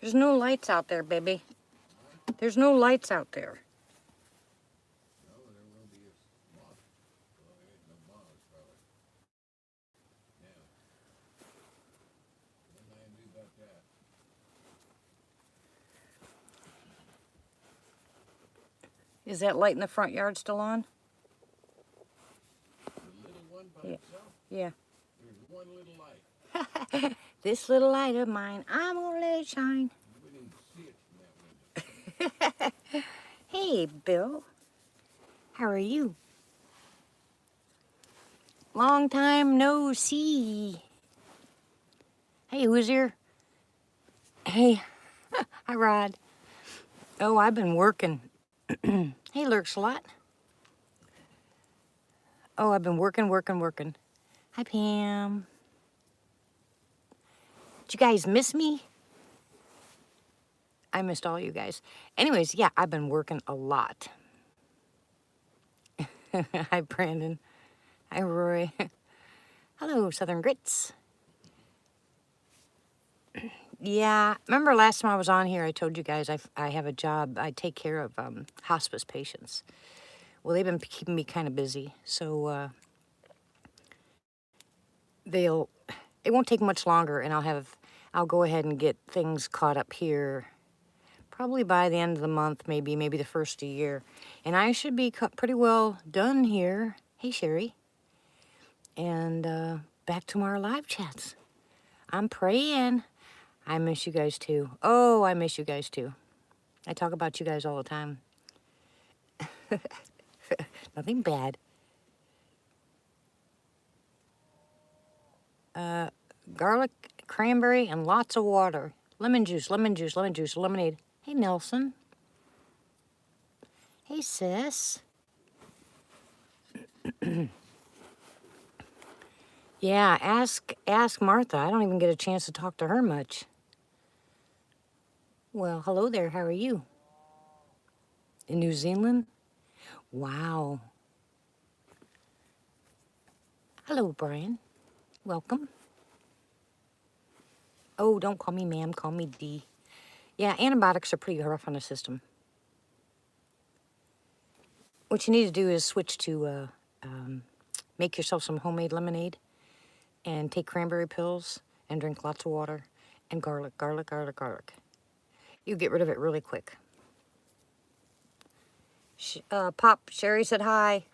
There's no lights out there, baby. There's no lights out there. No, there will be a moth. Well, there ain't no moths, probably. Now, nothing I can do about that. Is that light in the front yard still on? The little one by Yeah. itself, Yeah. there's one little light. This little light of mine, I'm gonna let it shine. You wouldn't even see it from that window. Hey, Bill. How are you? Long time no see. Hey, who's here? Hey. Hi, Rod. Oh, I've been working. Hey, Lurkslot. Oh, I've been working. Hi, Pam. Did you guys miss me? I missed all you guys. Anyways, yeah, I've been working a lot. Hi, Brandon. Hi, Roy. Hello, Southern Grits. Yeah, remember last time I was on here, I told you guys I have a job. I take care of hospice patients. Well, they've been keeping me kind of busy, so it won't take much longer, and I'll go ahead and get things caught up here. Probably by the end of the month, maybe the first of the year, and I should be pretty well done here. Hey, Sherry, and back to our live chats. I'm praying. I miss you guys too. Oh, I miss you guys too. I talk about you guys all the time. Nothing bad. Garlic, cranberry, and lots of water. Lemon juice, lemonade. Hey, Nelson. Hey, sis. Yeah, ask Martha. I don't even get a chance to talk to her much. Well, hello there. How are you? In New Zealand? Wow. Hello, Brian. Welcome. Oh, don't call me ma'am. Call me Dee. Yeah, antibiotics are pretty rough on the system. What you need to do is switch to make yourself some homemade lemonade and take cranberry pills and drink lots of water and garlic. You get rid of it really quick. Pop, Sherry said hi.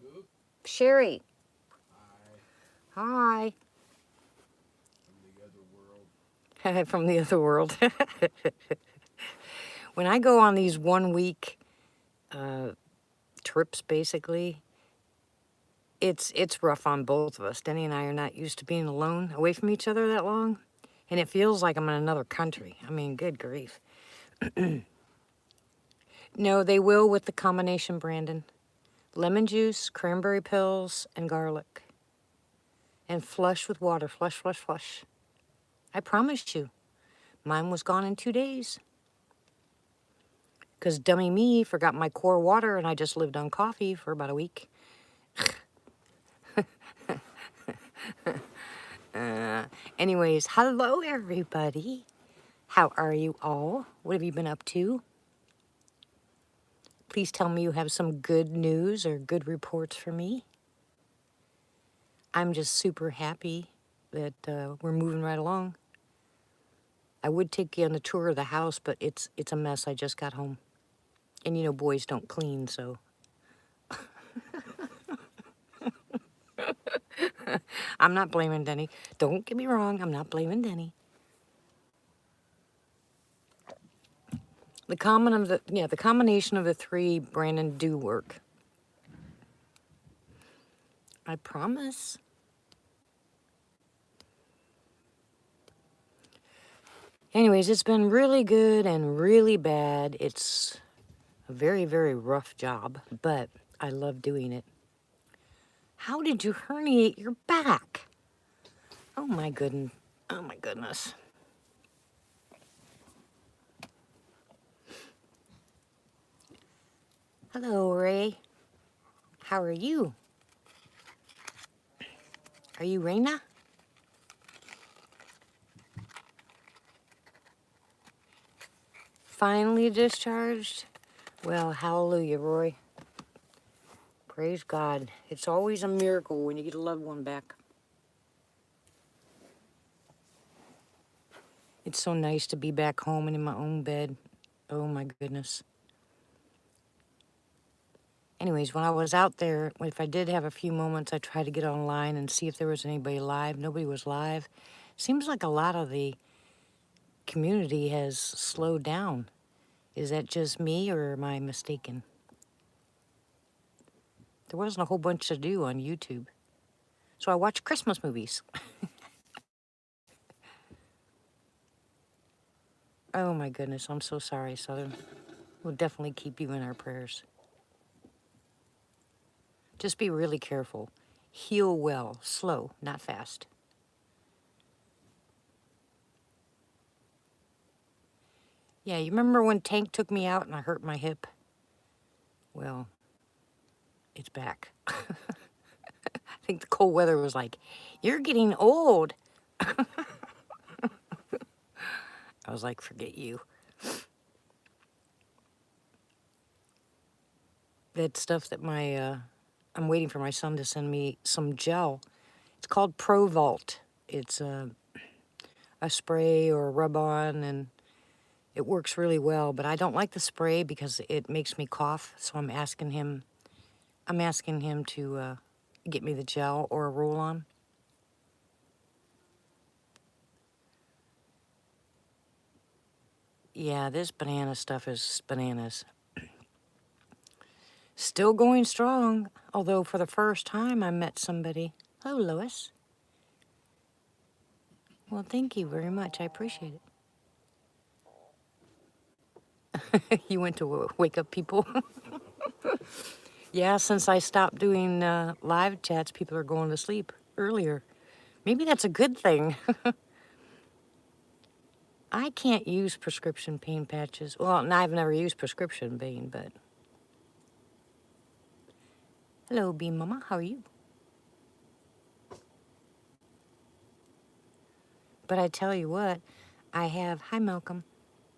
Who? Sherry. Hi, Hi. from the other world. From the other world. When I go on these 1 week trips, basically, it's rough on both of us. Denny and I are not used to being alone, away from each other that long. And it feels like I'm in another country. I mean, good grief. No, they will with the combination, Brandon. Lemon juice, cranberry pills, and garlic. And flush with water. Flush. I promise you. Mine was gone in 2 days. Because dummy me forgot my core water and I just lived on coffee for about a week. Anyways, hello everybody. How are you all? What have you been up to? Please tell me you have some good news or good reports for me. I'm just super happy that we're moving right along. I would take you on a tour of the house, but it's a mess. I just got home. And you know, boys don't clean, so. I'm not blaming Denny. Don't get me wrong, I'm not blaming Denny. The combination of the three, Brandon, do work. I promise. Anyways, it's been really good and really bad. It's a very, very rough job, but I love doing it. How did you herniate your back? Oh my goodness. Oh my goodness. Hello, Ray. How are you? Are you Raina? finally discharged? Well, hallelujah, Roy. Praise God. It's always a miracle when you get a loved one back. It's so nice to be back home and in my own bed. Oh my goodness. Anyways, when I was out there, if I did have a few moments, I tried to get online and see if there was anybody live. Nobody was live. Seems like a lot of the community has slowed down. Is that just me or am I mistaken? There wasn't a whole bunch to do on YouTube. So I watched Christmas movies. Oh my goodness, I'm so sorry, Southern. We'll definitely keep you in our prayers. Just be really careful. Heal well, slow, not fast. Yeah, you remember when Tank took me out and I hurt my hip? Well, it's back. I think the cold weather was like, you're getting old. I was like, forget you. That stuff that I'm waiting for my son to send me some gel. It's called Pro Vault. It's a spray or a rub on, and it works really well. But I don't like the spray because it makes me cough. So I'm asking him to get me the gel or a roll on. Yeah, this banana stuff is bananas. Still going strong, although for the first time I met somebody. Hello, Lois. Well, thank you very much. I appreciate it. You went to wake up people? Yeah, since I stopped doing live chats, people are going to sleep earlier. Maybe that's a good thing. I can't use prescription pain patches. Well, and I've never used prescription pain, but... Hello, Bee Mama. How are you? But I tell you what, I have... Hi, Malcolm.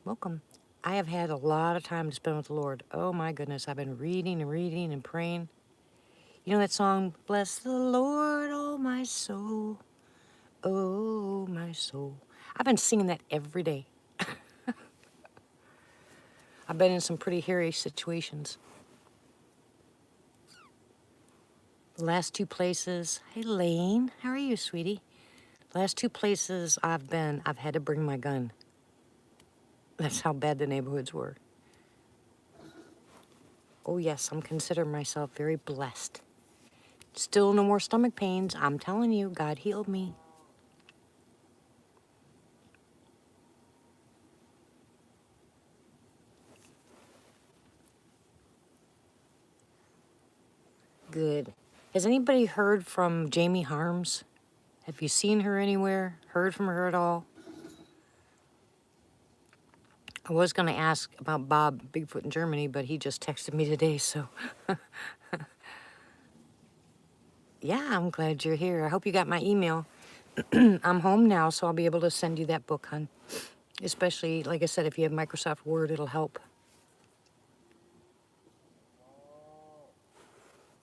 Welcome. I have had a lot of time to spend with the Lord. Oh, my goodness. I've been reading and reading and praying. You know that song, Bless the Lord, oh, my soul. Oh, my soul. I've been singing that every day. I've been in some pretty hairy situations. The last two places... Hey, Lane. How are you, sweetie? The last two places I've been, I've had to bring my gun. That's how bad the neighborhoods were. Oh, yes, I'm considering myself very blessed. Still no more stomach pains. I'm telling you, God healed me. Good. Has anybody heard from Jamie Harms? Have you seen her anywhere? Heard from her at all? I was going to ask about Bob Bigfoot in Germany, but he just texted me today, so... Yeah, I'm glad you're here. I hope you got my email. I'm home now, so I'll be able to send you that book, hon. Especially, like I said, if you have Microsoft Word, it'll help.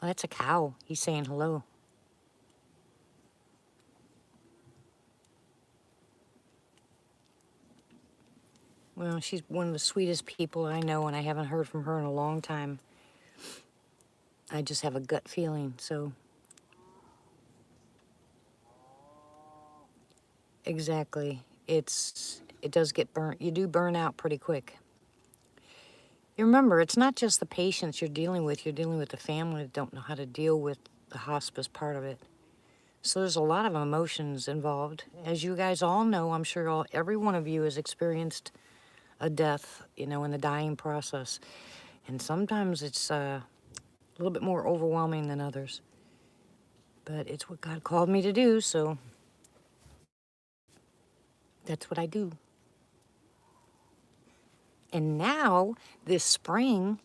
Oh, that's a cow. He's saying hello. Well, she's one of the sweetest people I know, and I haven't heard from her in a long time. I just have a gut feeling, so... Exactly. It does get burnt. You do burn out pretty quick. You remember, it's not just the patients you're dealing with the family that don't know how to deal with the hospice part of it. So there's a lot of emotions involved. As you guys all know, I'm sure every one of you has experienced a death, in the dying process. And sometimes it's a little bit more overwhelming than others. But it's what God called me to do, so that's what I do. And now, this spring,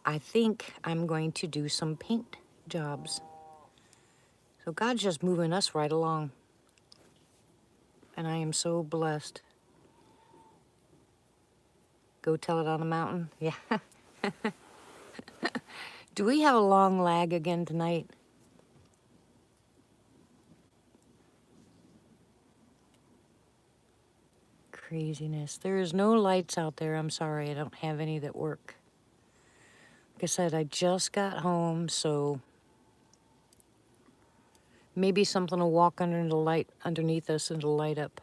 I think I'm going to do some paint jobs. So God's just moving us right along. And I am so blessed. Go tell it on the mountain. Yeah. Do we have a long lag again tonight? Craziness. There is no lights out there. I'm sorry. I don't have any that work. Like I said, I just got home, so maybe something will walk under the light underneath us and it'll light up.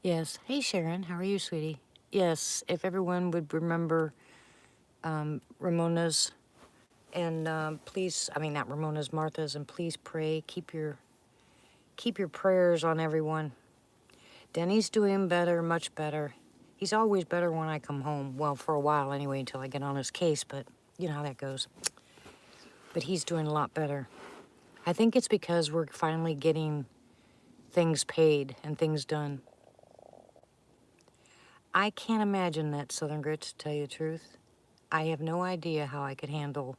Yes. Hey, Sharon. How are you, sweetie? Yes. If everyone would remember Ramona's and please, I mean not Ramona's, Martha's, and please pray. Keep your prayers on everyone. Denny's doing better, much better. He's always better when I come home. Well, for a while anyway, until I get on his case, but you know how that goes. But he's doing a lot better. I think it's because we're finally getting things paid and things done. I can't imagine that, Southern Grits, to tell you the truth. I have no idea how I could handle.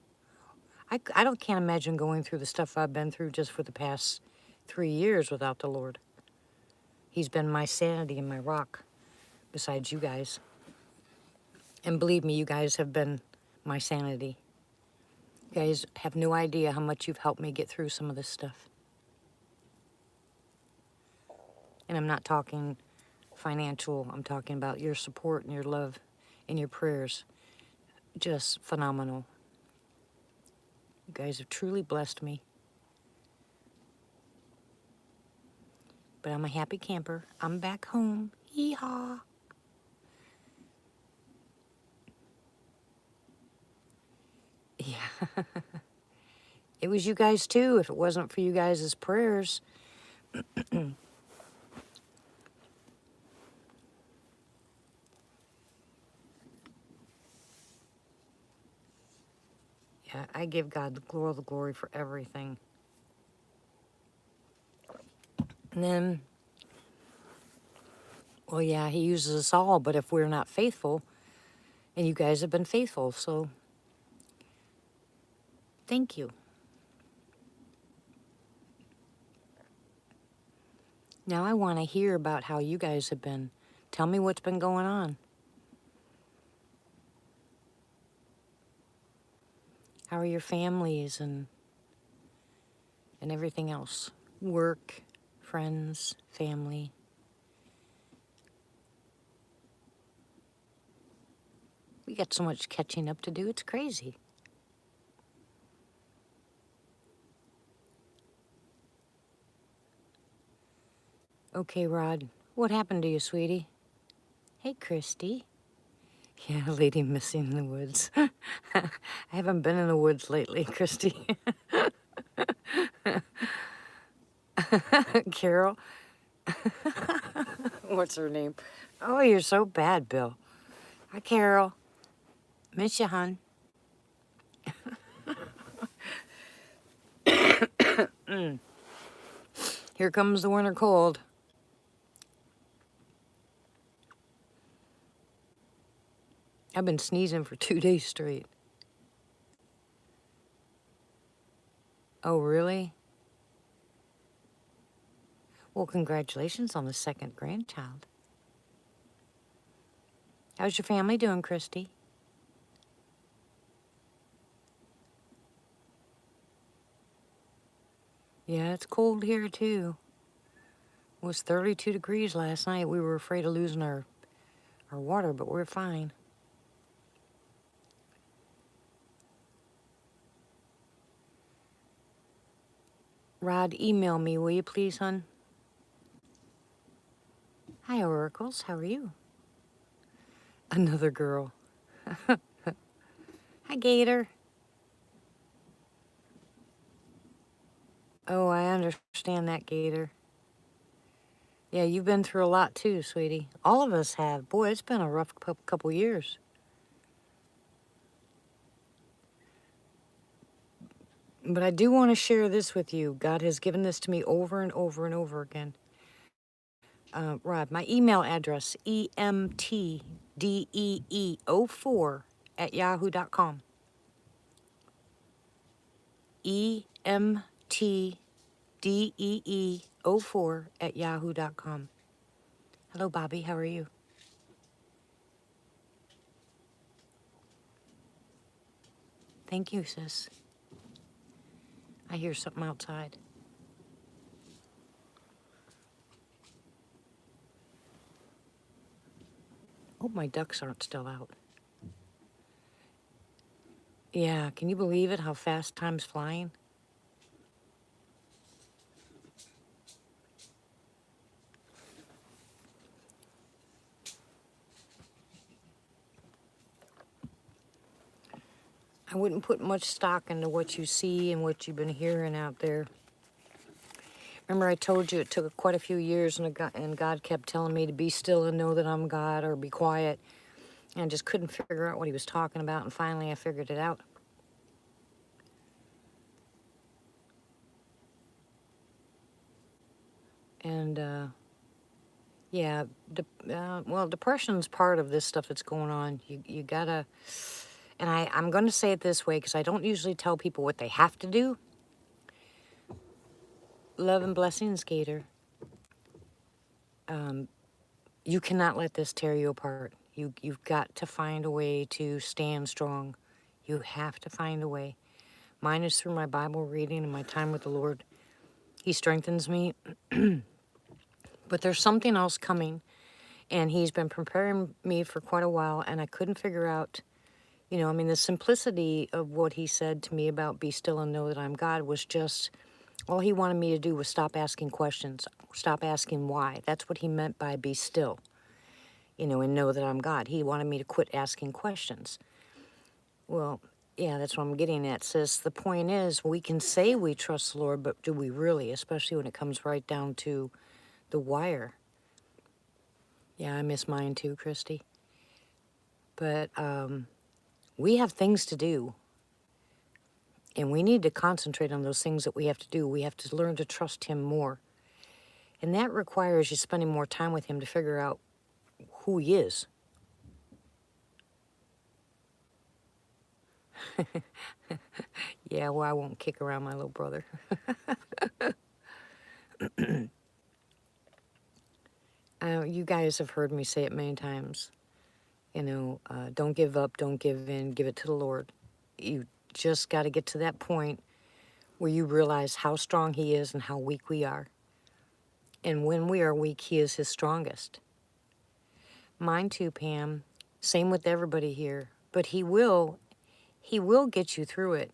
Can't imagine going through the stuff I've been through just for the past 3 years without the Lord. He's been my sanity and my rock, besides you guys. And believe me, you guys have been my sanity. You guys have no idea how much you've helped me get through some of this stuff. And I'm not talking financial, I'm talking about your support and your love and your prayers. Just phenomenal. You guys have truly blessed me. But I'm a happy camper. I'm back home. Yeehaw. Yeah. It was you guys too. If it wasn't for you guys' prayers. Yeah, I give God the glory for everything. And then, well, yeah, he uses us all, but if we're not faithful, and you guys have been faithful, so thank you. Now I want to hear about how you guys have been. Tell me what's been going on. How are your families and everything else? Work, friends, family. We got so much catching up to do, it's crazy. Okay, Rod, what happened to you, sweetie? Hey, Christy. Yeah, lady missing in the woods. I haven't been in the woods lately, Christy. Carol. What's her name? Oh, you're so bad, Bill. Hi, Carol. Miss you, hon. Here comes the winter cold. I've been sneezing for 2 days straight. Oh, really? Well, congratulations on the second grandchild. How's your family doing, Christy? Yeah, it's cold here, too. It was 32 degrees last night. We were afraid of losing our water, but we're fine. Rod, email me, will you please, hon? Hi, Oracles. How are you? Another girl. Hi, Gator. Oh, I understand that, Gator. Yeah, you've been through a lot too, sweetie. All of us have. Boy, it's been a rough couple years. But I do want to share this with you. God has given this to me over and over and over again. Rod, my email address, emtdee04@yahoo.com. emtdee04 DEE04@yahoo.com. Hello, Bobby. How are you? Thank you, sis. I hear something outside. Oh, my ducks aren't still out. Yeah, can you believe it, how fast time's flying? I wouldn't put much stock into what you see and what you've been hearing out there. Remember I told you it took quite a few years and God kept telling me to be still and know that I'm God, or be quiet. And I just couldn't figure out what he was talking about, and finally I figured it out. And yeah, well, depression's part of this stuff that's going on. You gotta, and I'm going to say it this way because I don't usually tell people what they have to do. Love and blessings, Gator. You cannot let this tear you apart. You've got to find a way to stand strong. You have to find a way. Mine is through my Bible reading and my time with the Lord. He strengthens me. But there's something else coming, and he's been preparing me for quite a while, and I couldn't figure out, the simplicity of what he said to me about be still and know that I'm God was just, all he wanted me to do was stop asking questions, stop asking why. That's what he meant by be still, and know that I'm God. He wanted me to quit asking questions. Well, yeah, that's what I'm getting at, sis. The point is, we can say we trust the Lord, but do we really, especially when it comes right down to the wire? Yeah, I miss mine too, Christy. But we have things to do, and we need to concentrate on those things that we have to do. We have to learn to trust him more. And that requires you spending more time with him to figure out who he is. Yeah, well, I won't kick around my little brother. You guys have heard me say it many times. Don't give up, don't give in, give it to the Lord. You just got to get to that point where you realize how strong he is and how weak we are. And when we are weak, he is his strongest. Mine too, Pam. Same with everybody here. But he will get you through it.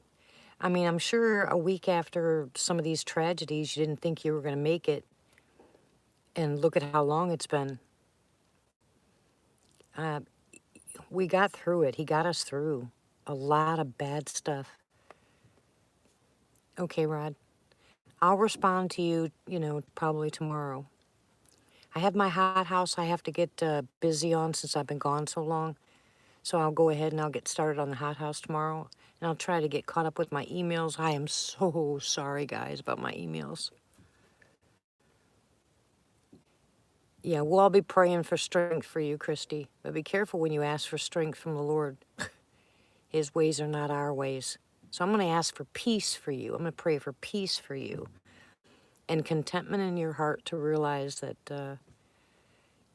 I mean, I'm sure a week after some of these tragedies, you didn't think you were going to make it. And look at how long it's been. We got through it. He got us through a lot of bad stuff. Okay, Rod. I'll respond to you, probably tomorrow. I have my hot house I have to get busy on since I've been gone so long. So I'll go ahead and I'll get started on the hot house tomorrow. And I'll try to get caught up with my emails. I am so sorry, guys, about my emails. Yeah, we'll all be praying for strength for you, Christy. But be careful when you ask for strength from the Lord. His ways are not our ways. So I'm going to ask for peace for you. I'm going to pray for peace for you and contentment in your heart to realize that,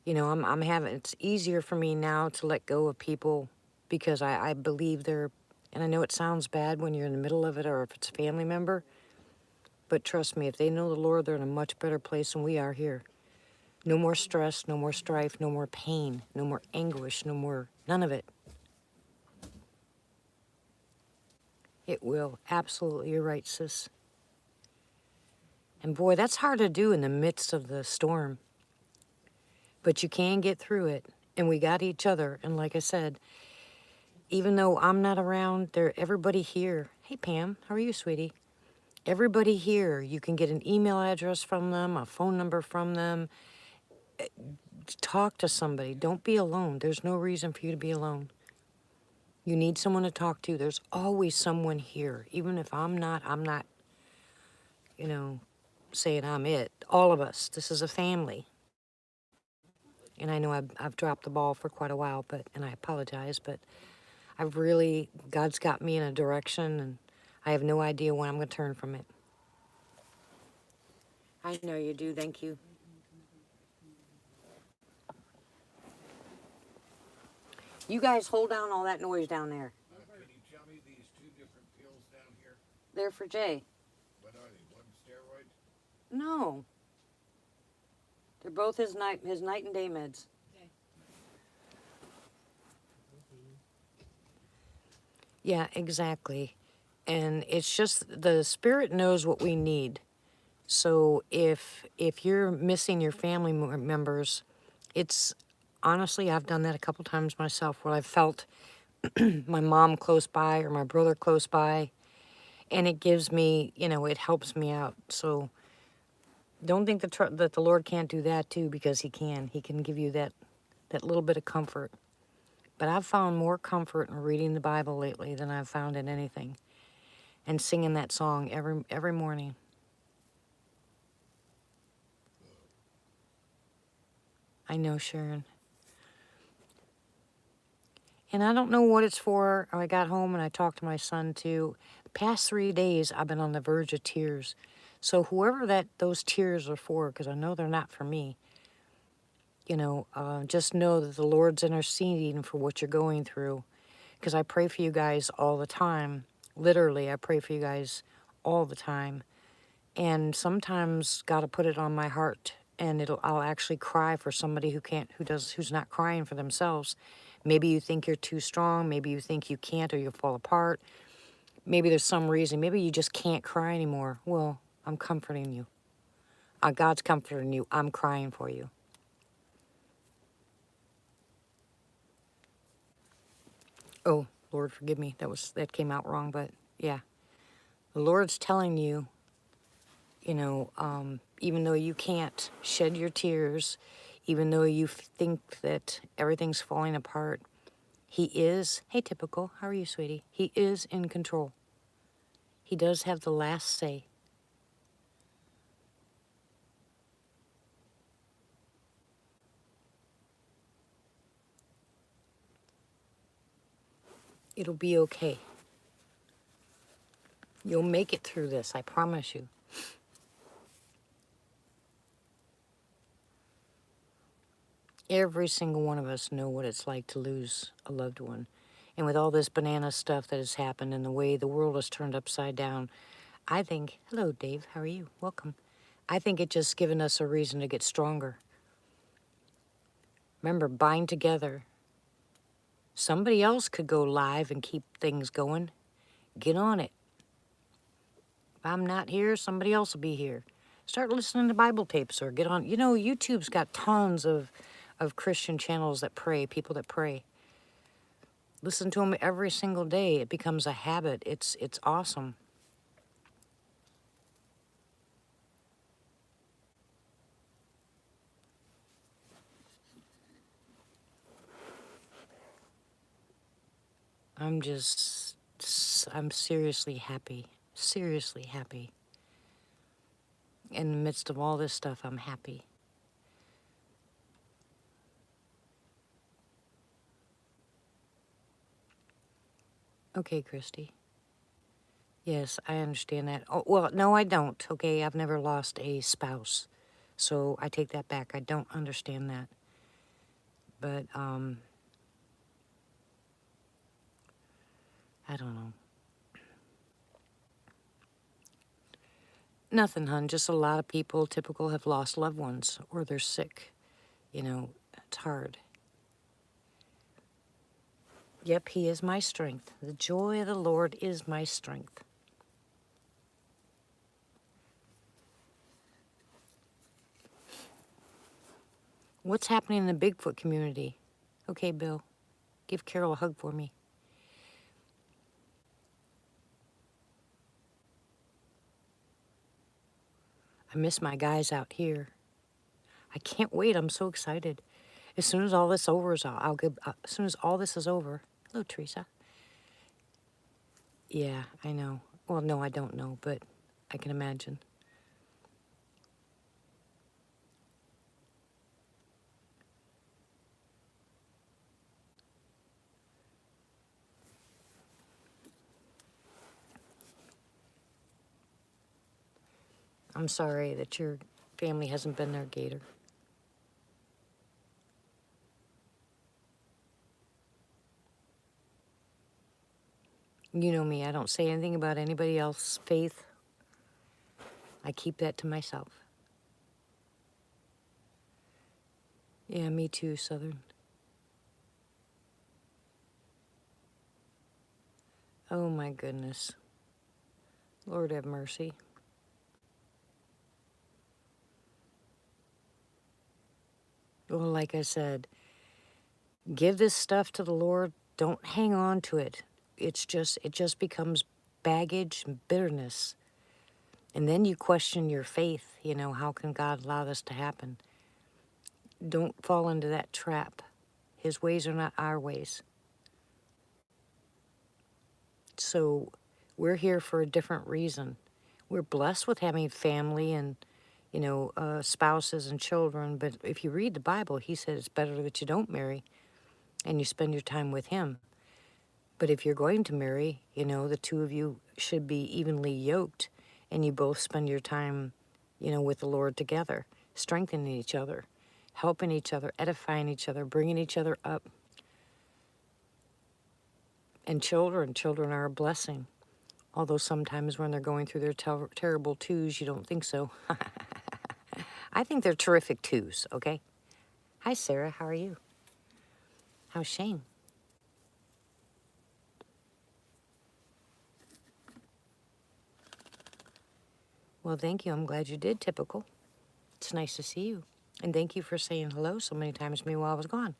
I'm having, it's easier for me now to let go of people because I believe they're, and I know it sounds bad when you're in the middle of it or if it's a family member, but trust me, if they know the Lord, they're in a much better place than we are here. No more stress, no more strife, no more pain, no more anguish, no more, none of it. It will. Absolutely. You're right, sis. And boy, that's hard to do in the midst of the storm. But you can get through it. And we got each other. And like I said, even though I'm not around, everybody here. Hey, Pam, how are you, sweetie? Everybody here, you can get an email address from them, a phone number from them. Talk to somebody. Don't be alone. There's no reason for you to be alone. You need someone to talk to. There's always someone here. Even if I'm not, saying I'm it. All of us. This is a family. And I know I've dropped the ball for quite a while, and I apologize, but God's got me in a direction, and I have no idea when I'm going to turn from it. I know you do. Thank you. You guys hold down all that noise down there. Can you tell me these two different pills down here? They're for Jay. What are they? One steroid? No, they're both his night and day meds. Yeah, exactly. And it's just the Spirit knows what we need. So if you're missing your family members, it's honestly I've done that a couple times myself where I've felt my mom close by or my brother close by, and it gives me, it helps me out. So don't think that the Lord can't do that too, because He can. He can give you that little bit of comfort. But I've found more comfort in reading the Bible lately than I've found in anything, and singing that song every morning. I know, Sharon. And I don't know what it's for. I got home and I talked to my son too. The past 3 days, I've been on the verge of tears. So whoever those tears are for, because I know they're not for me, just know that the Lord's interceding for what you're going through. Because I pray for you guys all the time. Literally, I pray for you guys all the time. And sometimes God will put it on my heart, and I'll actually cry for somebody who's not crying for themselves. Maybe you think you're too strong, maybe you think you can't or you'll fall apart. Maybe there's some reason, maybe you just can't cry anymore. Well, I'm comforting you. God's comforting you. I'm crying for you. Oh, Lord, forgive me. That came out wrong, but yeah. The Lord's telling you, even though you can't shed your tears, even though you think that everything's falling apart, He is. Hey, Typical, how are you, sweetie? He is in control. He does have the last say. It'll be okay. You'll make it through this, I promise you. Every single one of us know what it's like to lose a loved one. And with all this banana stuff that has happened and the way the world has turned upside down, I think, hello, Dave, how are you? Welcome. I think it's just given us a reason to get stronger. Remember, bind together. Somebody else could go live and keep things going. Get on it. If I'm not here, somebody else will be here. Start listening to Bible tapes or get on. YouTube's got tons of Christian channels that pray, people that pray. Listen to them every single day. It becomes a habit. It's awesome. I'm seriously happy. Seriously happy. In the midst of all this stuff, I'm happy. Okay, Christy. Yes, I understand that. Oh, well, no, I don't. Okay, I've never lost a spouse. So I take that back. I don't understand that. But, I don't know. Nothing, hun. Just a lot of people, typical, have lost loved ones or they're sick. It's hard. Yep, He is my strength. The joy of the Lord is my strength. What's happening in the Bigfoot community? Okay, Bill, give Carol a hug for me. I miss my guys out here. I can't wait. I'm so excited. As soon as all this over is, as soon as all this is over. Hello, Teresa. Yeah, I know. Well, no, I don't know, but I can imagine. I'm sorry that you're Family hasn't been there, Gator. You know me, I don't say anything about anybody else's faith. I keep that to myself. Yeah, me too, Southern. Oh my goodness. Lord have mercy. Well, like I said, give this stuff to the Lord. Don't hang on to it. It just becomes baggage and bitterness. And then you question your faith. You know, how can God allow this to happen? Don't fall into that trap. His ways are not our ways. So we're here for a different reason. We're blessed with having family and, spouses and children. But if you read the Bible, he said it's better that you don't marry and you spend your time with him. But if you're going to marry, the two of you should be evenly yoked and you both spend your time, with the Lord together, strengthening each other, helping each other, edifying each other, bringing each other up. And children are a blessing. Although sometimes when they're going through their terrible twos, you don't think so. I think they're terrific twos, okay? Hi, Sarah. How are you? How's Shane? Well, thank you. I'm glad you did, Typical. It's nice to see you. And thank you for saying hello so many times to me while I was gone.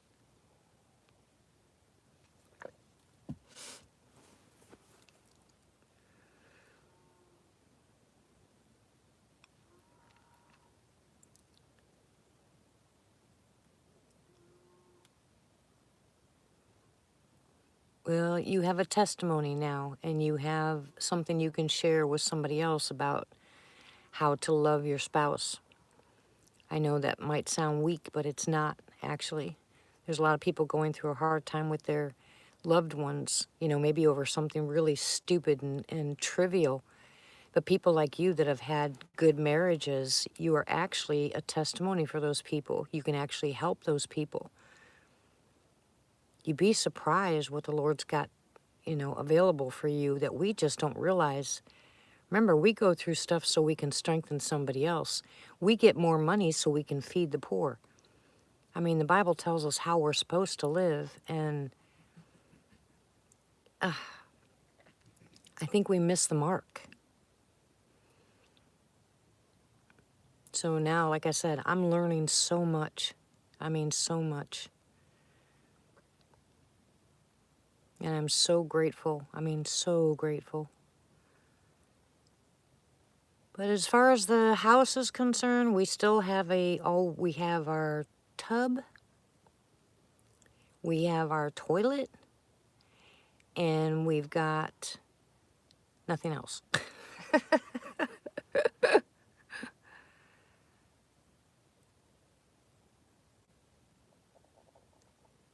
Well, you have a testimony now, and you have something you can share with somebody else about how to love your spouse. I know that might sound weak, but it's not, actually. There's a lot of people going through a hard time with their loved ones, maybe over something really stupid and trivial. But people like you that have had good marriages, you are actually a testimony for those people. You can actually help those people. You'd be surprised what the Lord's got, available for you that we just don't realize. Remember, we go through stuff so we can strengthen somebody else. We get more money so we can feed the poor. I mean, the Bible tells us how we're supposed to live, and I think we miss the mark. So now, like I said, I'm learning so much. I mean, so much. And I'm so grateful. I mean, so grateful. But as far as the house is concerned, we still have we have our tub, we have our toilet, and we've got nothing else.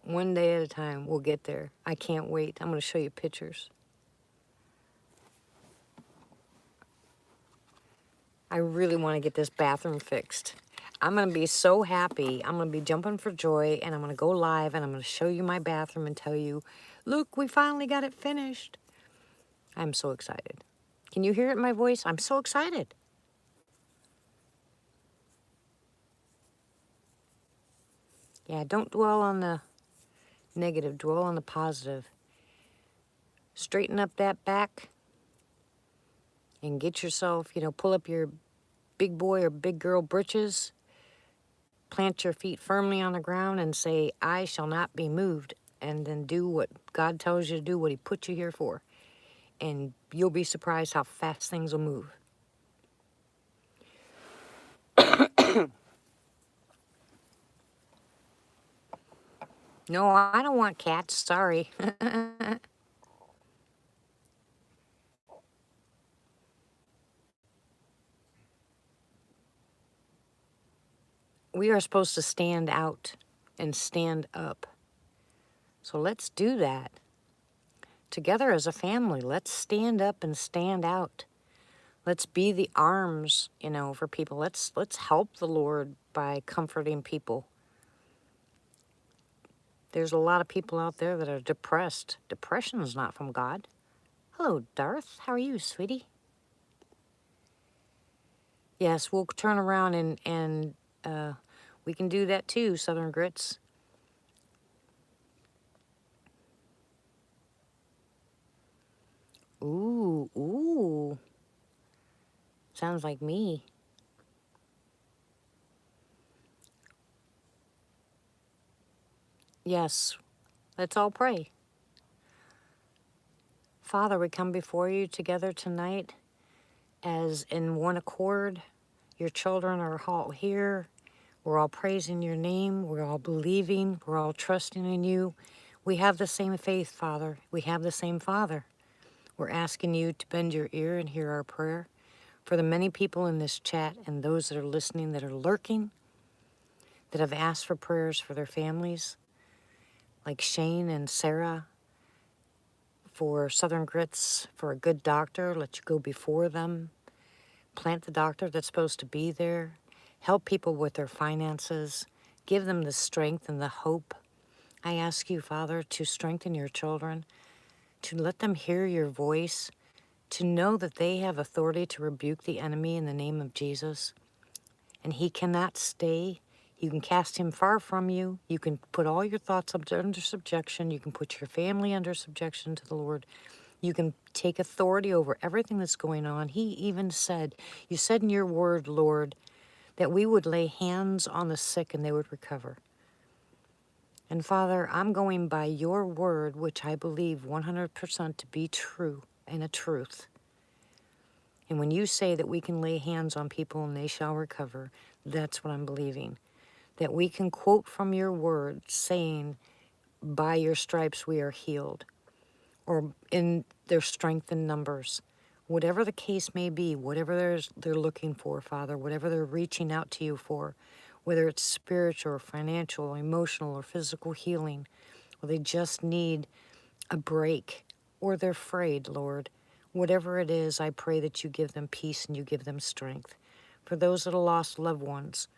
One day at a time, we'll get there. I can't wait. I'm going to show you pictures. I really want to get this bathroom fixed. I'm going to be so happy. I'm going to be jumping for joy, and I'm going to go live, and I'm going to show you my bathroom and tell you, look, we finally got it finished. I'm so excited. Can you hear it in my voice? I'm so excited. Yeah, don't dwell on the negative. Dwell on the positive. Straighten up that back and get yourself, pull up your big boy or big girl britches. Plant your feet firmly on the ground and say, I shall not be moved. And then do what God tells you to do, what he put you here for. And you'll be surprised how fast things will move. No, I don't want cats. Sorry. We are supposed to stand out and stand up. So let's do that. Together as a family, let's stand up and stand out. Let's be the arms, for people. Let's help the Lord by comforting people. There's a lot of people out there that are depressed. Depression is not from God. Hello, Darth. How are you, sweetie? Yes, we'll turn around and we can do that too, Southern Grits. Ooh, ooh. Sounds like me. Yes, let's all pray. Father, we come before you together tonight as in one accord. Your children are all here. We're all praising your name. We're all believing. We're all trusting in you. We have the same faith, Father. We have the same Father. We're asking you to bend your ear and hear our prayer. For the many people in this chat and those that are listening that are lurking, that have asked for prayers for their families, like Shane and Sarah, for Southern Grits, for a good doctor, let you go before them. Plant the doctor that's supposed to be there. Help people with their finances. Give them the strength and the hope. I ask you, Father, to strengthen your children, to let them hear your voice, to know that they have authority to rebuke the enemy in the name of Jesus. And he cannot stay. You can cast him far from you. You can put all your thoughts under subjection. You can put your family under subjection to the Lord. You can take authority over everything that's going on. He even said, you said in your word, Lord, that we would lay hands on the sick and they would recover. And Father, I'm going by your word, which I believe 100% to be true and a truth. And when you say that we can lay hands on people and they shall recover, that's what I'm believing. That we can quote from your word saying, by your stripes we are healed, or in their strength in numbers. Whatever the case may be, whatever they're looking for, Father, whatever they're reaching out to you for, whether it's spiritual or financial or emotional or physical healing, or they just need a break, or they're afraid, Lord. Whatever it is, I pray that you give them peace and you give them strength. For those that have lost loved ones,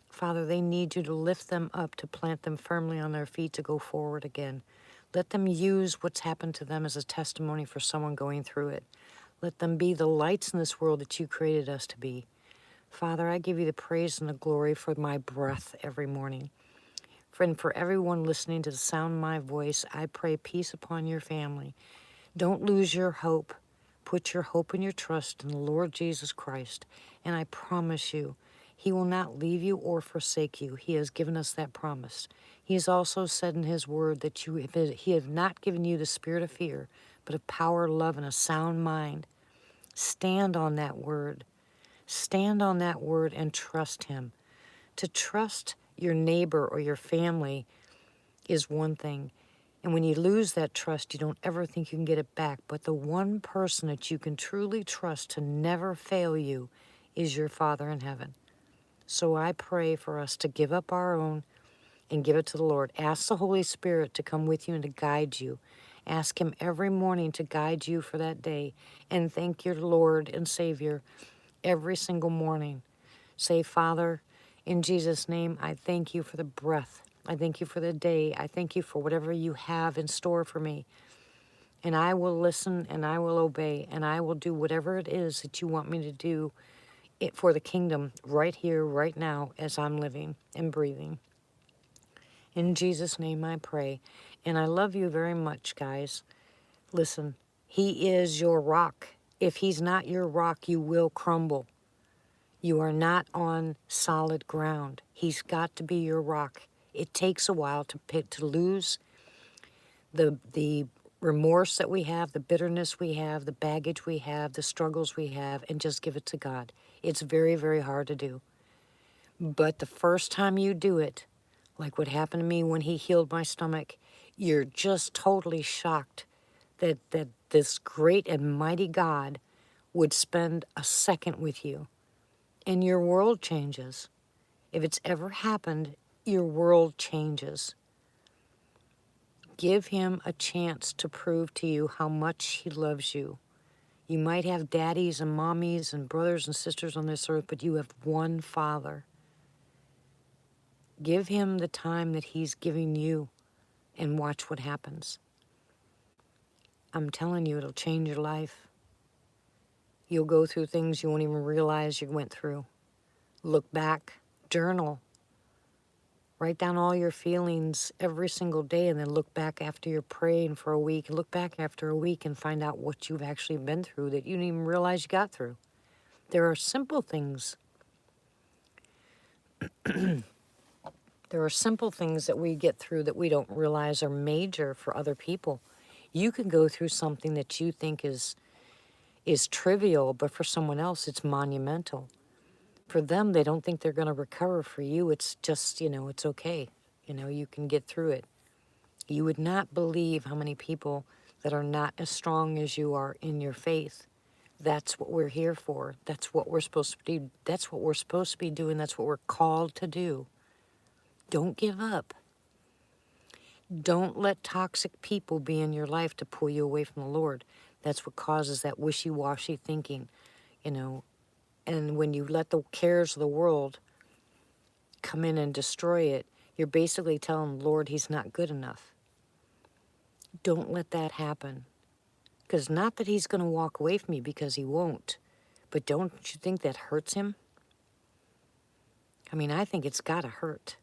Father, they need you to lift them up, to plant them firmly on their feet, to go forward again. Let them use what's happened to them as a testimony for someone going through it. Let them be the lights in this world that you created us to be. Father, I give you the praise and the glory for my breath every morning. Friend, for everyone listening to the sound of my voice, I pray peace upon your family. Don't lose your hope. Put your hope and your trust in the Lord Jesus Christ. And I promise you, he will not leave you or forsake you. He has given us that promise. He has also said in his word that he has not given you the spirit of fear, but of power, love, and a sound mind. Stand on that word. Stand on that word and trust him. To trust your neighbor or your family is one thing. And when you lose that trust, you don't ever think you can get it back. But the one person that you can truly trust to never fail you is your Father in heaven. So I pray for us to give up our own and give it to the Lord. Ask the Holy Spirit to come with you and to guide you. Ask him every morning to guide you for that day. And thank your Lord and Savior every single morning. Say, Father, in Jesus' name, I thank you for the breath. I thank you for the day. I thank you for whatever you have in store for me. And I will listen and I will obey and I will do whatever it is that you want me to do it for the kingdom right here, right now, as I'm living and breathing. In Jesus' name I pray. And I love you very much, guys. Listen, he is your rock. If he's not your rock, you will crumble. You are not on solid ground. He's got to be your rock. It takes a while to lose the remorse that we have, the bitterness we have, the baggage we have, the struggles we have, and just give it to God. It's very, very hard to do. But the first time you do it, like what happened to me when he healed my stomach, you're just totally shocked that this great and mighty God would spend a second with you. And your world changes. If it's ever happened, your world changes. Give him a chance to prove to you how much he loves you. You might have daddies and mommies and brothers and sisters on this earth, but you have one Father. Give him the time that he's giving you and watch what happens. I'm telling you, it'll change your life. You'll go through things you won't even realize you went through. Look back, journal, write down all your feelings every single day, and then look back after you're praying for a week. Look back after a week and find out what you've actually been through that you didn't even realize you got through. There are simple things. There are simple things that we get through that we don't realize are major for other people. You can go through something that you think is trivial, but for someone else, it's monumental. For them, they don't think they're going to recover. For you, it's just, it's okay. You can get through it. You would not believe how many people that are not as strong as you are in your faith. That's what we're here for. That's what we're supposed to do. That's what we're supposed to be doing. That's what we're called to do. Don't give up. Don't let toxic people be in your life to pull you away from the Lord. That's what causes that wishy-washy thinking, And when you let the cares of the world come in and destroy it, you're basically telling the Lord he's not good enough. Don't let that happen. Because not that he's going to walk away from you, because he won't. But don't you think that hurts him? I mean, I think it's got to hurt.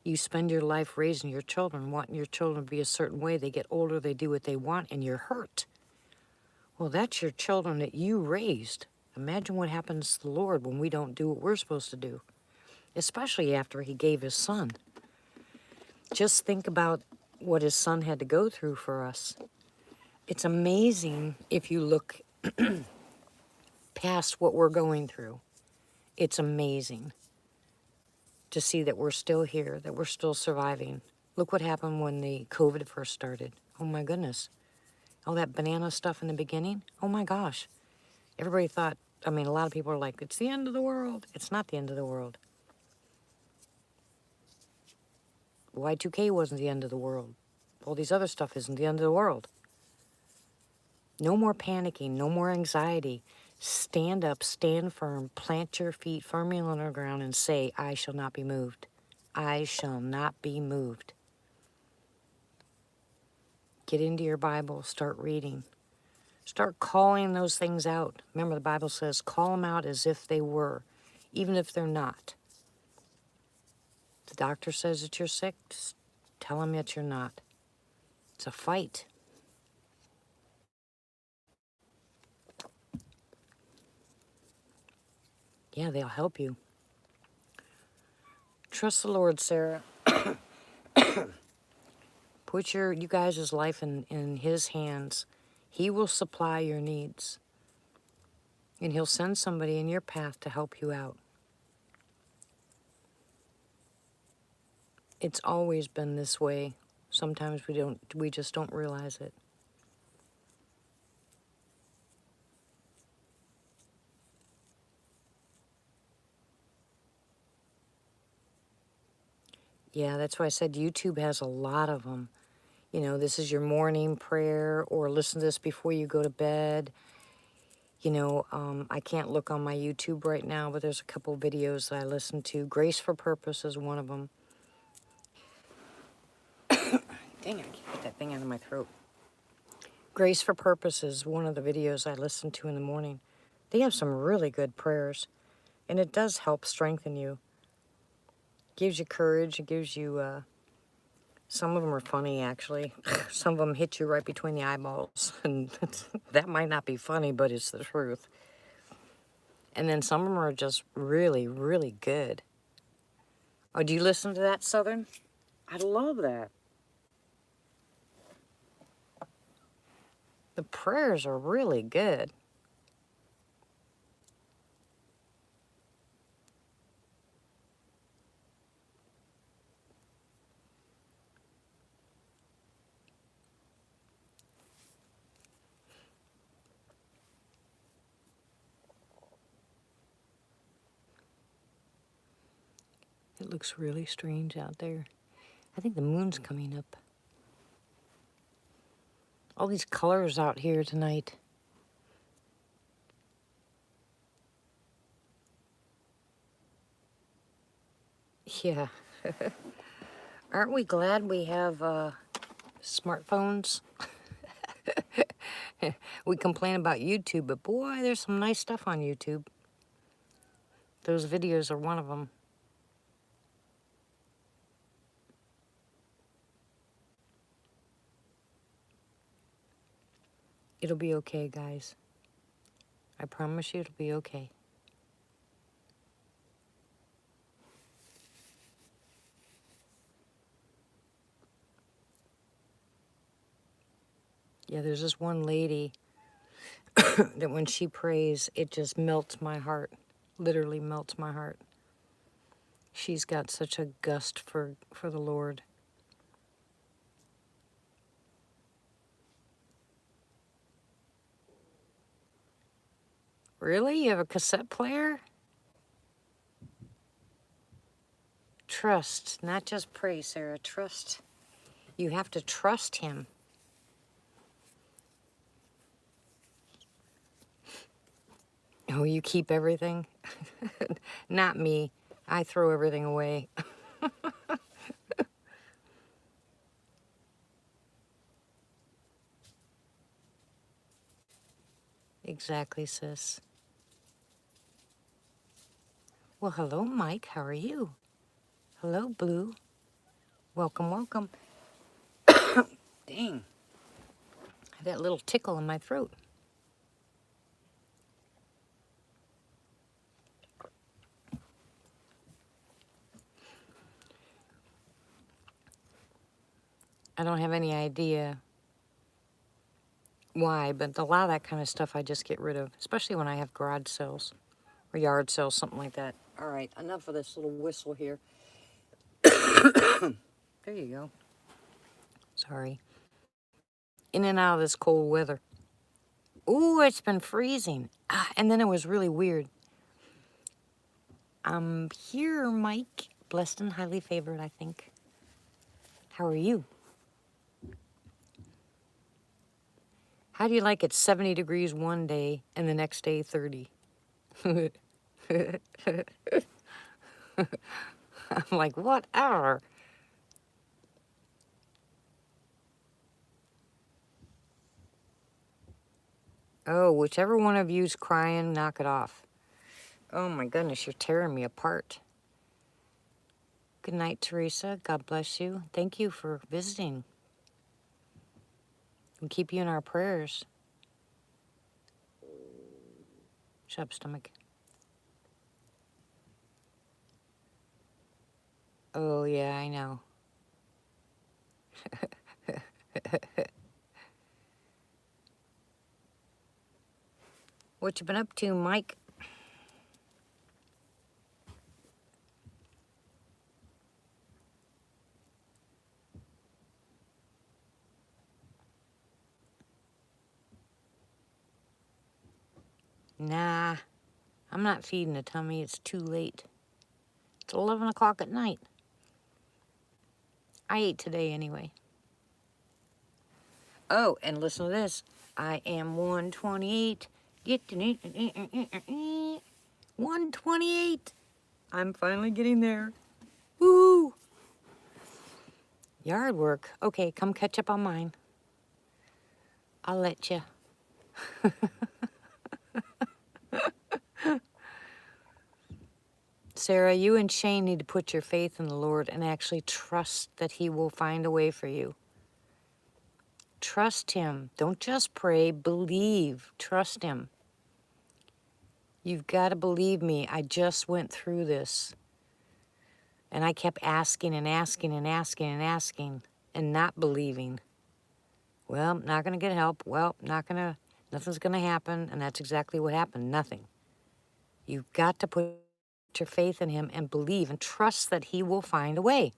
You spend your life raising your children, wanting your children to be a certain way. They get older, they do what they want, and you're hurt. Well, that's your children that you raised. Imagine what happens to the Lord when we don't do what we're supposed to do, especially after he gave his son. Just think about what his son had to go through for us. It's amazing if you look past what we're going through. It's amazing to see that we're still here, that we're still surviving. Look what happened when the COVID first started. Oh my goodness. All that banana stuff in the beginning. Oh my gosh. Everybody thought, a lot of people are like, it's the end of the world. It's not the end of the world. Y2K wasn't the end of the world. All these other stuff isn't the end of the world. No more panicking, no more anxiety. Stand up, stand firm, plant your feet firmly on the ground and say, I shall not be moved. I shall not be moved. Get into your Bible, start reading. Start calling those things out. Remember, the Bible says, call them out as if they were, even if they're not. The doctor says that you're sick, just tell him that you're not. It's a fight. Yeah, they'll help you. Trust the Lord, Sarah. Put you guys' life in his hands. He will supply your needs. And he'll send somebody in your path to help you out. It's always been this way. Sometimes we just don't realize it. Yeah, that's why I said YouTube has a lot of them. This is your morning prayer, or listen to this before you go to bed. I can't look on my YouTube right now, but there's a couple videos that I listen to. Grace for Purpose is one of them. Dang it, I can't get that thing out of my throat. Grace for Purpose is one of the videos I listen to in the morning. They have some really good prayers, and it does help strengthen you. It gives you courage. It gives you, some of them are funny, actually. Some of them hit you right between the eyeballs, and that might not be funny, but it's the truth. And then some of them are just really, really good. Oh, do you listen to that, Southern? I love that. The prayers are really good. It looks really strange out there. I think the moon's coming up. All these colors out here tonight. Yeah. Aren't we glad we have smartphones? We complain about YouTube, but boy, there's some nice stuff on YouTube. Those videos are one of them. It'll be okay, guys. I promise you it'll be okay. Yeah, there's this one lady that when she prays, it just melts my heart. Literally melts my heart. She's got such a gust for the Lord. Really? You have a cassette player? Trust, not just pray, Sarah. Trust. You have to trust him. Oh, you keep everything? Not me. I throw everything away. Exactly, sis. Well, hello, Mike. How are you? Hello, Blue. Welcome, welcome. Dang. I had that little tickle in my throat. I don't have any idea why, but a lot of that kind of stuff I just get rid of, especially when I have garage sales or yard sales, something like that. All right, enough of this little whistle here. There you go. Sorry. In and out of this cold weather. Ooh, it's been freezing. And then it was really weird. I'm here, Mike. Blessed and highly favored, I think. How are you? How do you like it 70 degrees one day and the next day 30? I'm like, whatever. Oh, whichever one of you's crying, knock it off. Oh my goodness, you're tearing me apart. Good night, Teresa. God bless you. Thank you for visiting. We keep you in our prayers. Shut up, stomach. Oh, yeah, I know. What you been up to, Mike? Nah, I'm not feeding a tummy. It's too late. It's 11 o'clock at night. I ate today anyway. Oh, and listen to this. I am 128. Get to 128. I'm finally getting there. Woo! Yard work. Okay, come catch up on mine. I'll let you. Sarah, you and Shane need to put your faith in the Lord and actually trust that he will find a way for you. Trust him. Don't just pray, believe. Trust him. You've got to believe me. I just went through this. And I kept asking and asking and asking and asking and not believing. Well, not going to get help. Well, nothing's going to happen. And that's exactly what happened. Nothing. You've got to put your faith in him and believe and trust that he will find a way.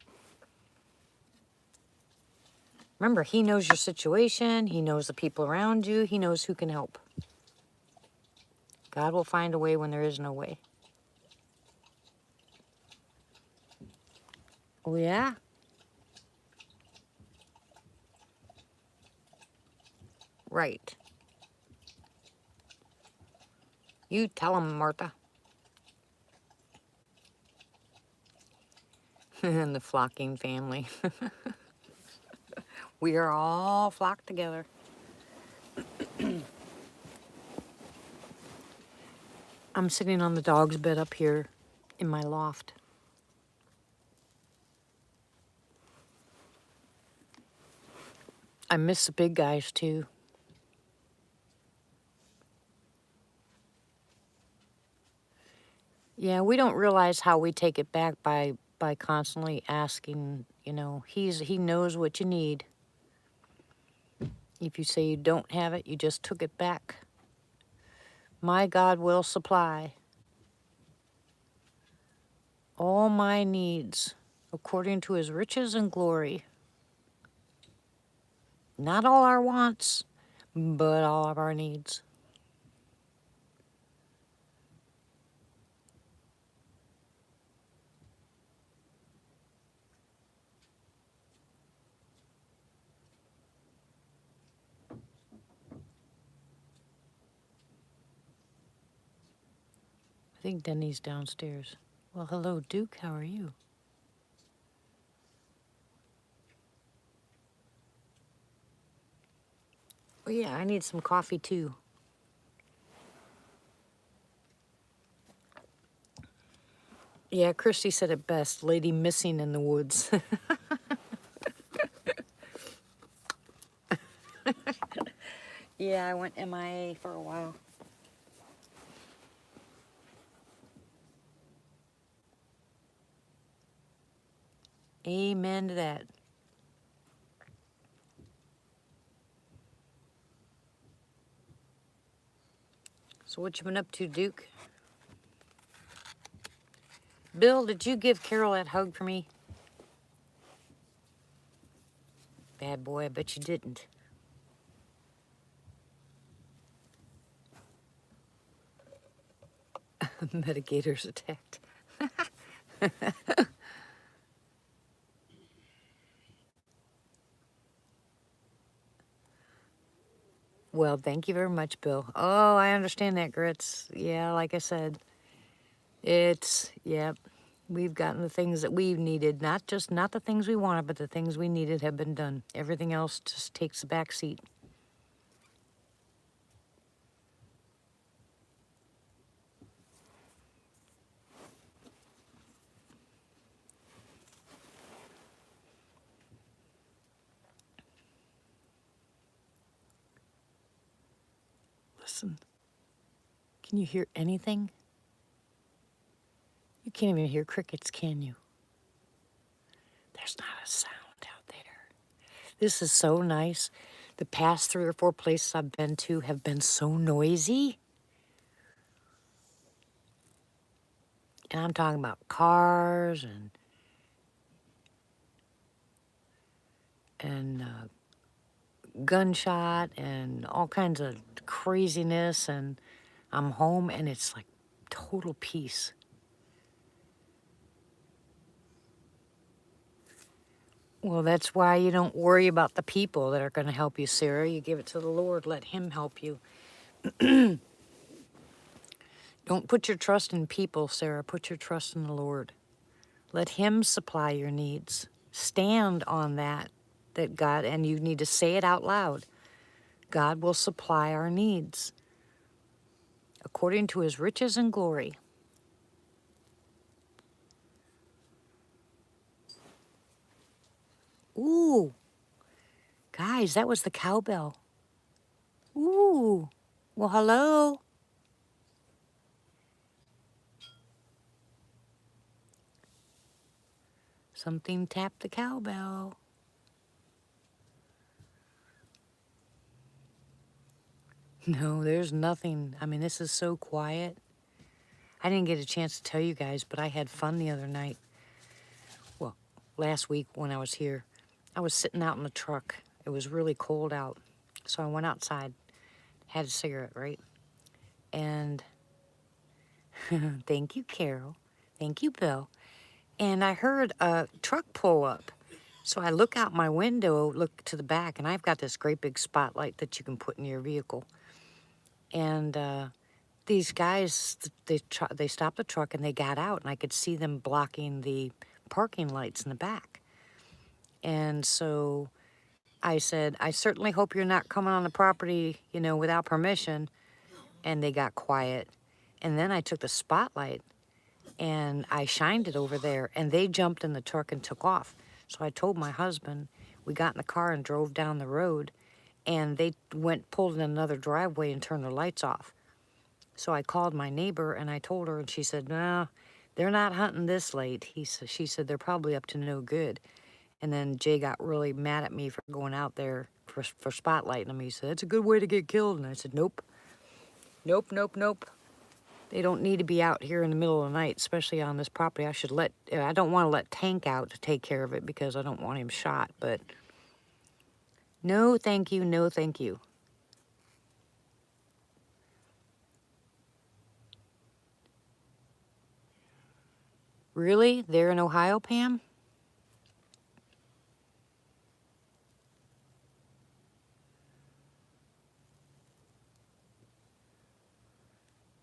Remember, he knows your situation. He knows the people around you. He knows who can help. God will find a way when there is no way. Oh, yeah? Right. You tell him, Martha. and the flocking family. We are all flocked together. I'm sitting on the dog's bed up here in my loft. I miss the big guys too. Yeah, we don't realize how we take it back by constantly asking, you know, he knows what you need. If you say you don't have it, you just took it back. My God will supply all my needs according to his riches and glory. Not all our wants, but all of our needs. I think Denny's downstairs. Well, hello, Duke. How are you? Oh, yeah, I need some coffee too. Yeah, Christy said it best. Lady missing in the woods. Yeah, I went MIA for a while. Amen to that. So what you been up to, Duke? Bill, did you give Carol that hug for me? Bad boy, I bet you didn't. Mitigators attacked. Well, thank you very much, Bill. Oh, I understand that, Grits. Yeah, like I said, yep. We've gotten the things that we've needed, not the things we wanted, but the things we needed have been done. Everything else just takes a back seat. Listen, can you hear anything? You can't even hear crickets, can you? There's not a sound out there. This is so nice. The past 3 or 4 places I've been to have been so noisy. And I'm talking about cars and gunshot and all kinds of craziness. And I'm home and it's like total peace. Well, that's why you don't worry about the people that are going to help you, Sarah. You give it to the Lord. Let him help you. Don't put your trust in people, Sarah. Put your trust in the Lord. Let him supply your needs. Stand on that God, and you need to say it out loud. God will supply our needs according to his riches and glory. Ooh, guys, that was the cowbell. Ooh, well, hello. Something tapped the cowbell. No, there's nothing. I mean, this is so quiet. I didn't get a chance to tell you guys, but I had fun the other night. Well, last week when I was here, I was sitting out in the truck. It was really cold out. So I went outside, had a cigarette, right? And thank you, Carol. Thank you, Bill. And I heard a truck pull up. So I look out my window, look to the back, and I've got this great big spotlight that you can put in your vehicle. And these guys, they stopped the truck and they got out, and I could see them blocking the parking lights in the back. And so I said, I certainly hope you're not coming on the property, you know, without permission. And they got quiet. And then I took the spotlight and I shined it over there, and they jumped in the truck and took off. So I told my husband, we got in the car and drove down the road, and they pulled in another driveway and turned their lights off. So I called my neighbor and I told her, and she said, no, they're not hunting this late. She said, they're probably up to no good. And then Jay got really mad at me for going out there for spotlighting them. He said, it's a good way to get killed. And I said, nope, nope, nope, nope. They don't need to be out here in the middle of the night, especially on this property. I don't want to let Tank out to take care of it because I don't want him shot, but no, thank you, no, thank you. Really? They're in Ohio, Pam?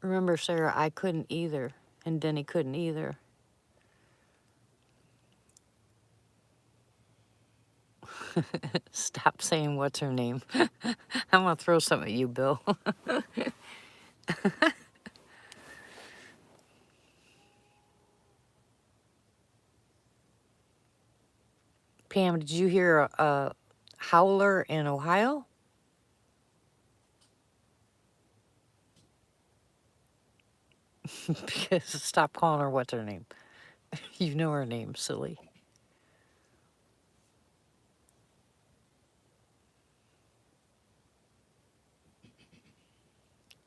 Remember, Sarah, I couldn't either, and Denny couldn't either. Stop saying what's her name. I'm going to throw something at you, Bill. Pam, did you hear a howler in Ohio? Because stop calling her what's her name. You know her name, silly.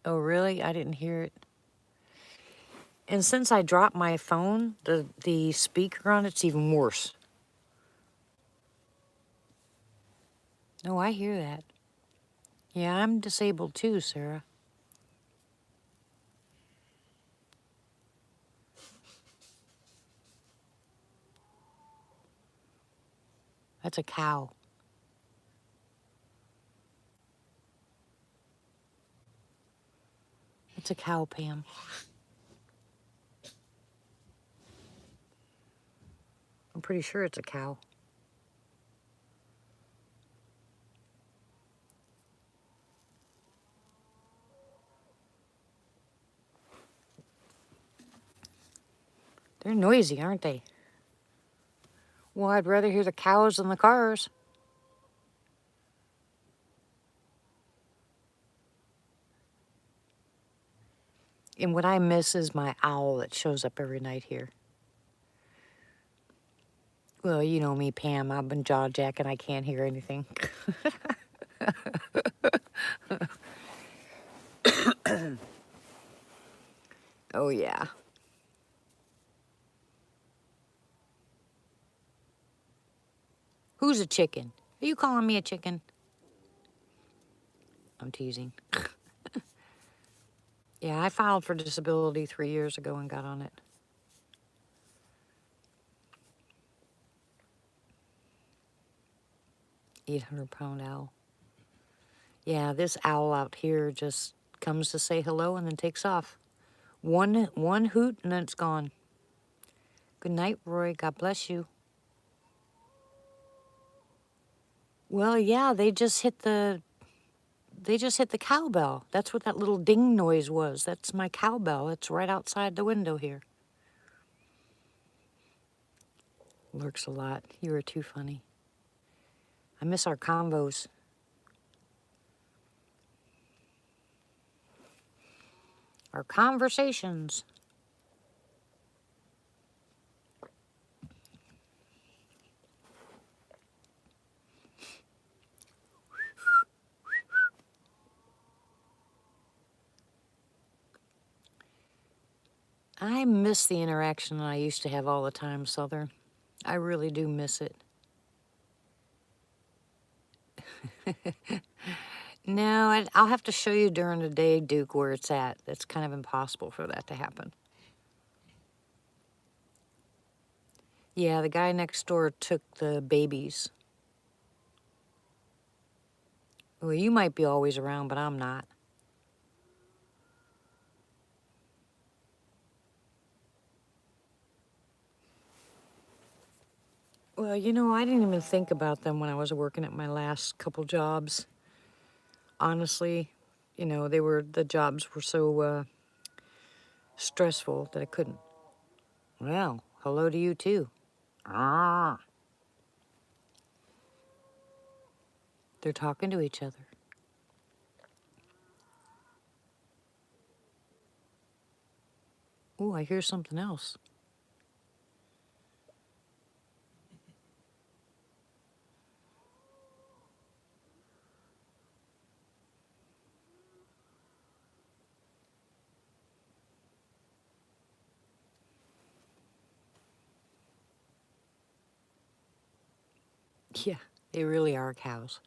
Oh, really? I didn't hear it. And since I dropped my phone, the speaker on it's even worse. Oh, I hear that. Yeah, I'm disabled too, Sarah. That's a cow. It's a cow, Pam. I'm pretty sure it's a cow. They're noisy, aren't they? Well, I'd rather hear the cows than the cars. And what I miss is my owl that shows up every night here. Well, you know me, Pam. I've been jaw jacking. I can't hear anything. Oh, yeah. Who's a chicken? Are you calling me a chicken? I'm teasing. Yeah, I filed for disability 3 years ago and got on it. 800-pound owl. Yeah, this owl out here just comes to say hello and then takes off. One hoot and then it's gone. Good night, Roy. God bless you. Well, yeah, they just hit the cowbell. That's what that little ding noise was. That's my cowbell. It's right outside the window here. Lurks a lot. You are too funny. I miss our convos. Our conversations. I miss the interaction I used to have all the time, Southern. I really do miss it. No, I'll have to show you during the day, Duke, where it's at. It's kind of impossible for that to happen. Yeah, the guy next door took the babies. Well, you might be always around, but I'm not. Well, you know, I didn't even think about them when I was working at my last couple jobs. Honestly, you know, the jobs were so stressful that I couldn't. Well, hello to you too. Ah, they're talking to each other. Ooh, I hear something else. Yeah, they really are cows.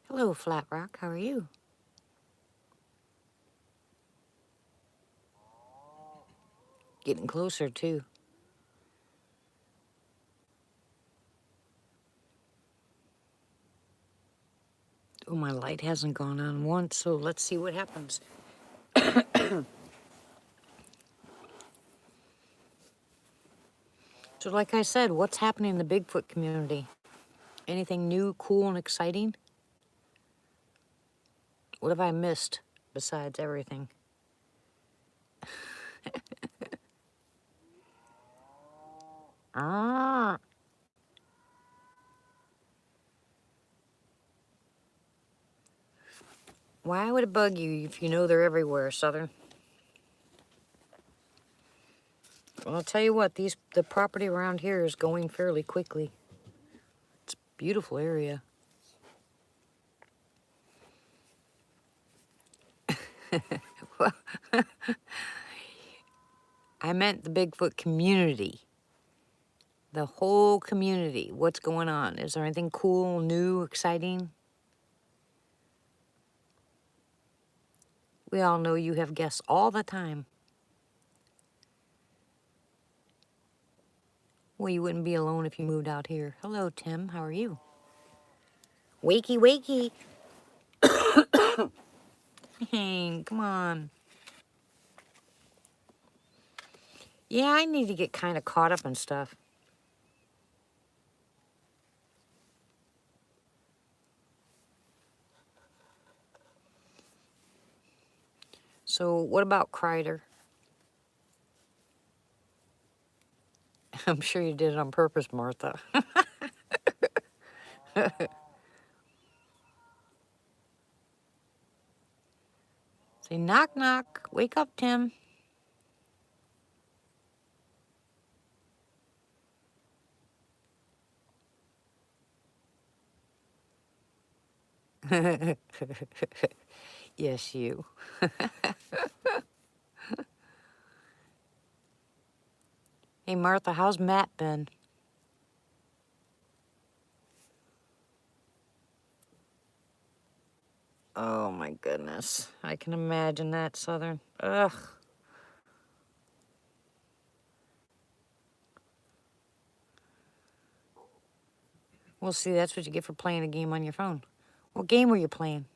Hello, Flat Rock. How are you? Getting closer too. Oh, my light hasn't gone on once, so let's see what happens. So, like I said, what's happening in the Bigfoot community? Anything new, cool, and exciting? What have I missed besides everything? Ah, why would it bug you if you know they're everywhere, Southern? Well, I'll tell you what, the property around here is going fairly quickly. It's a beautiful area. Well, I meant the Bigfoot community. The whole community. What's going on? Is there anything cool, new, exciting? We all know you have guests all the time. Well, you wouldn't be alone if you moved out here. Hello, Tim. How are you? Wakey, wakey. Hey, come on. Yeah, I need to get kind of caught up in stuff. So, what about Kreider? I'm sure you did it on purpose, Martha. Say, knock, knock. Wake up, Tim. Yes, you. Hey, Martha, how's Matt been? Oh, my goodness. I can imagine that, Southern. Ugh. Well, see, that's what you get for playing a game on your phone. What game were you playing?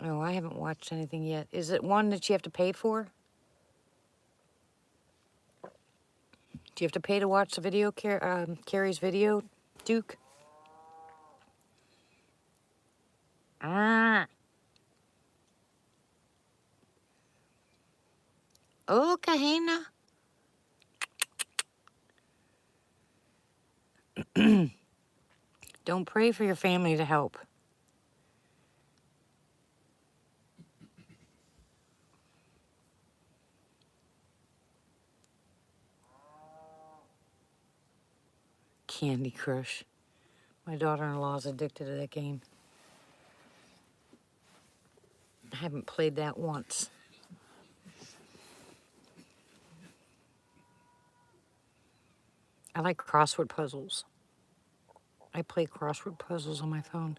No, I haven't watched anything yet. Is it one that you have to pay for? Do you have to pay to watch the video, Carrie's video, Duke? Ah. Oh, Kahina. Don't pray for your family to help. Candy Crush. My daughter-in-law is addicted to that game. I haven't played that once. I like crossword puzzles. I play crossword puzzles on my phone.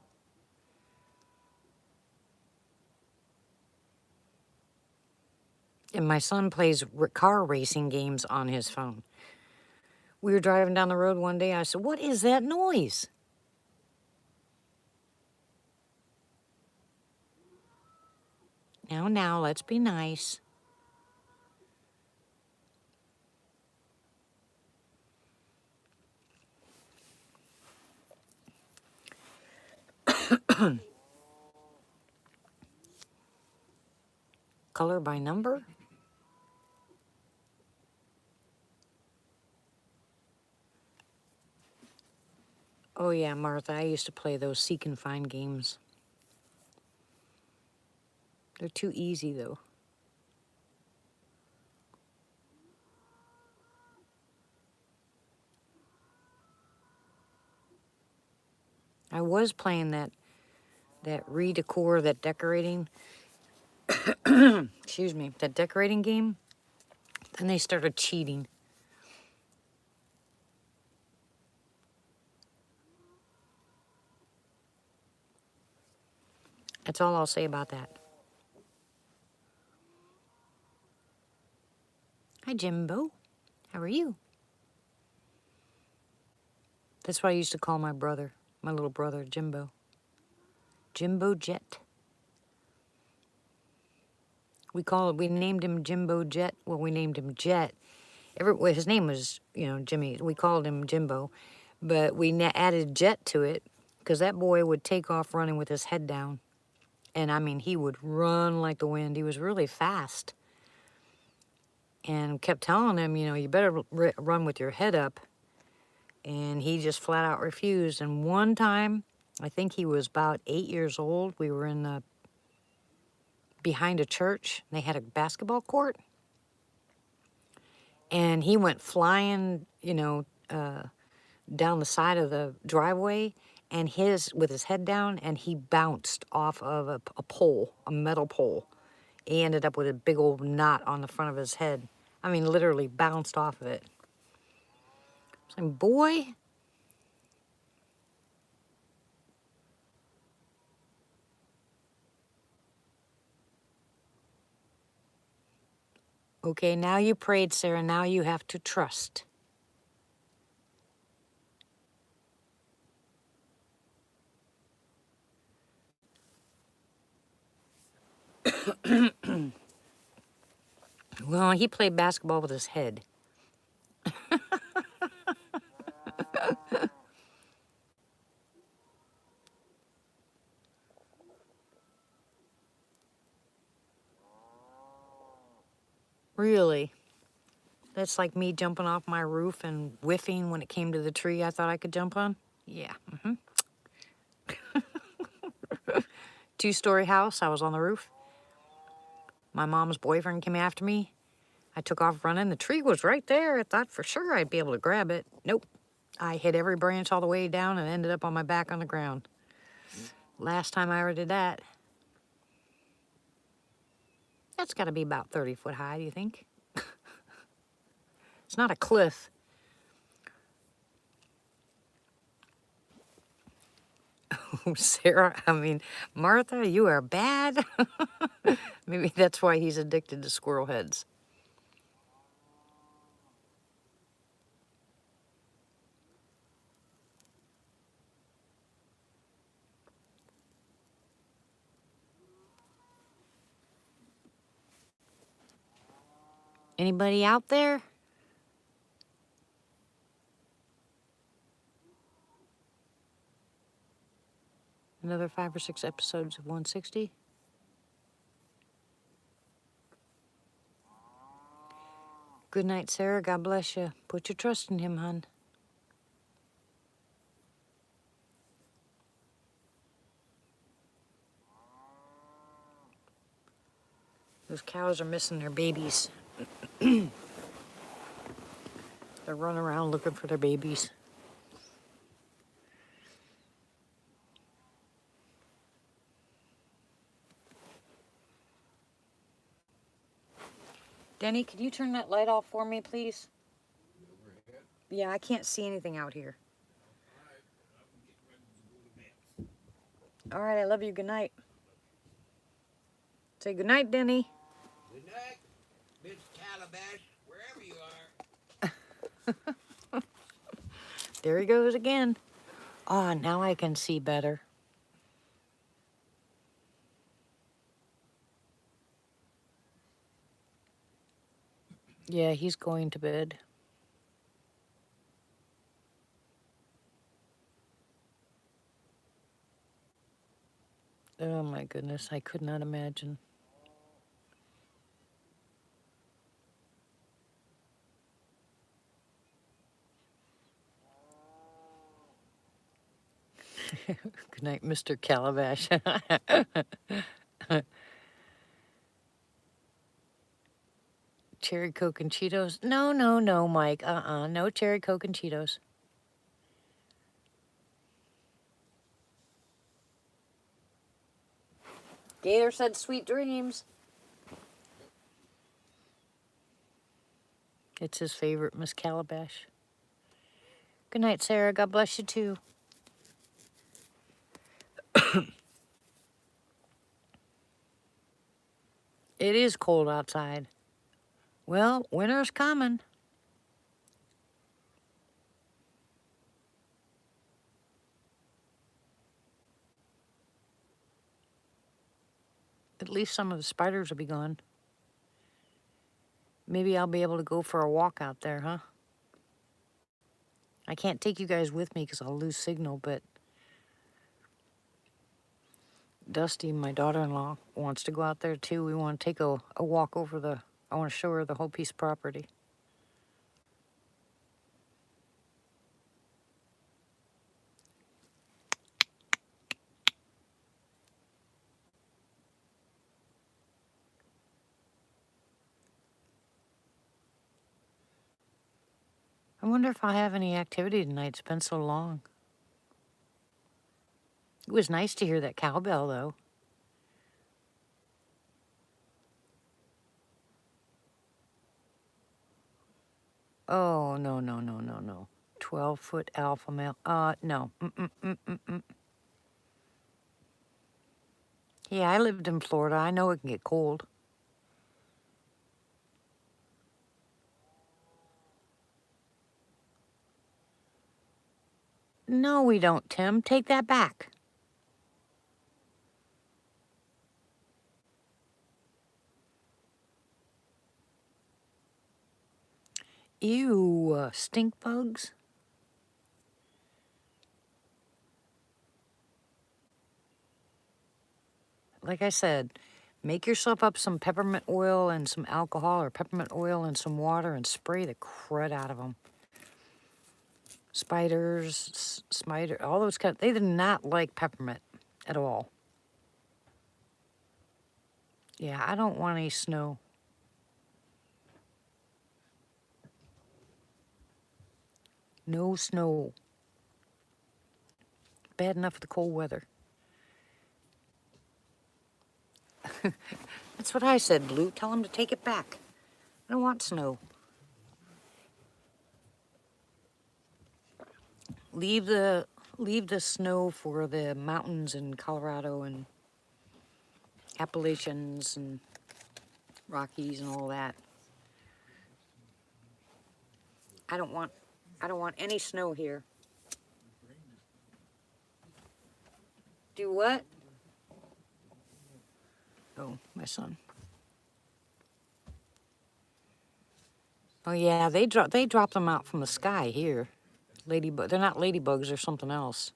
And my son plays car racing games on his phone. We were driving down the road one day. I said, "What is that noise?" Now, let's be nice. Color by number? Oh, yeah, Martha, I used to play those seek and find games. They're too easy, though. I was playing that redecor, that decorating, excuse me, that decorating game. Then they started cheating. That's all I'll say about that. Hi, Jimbo. How are you? That's what I used to call my brother, my little brother, Jimbo. Jimbo Jet. We named him Jimbo Jet. Well, we named him Jet. Well, his name was, Jimmy. We called him Jimbo, but we added Jet to it because that boy would take off running with his head down. And I mean, he would run like the wind. He was really fast. And kept telling him, you better run with your head up. And he just flat out refused. And one time, I think he was about 8 years old. We were behind a church. They had a basketball court. And he went flying, down the side of the driveway, and with his head down, and he bounced off of a pole, a metal pole. He ended up with a big old knot on the front of his head. I mean, literally bounced off of it. I was like, boy. Okay, now you prayed, Sarah. Now you have to trust. Well, he played basketball with his head. Really. That's like me jumping off my roof and whiffing when it came to the tree I thought I could jump on. Yeah. 2-story house. I was on the roof. My mom's boyfriend came after me. I took off running. The tree was right there. I thought for sure I'd be able to grab it. Nope. I hit every branch all the way down and ended up on my back on the ground. Last time I ever did that. That's got to be about 30 foot high, do you think? It's not a cliff. Oh, Sarah, Martha, you are bad. Maybe that's why he's addicted to squirrel heads. Anybody out there? Another 5 or 6 episodes of 160. Good night, Sarah. God bless you. Put your trust in him, hon. Those cows are missing their babies. They're running around looking for their babies. Denny, could you turn that light off for me, please? Overhead. Yeah, I can't see anything out here. Alright, I'm getting ready to go to bed. All right, I love you. Good night. Say good night, Denny. Good night. Miss Calabash, wherever you are. There he goes again. Ah, now I can see better. Yeah, he's going to bed. Oh my goodness, I could not imagine. Good night, Mr. Calabash. Cherry Coke and Cheetos? No, no, no, Mike. No cherry Coke and Cheetos. Gator said sweet dreams. It's his favorite, Miss Calabash. Good night, Sarah. God bless you too. It is cold outside. Well, winter's coming. At least some of the spiders will be gone. Maybe I'll be able to go for a walk out there, huh? I can't take you guys with me because I'll lose signal, but Dusty, my daughter-in-law, wants to go out there too. We want to take a walk over I want to show her the whole piece of property. I wonder if I'll have any activity tonight. It's been so long. It was nice to hear that cowbell, though. Oh, no, no, no, no, no. 12-foot alpha male. No. Yeah, I lived in Florida. I know it can get cold. No, we don't, Tim. Take that back. Ew, stink bugs. Like I said, make yourself up some peppermint oil and some alcohol, or peppermint oil and some water, and spray the crud out of them. Spiders, all those kind. They did not like peppermint at all. Yeah, I don't want any snow. No snow. Bad enough with the cold weather. That's what I said, Blue. Tell him to take it back. I don't want snow. Leave the snow for the mountains in Colorado and Appalachians and Rockies and all that. I don't want any snow here. Do what? Oh, my son. Oh yeah, they drop them out from the sky here. Ladybug. They're not ladybugs. They're something else.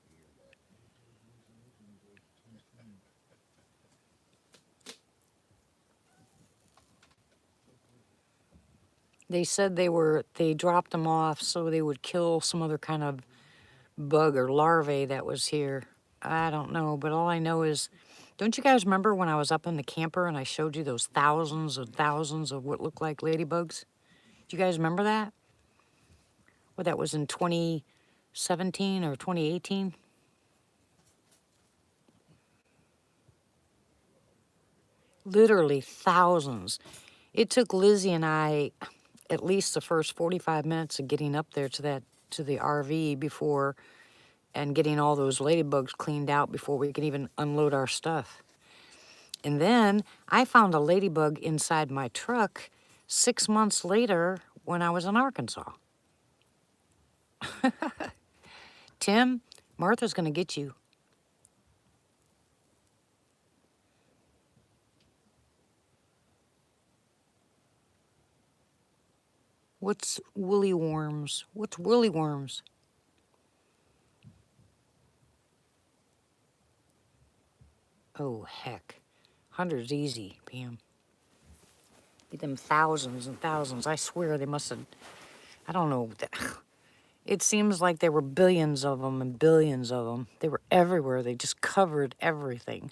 They said they dropped them off so they would kill some other kind of bug or larvae that was here. I don't know, but all I know is, don't you guys remember when I was up in the camper and I showed you those thousands of what looked like ladybugs? Do you guys remember that? Well, that was in 2017 or 2018. Literally thousands. It took Lizzie and I at least the first 45 minutes of getting up there to the RV before, and getting all those ladybugs cleaned out before we could even unload our stuff. And then I found a ladybug inside my truck 6 months later when I was in Arkansas. Tim, Martha's going to get you. What's woolly worms? What's woolly worms? Oh, heck. 100's easy, Pam. Get them thousands and thousands. I swear they must have, I don't know. It seems like there were billions of them and billions of them. They were everywhere. They just covered everything.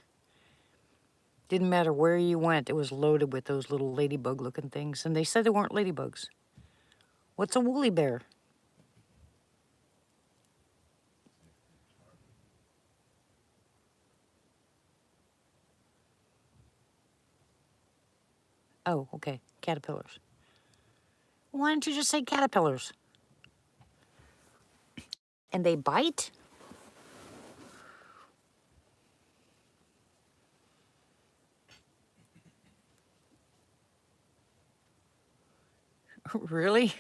Didn't matter where you went, it was loaded with those little ladybug-looking things. And they said they weren't ladybugs. What's a woolly bear? Oh, okay. Caterpillars. Why don't you just say caterpillars? And they bite? Really?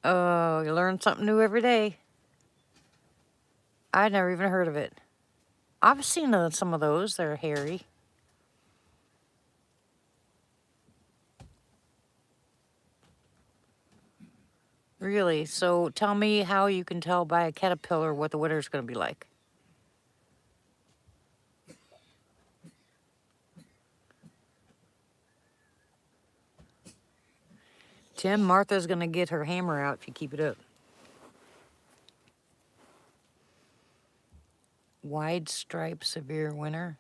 Oh, you learn something new every day. I'd never even heard of it. I've seen some of those. They're hairy. Really? So tell me how you can tell by a caterpillar what the winter's going to be like. Tim, Martha's going to get her hammer out if you keep it up. Wide stripe severe winter.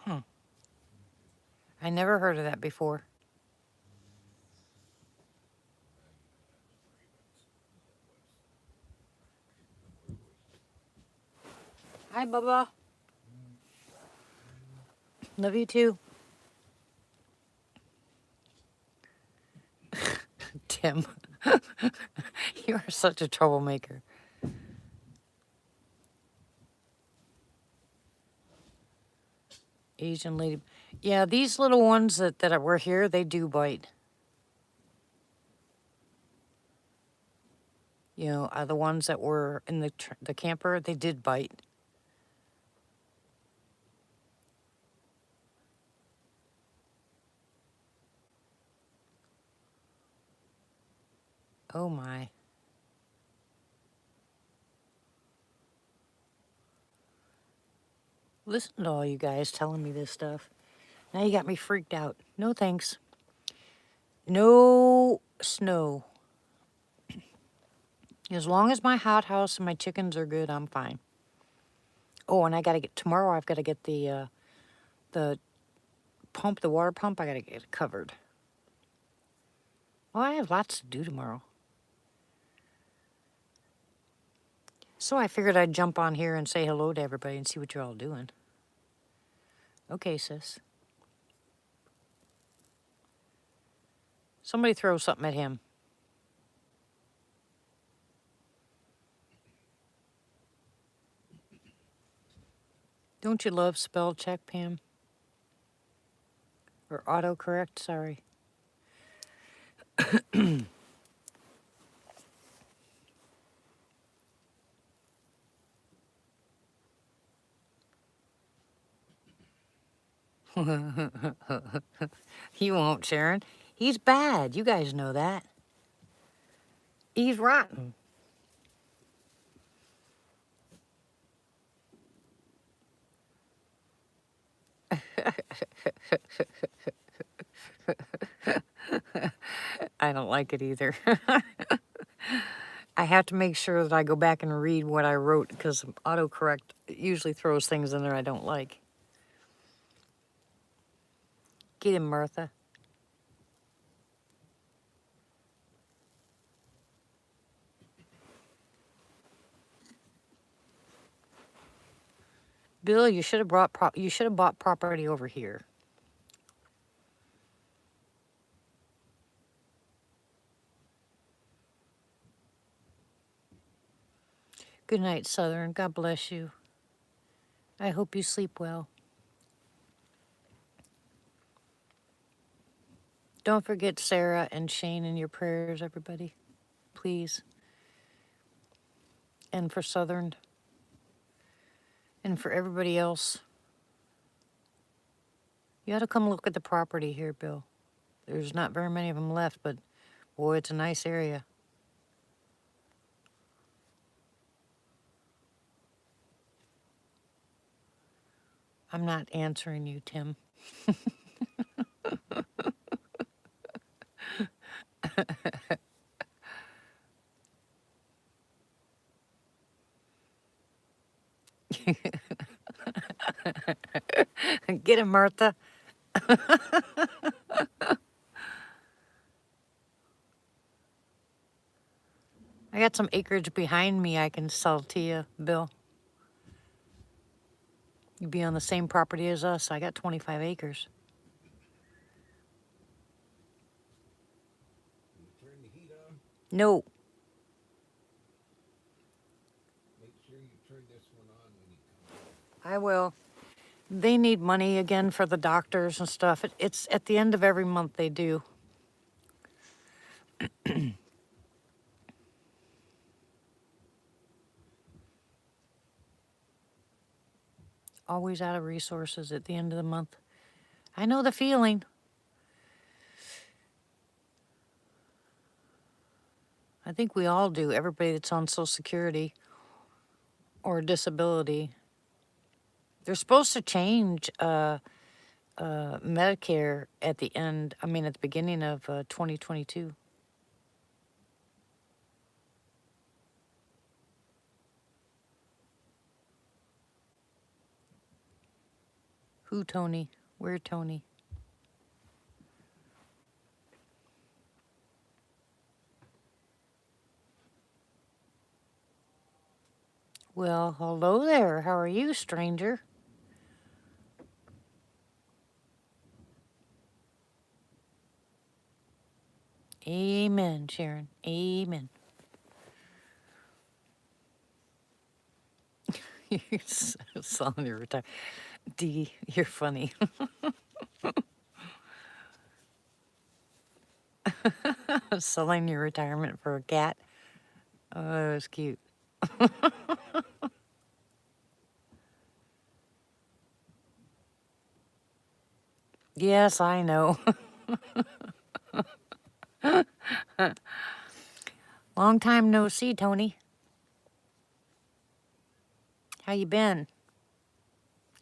Huh. I never heard of that before. Hi, Bubba. Love you too. Tim, you are such a troublemaker. Asian lady. Yeah, these little ones that were here, they do bite. You know, the ones that were in the camper, they did bite. Oh my. Listen to all you guys telling me this stuff. Now you got me freaked out. No thanks. No snow. As long as my hothouse and my chickens are good, I'm fine. Oh, and I gotta get tomorrow. I've got to get the pump, the water pump. I gotta get it covered. Well, I have lots to do tomorrow. So I figured I'd jump on here and say hello to everybody and see what you're all doing. Okay, sis. Somebody throw something at him. Don't you love spell check, Pam? Or autocorrect, sorry. He won't, Sharon. He's bad. You guys know that. He's rotten. I don't like it either. I have to make sure that I go back and read what I wrote because autocorrect usually throws things in there I don't like. Get him, Martha. Bill, you should have bought property over here. Good night, Southern. God bless you. I hope you sleep well. Don't forget Sarah and Shane in your prayers, everybody. Please. And for Southern. And for everybody else. You ought to come look at the property here, Bill. There's not very many of them left, but boy, it's a nice area. I'm not answering you, Tim. Get him, Martha. I got some acreage behind me I can sell to you, Bill. You'd be on the same property as us. I got 25 acres. You turn the heat on. No, Make sure you turn this one on when you come. I will. They need money again for the doctors and stuff. It's at the end of every month they do. Always out of resources at the end of the month. I know the feeling. I think we all do. Everybody that's on Social Security or disability. They're supposed to change Medicare at the beginning of 2022. Who, Tony? Where, Tony? Well, hello there. How are you, stranger? Amen, Sharon. Amen. You're selling your retirement. Dee, you're funny. Selling your retirement for a cat. Oh, that was cute. Yes, I know. Long time no see, Tony. How you been?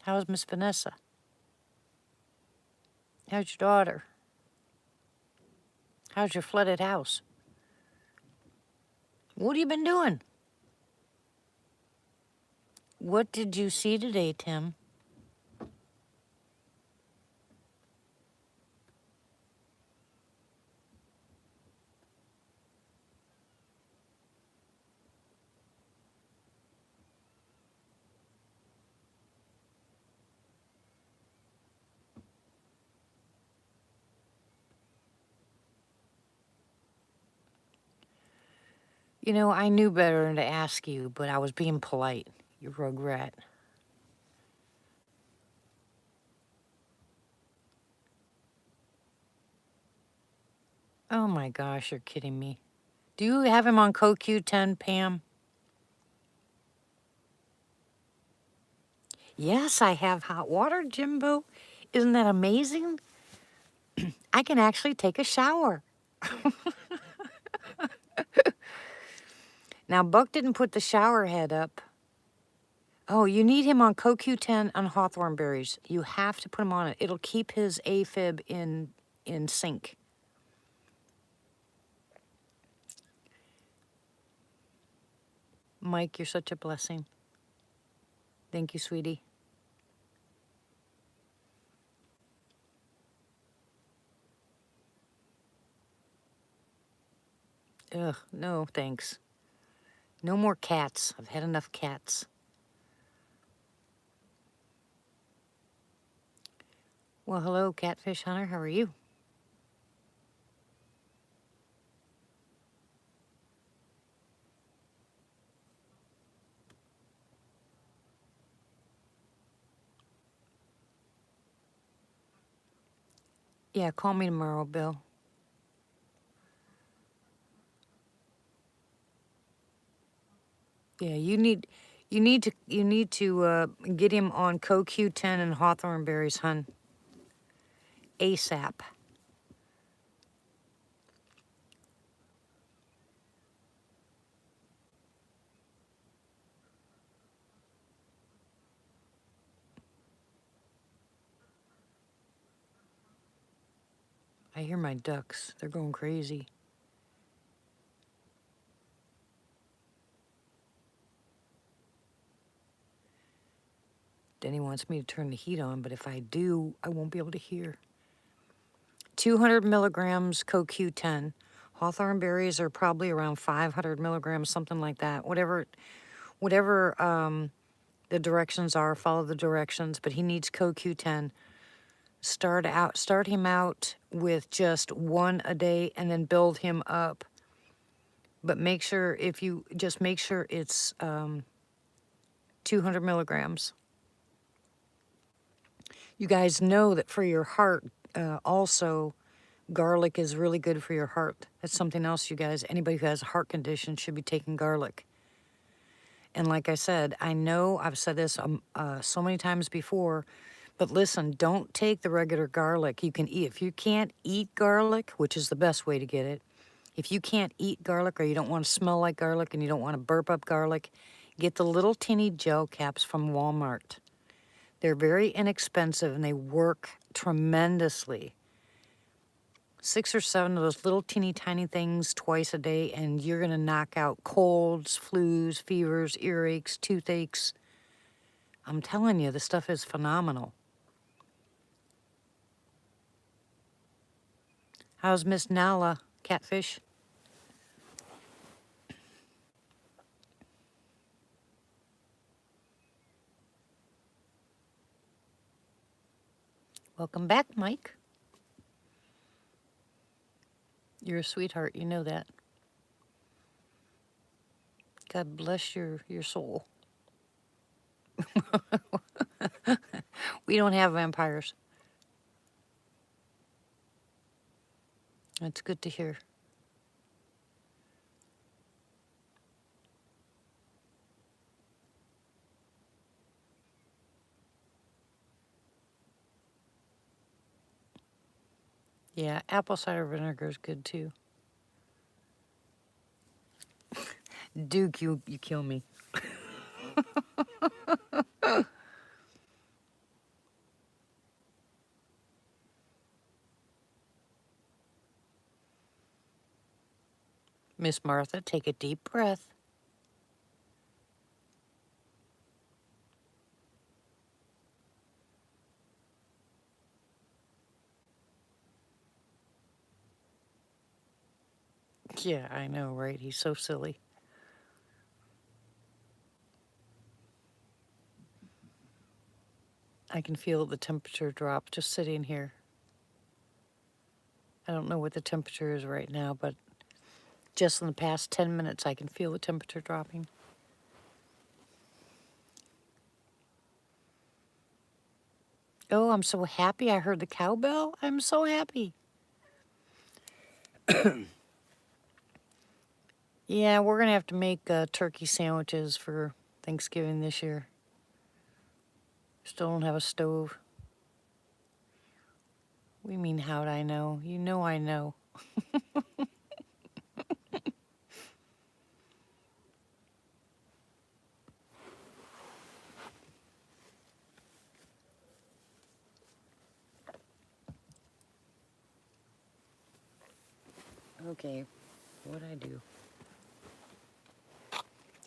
How's Miss Vanessa? How's your daughter? How's your flooded house? What have you been doing? What did you see today, Tim? You know, I knew better than to ask you, but I was being polite. You rogue rat. Oh my gosh, you're kidding me. Do you have him on CoQ10, Pam? Yes, I have hot water, Jimbo. Isn't that amazing? I can actually take a shower. Now, Buck didn't put the shower head up. Oh, you need him on CoQ10 on hawthorn berries. You have to put him on it. It'll keep his AFib in sync. Mike, you're such a blessing. Thank you, sweetie. Ugh, no, thanks. No more cats. I've had enough cats. Well, hello, Catfish Hunter. How are you? Yeah, call me tomorrow, Bill. Yeah, you need to get him on CoQ10 and hawthorn berries, hun. ASAP. I hear my ducks. They're going crazy. Denny wants me to turn the heat on, but if I do, I won't be able to hear. 200 milligrams CoQ10. Hawthorn berries are probably around 500 milligrams, something like that. Whatever the directions are, follow the directions. But he needs CoQ10. Start him out with just one a day, and then build him up. But make sure make sure it's 200 milligrams. You guys know that for your heart, also, garlic is really good for your heart. That's something else, you guys. Anybody who has a heart condition should be taking garlic. And like I said, I know I've said this so many times before, but listen, don't take the regular garlic. You can eat, if you can't eat garlic, which is the best way to get it, if you can't eat garlic or you don't want to smell like garlic and you don't want to burp up garlic, get the little tinny gel caps from Walmart. They're very inexpensive and they work tremendously. 6 or 7 of those little teeny tiny things twice a day, and you're going to knock out colds, flus, fevers, earaches, toothaches. I'm telling you, this stuff is phenomenal. How's Miss Nala, Catfish? Welcome back, Mike. You're a sweetheart, you know that. God bless your soul. We don't have vampires. That's good to hear. Yeah, apple cider vinegar is good too. Duke, you kill me. Miss Martha, take a deep breath. Yeah, I know, right? He's so silly. I can feel the temperature drop just sitting here. I don't know what the temperature is right now, but just in the past 10 minutes, I can feel the temperature dropping. Oh, I'm so happy I heard the cowbell. I'm so happy. Yeah, we're going to have to make turkey sandwiches for Thanksgiving this year. Still don't have a stove. What do you mean, how'd I know? You know I know. Okay, what'd I do?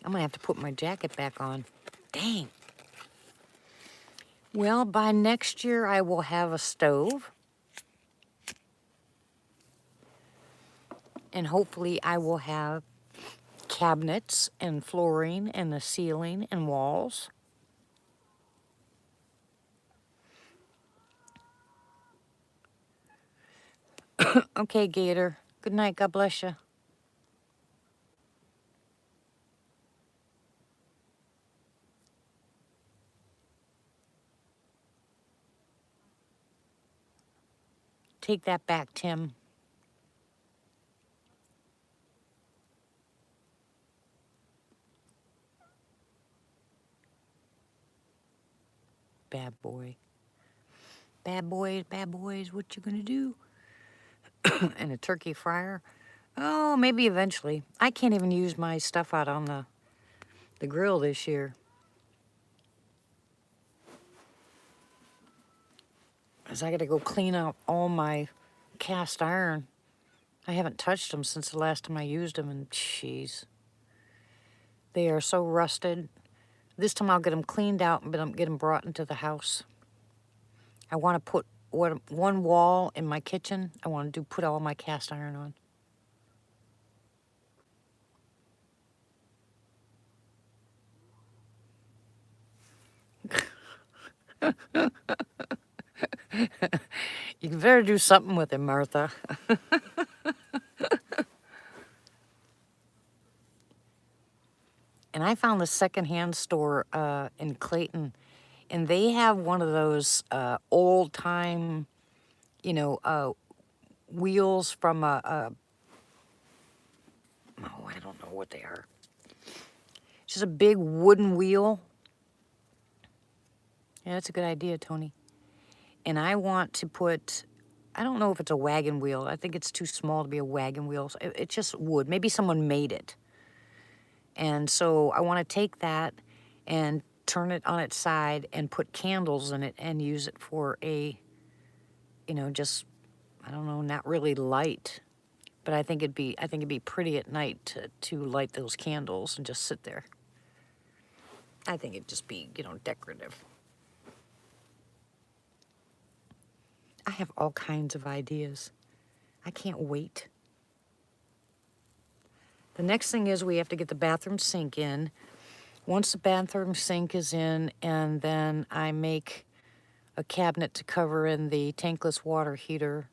I'm going to have to put my jacket back on. Dang. Well, by next year, I will have a stove. And hopefully I will have cabinets and flooring and the ceiling and walls. Okay, Gator. Good night. God bless you. take that back, Tim. Bad boy. Bad boys, what you gonna do? And a turkey fryer. Oh, maybe eventually. I can't even use my stuff out on the grill this year. Because I got to go clean out all my cast iron. I haven't touched them since the last time I used them, and jeez. They are so rusted. This time I'll get them cleaned out and get them brought into the house. I want to put one wall in my kitchen. I want to put all my cast iron on. You better do something with it, Martha. And I found the secondhand store in Clayton, and they have one of those old time, wheels from oh, I don't know what they are. It's just a big wooden wheel. Yeah, that's a good idea, Tony. And I want to put, I don't know if it's a wagon wheel. I think it's too small to be a wagon wheel. So it's just wood. Maybe someone made it. And so I want to take that and turn it on its side and put candles in it and use it for a, just, I don't know, not really light. But I think it'd be pretty at night to light those candles and just sit there. I think it'd just be, decorative. I have all kinds of ideas. I can't wait. The next thing is we have to get the bathroom sink in. Once the bathroom sink is in, and then I make a cabinet to cover in the tankless water heater.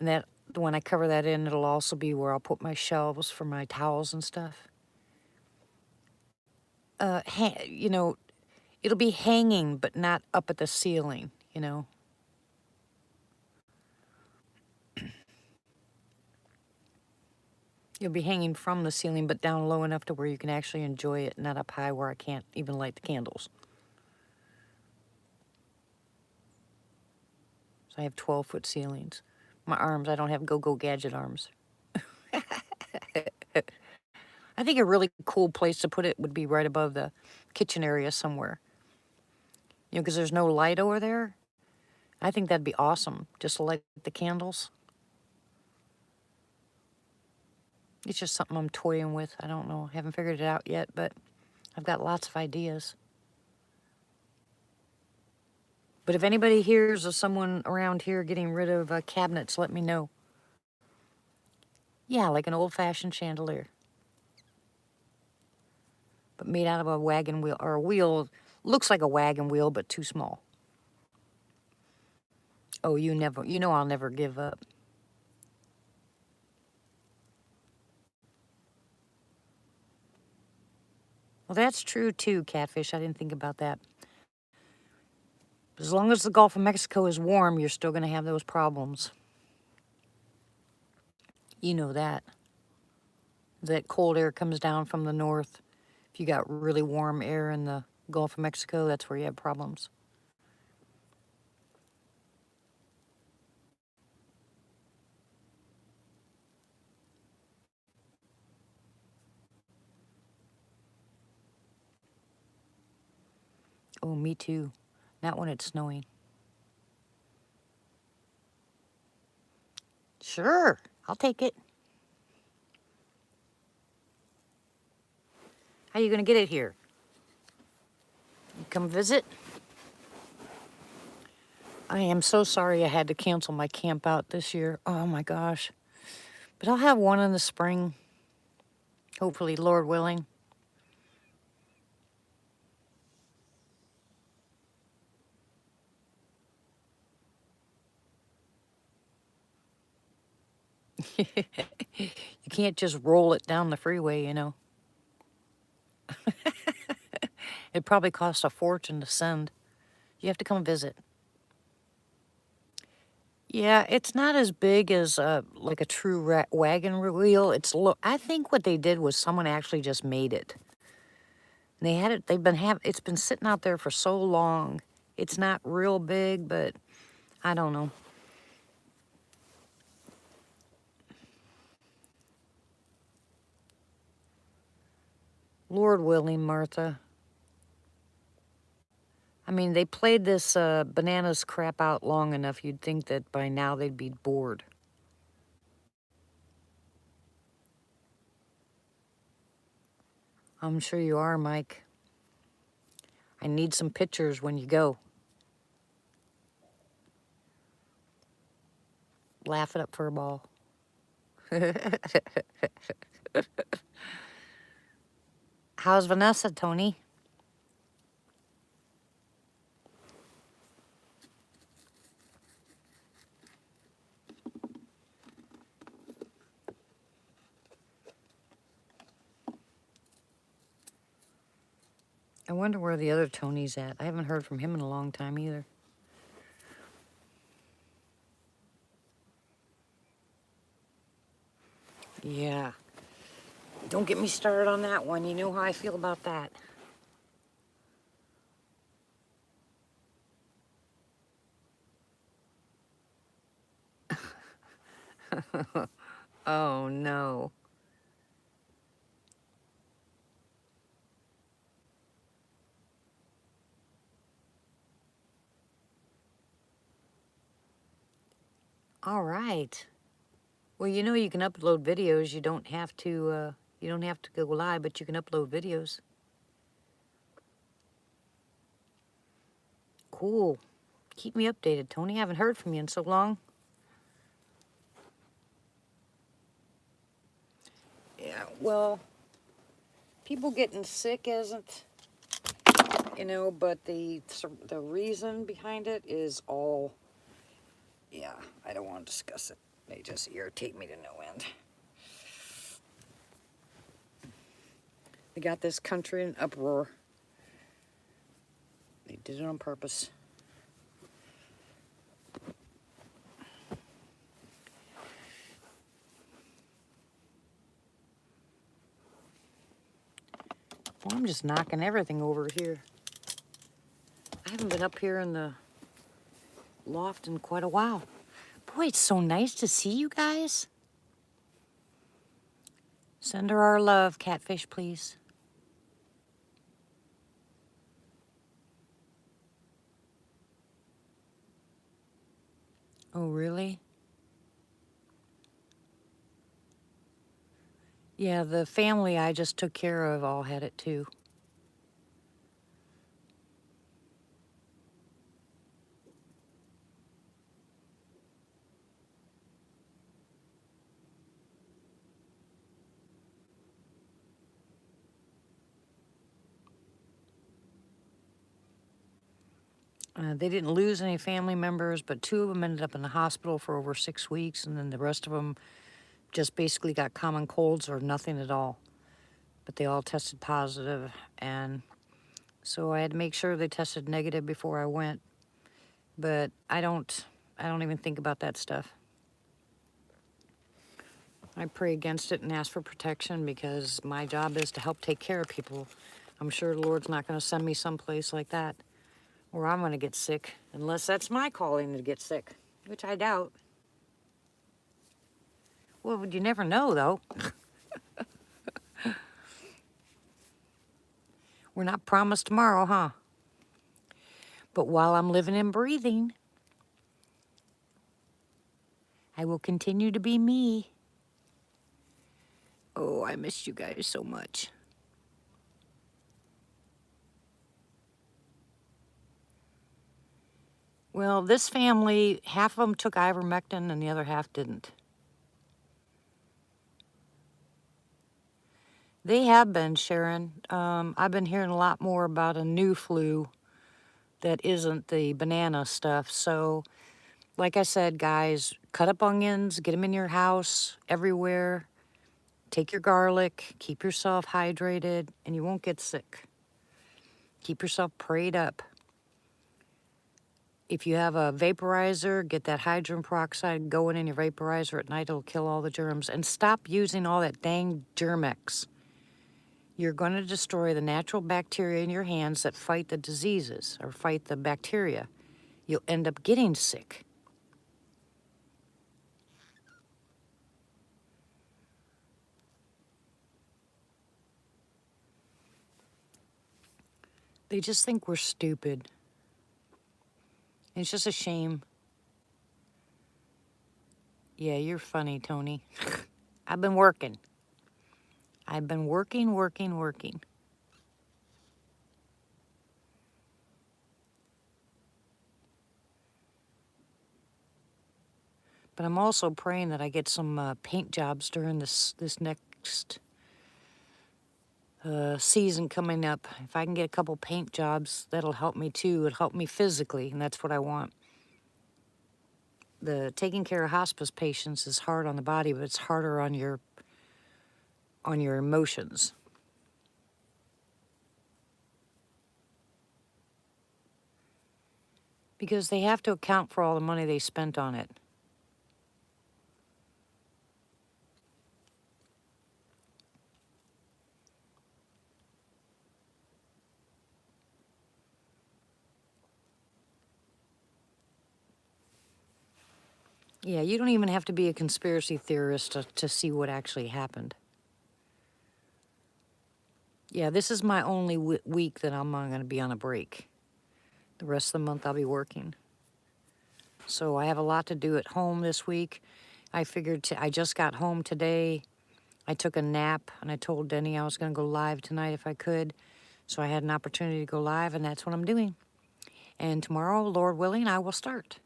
And that when I cover that in, it'll also be where I'll put my shelves for my towels and stuff. It'll be hanging, but not up at the ceiling, You'll be hanging from the ceiling, but down low enough to where you can actually enjoy it, not up high where I can't even light the candles. So I have 12-foot ceilings. My arms, I don't have go-go gadget arms. I think a really cool place to put it would be right above the kitchen area somewhere. Because there's no light over there. I think that'd be awesome, just to light the candles. It's just something I'm toying with. I don't know. I haven't figured it out yet, but I've got lots of ideas. But if anybody hears of someone around here getting rid of cabinets, let me know. Yeah, like an old-fashioned chandelier. But made out of a wagon wheel, or a wheel, looks like a wagon wheel, but too small. Oh, you know I'll never give up. Well, that's true too, Catfish. I didn't think about that. As long as the Gulf of Mexico is warm, you're still going to have those problems. You know that. That cold air comes down from the north. If you got really warm air in the Gulf of Mexico, that's where you have problems. Oh, me too. Not when it's snowing. Sure, I'll take it. How you going to get it here? You come visit? I am so sorry I had to cancel my camp out this year. Oh my gosh. But I'll have one in the spring. Hopefully, Lord willing. You can't just roll it down the freeway, It probably costs a fortune to send. You have to come visit. Yeah, it's not as big as like a true wagon wheel. I think what they did was someone actually just made it. And they had it. It's been sitting out there for so long. It's not real big, but I don't know. Lord willing, Martha. I mean, they played this bananas crap out long enough. You'd think that by now they'd be bored. I'm sure you are, Mike. I need some pictures when you go. Laugh it up for a ball. How's Vanessa, Tony? I wonder where the other Tony's at. I haven't heard from him in a long time either. Yeah. Don't get me started on that one. You know how I feel about that. Oh, no. All right. Well, you know you can upload videos. You don't have to go live, but you can upload videos. Cool. Keep me updated, Tony. I haven't heard from you in so long. Yeah, well, people getting sick isn't, but the reason behind it is all, yeah, I don't want to discuss it. They just irritate me to no end. They got this country in uproar. They did it on purpose. Well, I'm just knocking everything over here. I haven't been up here in the loft in quite a while. Boy, it's so nice to see you guys. Send her our love, Catfish, please. Oh, really? Yeah, the family I just took care of all had it too. They didn't lose any family members, but 2 of them ended up in the hospital for over 6 weeks, and then the rest of them just basically got common colds or nothing at all. But they all tested positive, and so I had to make sure they tested negative before I went. But I don't even think about that stuff. I pray against it and ask for protection because my job is to help take care of people. I'm sure the Lord's not going to send me someplace like that where I'm going to get sick, unless that's my calling to get sick, which I doubt. Well, you never know, though. We're not promised tomorrow, huh? But while I'm living and breathing, I will continue to be me. Oh, I miss you guys so much. Well, this family, half of them took ivermectin and the other half didn't. They have been, Sharon. I've been hearing a lot more about a new flu that isn't the banana stuff. So, like I said, guys, cut up onions, get them in your house, everywhere. Take your garlic, keep yourself hydrated, and you won't get sick. Keep yourself prayed up. If you have a vaporizer, get that hydrogen peroxide going in your vaporizer at night. It'll kill all the germs. And stop using all that dang Germex. You're going to destroy the natural bacteria in your hands that fight the diseases or fight the bacteria. You'll end up getting sick. They just think we're stupid. It's just a shame. Yeah, you're funny, Tony. I've been working. I've been working. But I'm also praying that I get some paint jobs during this next season coming up. If I can get a couple paint jobs, that'll help me too. It'll help me physically, and that's what I want. The taking care of hospice patients is hard on the body, but it's harder on your emotions. Because they have to account for all the money they spent on it. Yeah, you don't even have to be a conspiracy theorist to see what actually happened. Yeah, this is my only week that I'm going to be on a break. The rest of the month I'll be working. So I have a lot to do at home this week. I figured I just got home today. I took a nap and I told Denny I was going to go live tonight if I could. So I had an opportunity to go live, and that's what I'm doing. And tomorrow, Lord willing, I will start.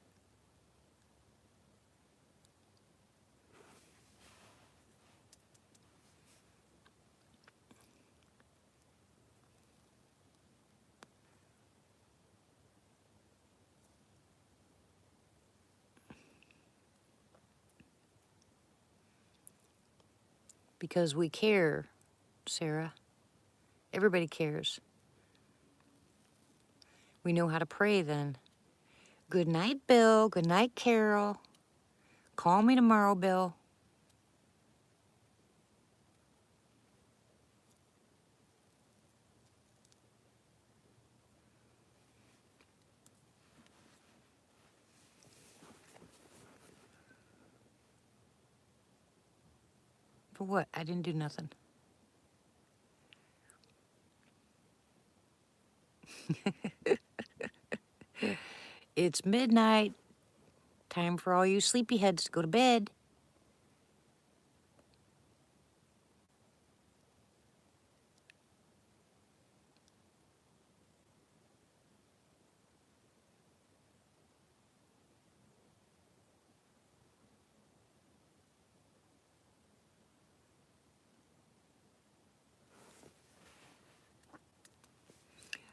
Because we care, Sarah. Everybody cares. We know how to pray then. Good night, Bill. Good night, Carol. Call me tomorrow, Bill. For what? I didn't do nothing. It's midnight. Time for all you sleepyheads to go to bed.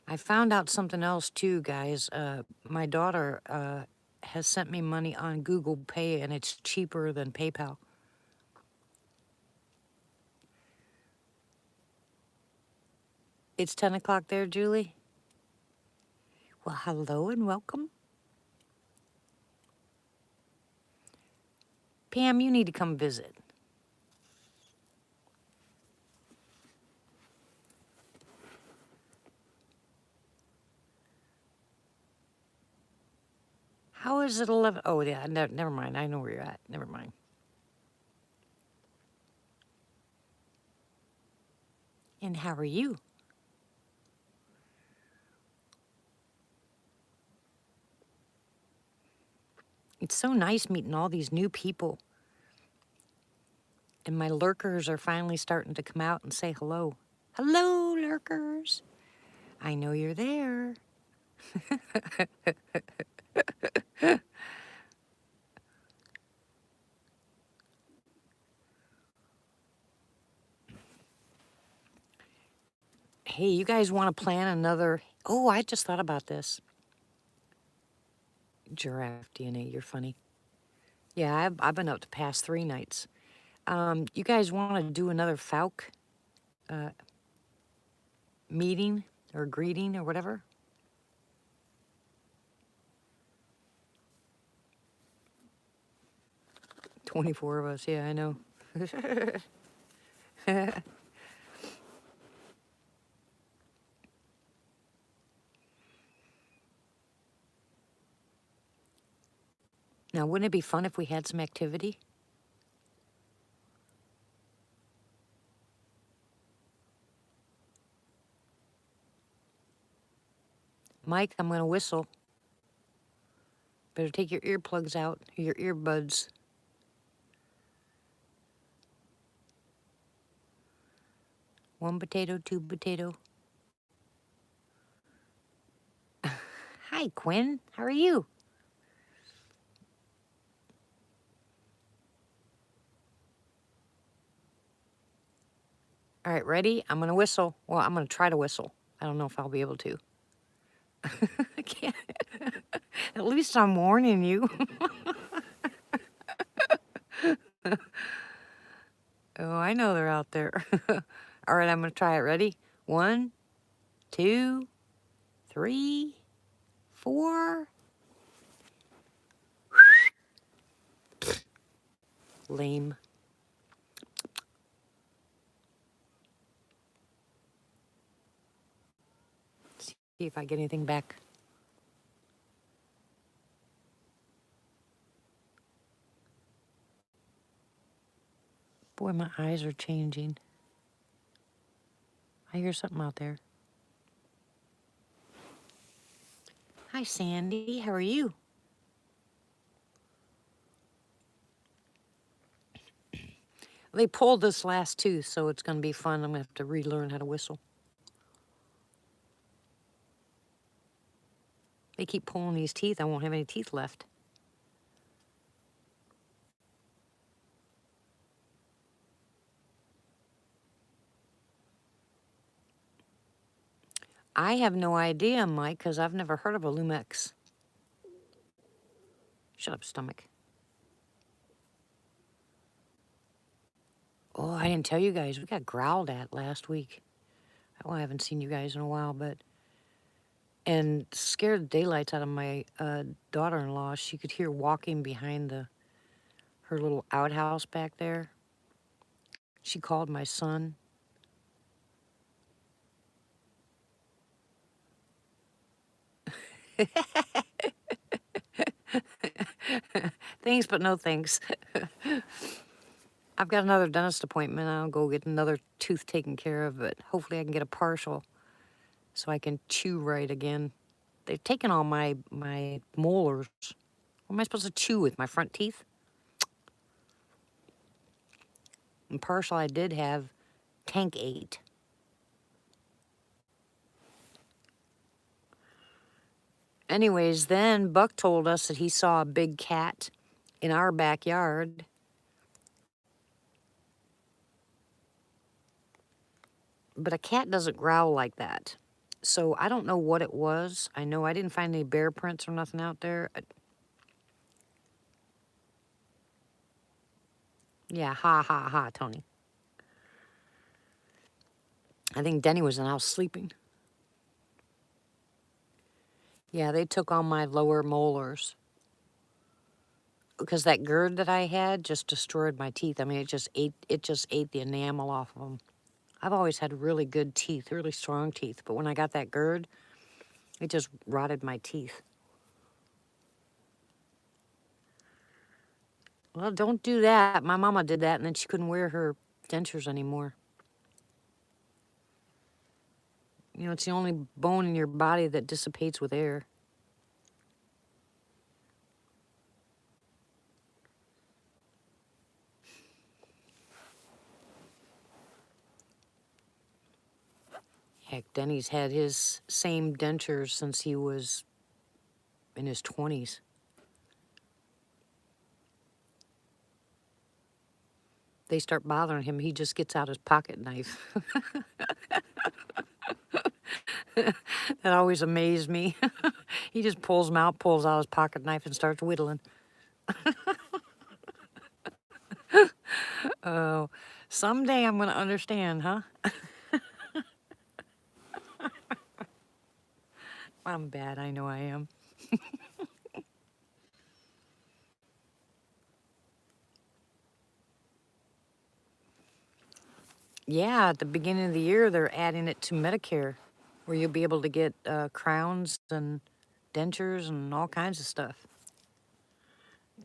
I found out something else too, guys. My daughter has sent me money on Google Pay, and it's cheaper than PayPal. It's 10 o'clock there, Julie? Well, hello and welcome. Pam, you need to come visit. How is it 11? Oh, yeah, never mind. I know where you're at. Never mind. And how are you? It's so nice meeting all these new people. And my lurkers are finally starting to come out and say hello. Hello, lurkers. I know you're there. Hey, you guys want to plan another? Oh, I just thought about this. Giraffe DNA, you're funny. Yeah, I've been up to past 3 nights. You guys want to do another Falk meeting or greeting or whatever? 24 of us, yeah, I know. Now, wouldn't it be fun if we had some activity? Mike, I'm going to whistle. Better take your earplugs out, your earbuds. One potato, two potato. Hi, Quinn. How are you? All right, ready? I'm going to whistle. Well, I'm going to try to whistle. I don't know if I'll be able to. I can't. At least I'm warning you. Oh, I know they're out there. All right, I'm going to try it. Ready? 1, 2, 3, 4. Lame. See if I get anything back. Boy, my eyes are changing. I hear something out there. Hi, Sandy. How are you? They pulled this last tooth, so it's going to be fun. I'm going to have to relearn how to whistle. They keep pulling these teeth. I won't have any teeth left. I have no idea, Mike, because I've never heard of a Lumex. Shut up, stomach. Oh, I didn't tell you guys. We got growled at last week. Oh, I haven't seen you guys in a while, but... And scared the daylights out of my daughter-in-law. She could hear walking behind her little outhouse back there. She called my son. Thanks, but no thanks. I've got another dentist appointment. I'll go get another tooth taken care of, but hopefully I can get a partial so I can chew right again. They've taken all my molars. What am I supposed to chew with, my front teeth? And partial I did have tank 8. Anyways, then Buck told us that he saw a big cat in our backyard. But a cat doesn't growl like that. So I don't know what it was. I know I didn't find any bear prints or nothing out there. Yeah, ha, ha, ha, Tony. I think Denny was in the house sleeping. Yeah, they took all my lower molars. Because that GERD that I had just destroyed my teeth. I mean, it just ate the enamel off of them. I've always had really good teeth, really strong teeth. But when I got that GERD, it just rotted my teeth. Well, don't do that. My mama did that, and then she couldn't wear her dentures anymore. You know, it's the only bone in your body that dissipates with air. Heck, Denny's had his same dentures since he was in his 20s. They start bothering him, he just gets out his pocket knife. That always amazed me. He just pulls them out, pulls out his pocket knife, and starts whittling. Oh, someday I'm going to understand, huh? I'm bad, I know I am. Yeah, at the beginning of the year, they're adding it to Medicare, where you'll be able to get crowns and dentures and all kinds of stuff.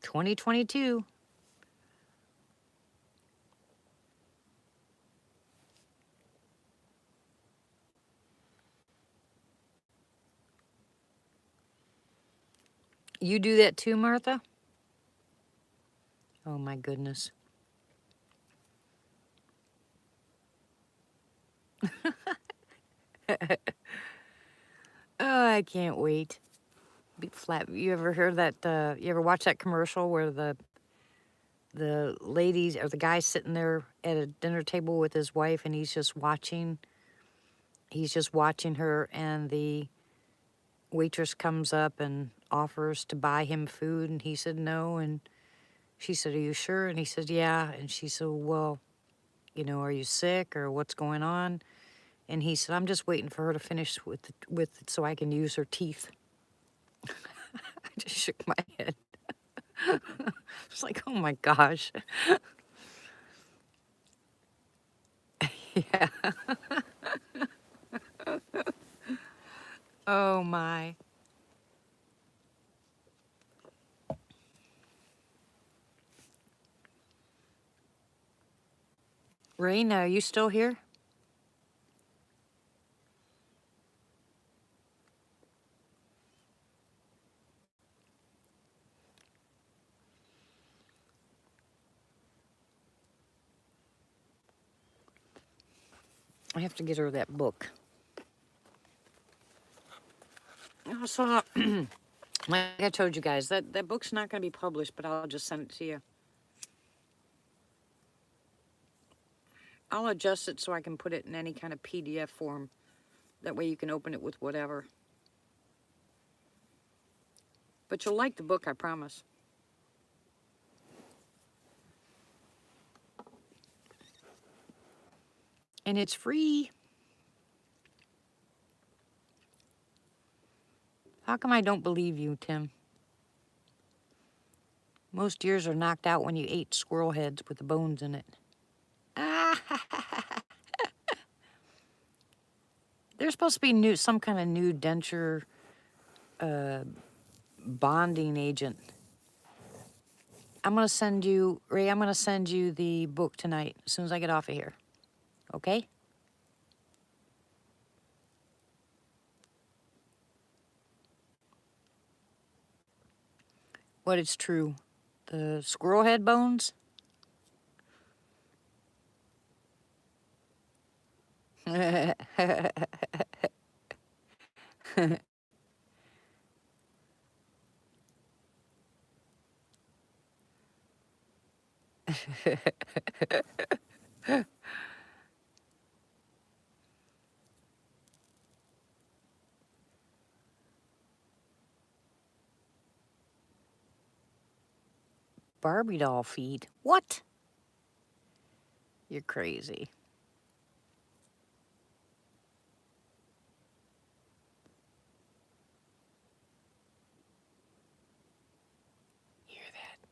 2022. You do that too, Martha? Oh my goodness. Oh, I can't wait. Big flat. You ever heard that? You ever watch that commercial where the ladies or the guy sitting there at a dinner table with his wife, and he's just watching. He's just watching her, and the waitress comes up and offers to buy him food, and he said no, and she said, "Are you sure?" And he said, "Yeah." And she said, "Well, are you sick or what's going on?" And he said, "I'm just waiting for her to finish with it so I can use her teeth." I just shook my head. It's like, oh my gosh. Yeah. Oh my. Raina, are you still here? I have to get her that book. So, like I told you guys, that book's not going to be published, but I'll just send it to you. I'll adjust it so I can put it in any kind of PDF form. That way you can open it with whatever. But you'll like the book, I promise. And it's free. How come I don't believe you, Tim? Most deers are knocked out when you ate squirrel heads with the bones in it. Ah, there's supposed to be some kind of new denture bonding agent. I'm gonna send you, Ray. I'm gonna send you the book tonight as soon as I get off of here. Okay? What is true? The squirrel head bones? Barbie doll feed. What? You're crazy. Hear that?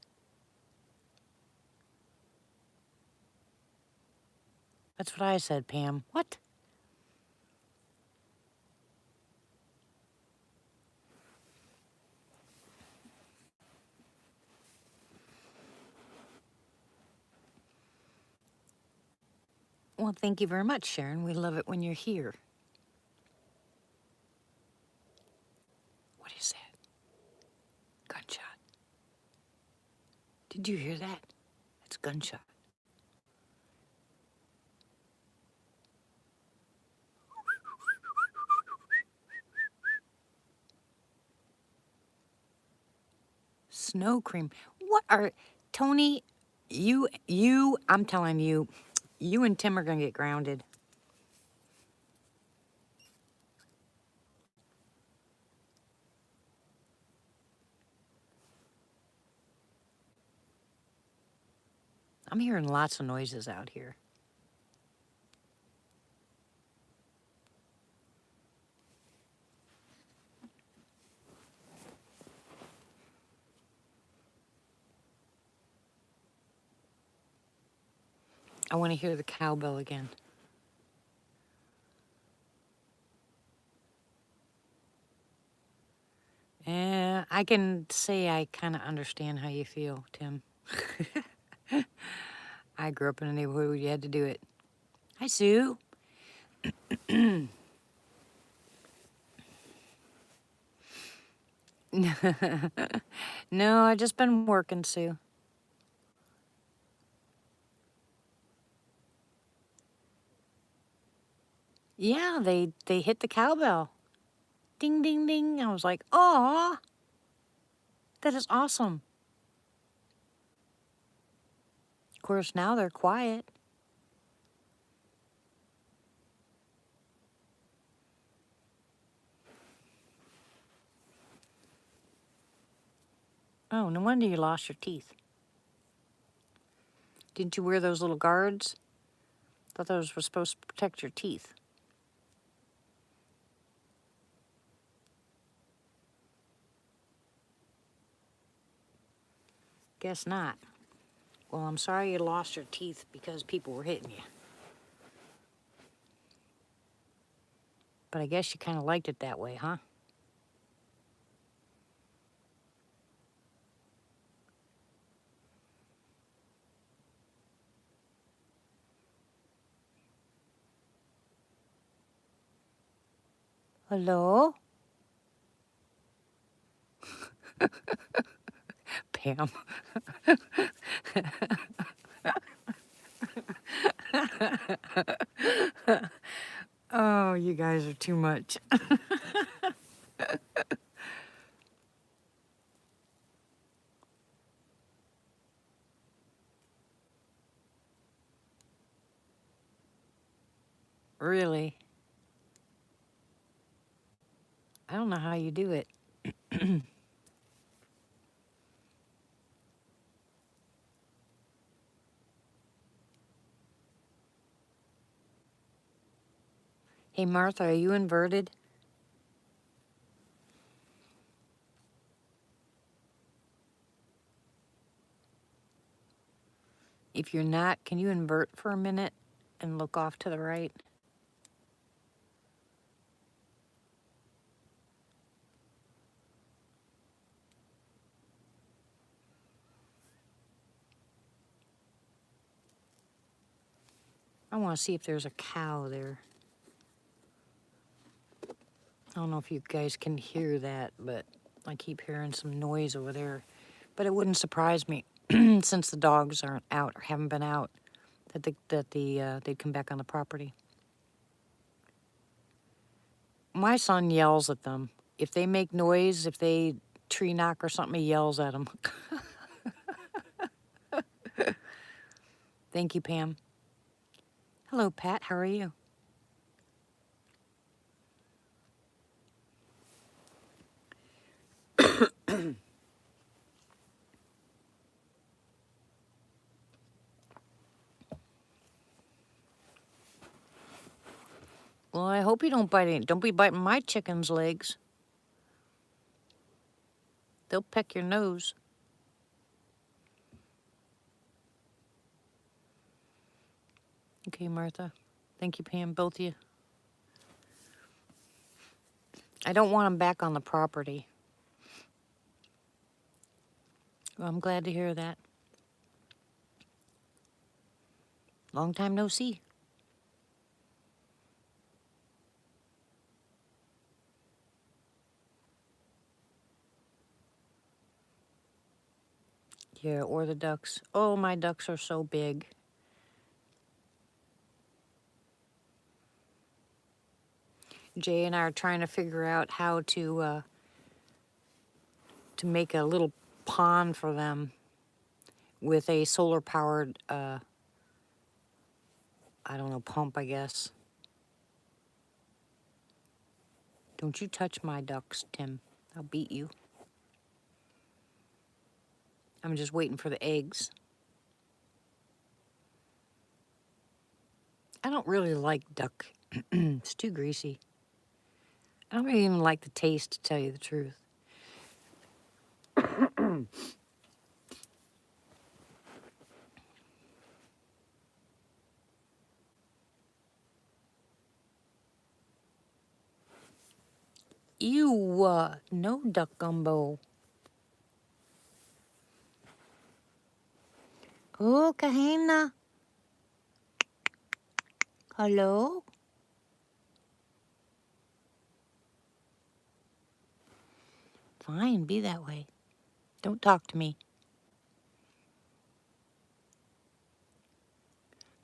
That's what I said, Pam. What? Well, thank you very much, Sharon. We love it when you're here. What is that? Gunshot. Did you hear that? It's gunshot. Snow cream. What are Tony? I'm telling you, you and Tim are gonna get grounded. I'm hearing lots of noises out here. I want to hear the cowbell again. I can say I kind of understand how you feel, Tim. I grew up in a neighborhood where you had to do it. Hi, Sue. No, I just been working, Sue. Yeah, they hit the cowbell. Ding, ding, ding. I was like, "Aw, that is awesome." Of course, now they're quiet. Oh, no wonder you lost your teeth. Didn't you wear those little guards? Thought those were supposed to protect your teeth. Guess not. Well, I'm sorry you lost your teeth because people were hitting you. But I guess you kind of liked it that way, huh? Hello? Pam. Oh, you guys are too much. Really? I don't know how you do it. Hey, Martha, are you inverted? If you're not, can you invert for a minute and look off to the right? I want to see if there's a cow there. I don't know if you guys can hear that, but I keep hearing some noise over there. But it wouldn't surprise me since the dogs aren't out or haven't been out they'd come back on the property. My son yells at them. If they make noise, if they tree knock or something, he yells at them. Thank you, Pam. Hello, Pat. How are you? Well, I hope you don't bite any. Don't be biting my chicken's legs. They'll peck your nose. Okay, Martha. Thank you, Pam. Both of you. I don't want them back on the property. Well, I'm glad to hear that. Long time no see. Yeah, or the ducks. Oh, my ducks are so big. Jay and I are trying to figure out how to make a little pond for them with a solar-powered, I don't know, pump, I guess. Don't you touch my ducks, Tim. I'll beat you. I'm just waiting for the eggs. I don't really like duck. It's too greasy. I don't even like the taste, to tell you the truth. Ew, no duck gumbo. Oh, Kahina. Hello? Fine, be that way. Don't talk to me.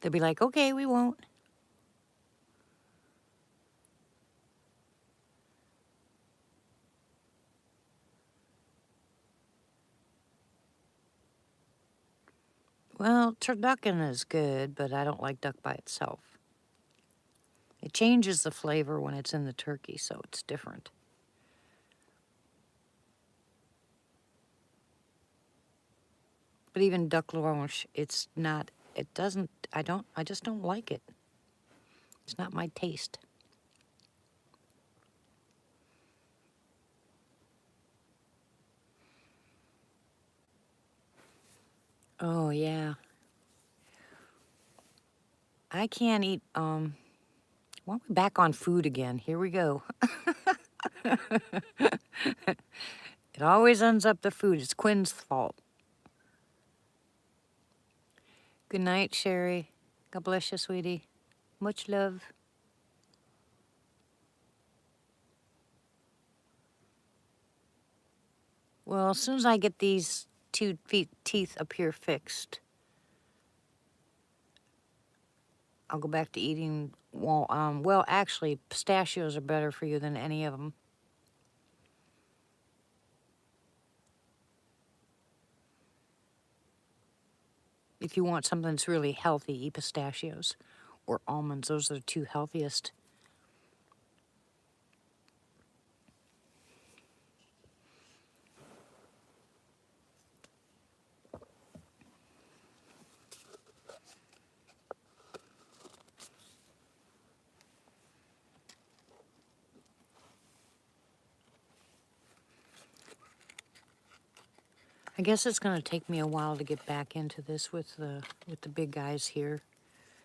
They'll be like, okay, we won't. Well, turducken is good, but I don't like duck by itself. It changes the flavor when it's in the turkey, so it's different. But even duck blanche, it's not, it doesn't, I just don't like it. It's not my taste. Oh, yeah. I can't eat, well, we're back on food again. Here we go. It always ends up the food. It's Quinn's fault. Good night, Sherry. God bless you, sweetie. Much love. Well, as soon as I get these two teeth up here fixed, I'll go back to eating, well, actually, pistachios are better for you than any of them. If you want something that's really healthy, eat pistachios or almonds. Those are the two healthiest. I guess it's going to take me a while to get back into this with the big guys here,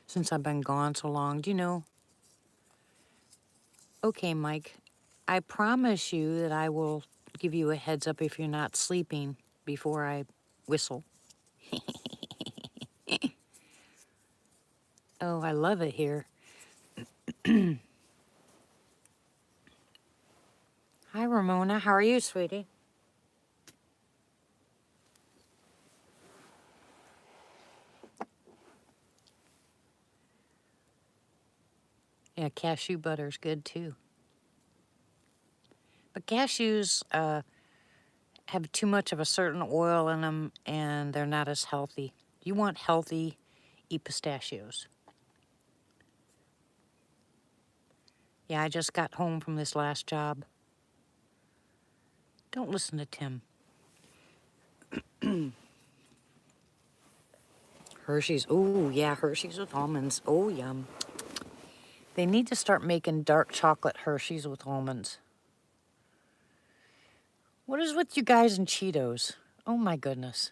since I've been gone so long. Do you know? Okay, Mike, I promise you that I will give you a heads up if you're not sleeping before I whistle. Oh, I love it here. Hi, Ramona. How are you, sweetie? Yeah, cashew butter's good too. But cashews have too much of a certain oil in them, and they're not as healthy. You want healthy, eat pistachios. Yeah, I just got home from this last job. Don't listen to Tim. Hershey's. Oh, yeah, Hershey's with almonds. Oh, yum. They need to start making dark chocolate Hershey's with almonds. What is with you guys and Cheetos? Oh, my goodness.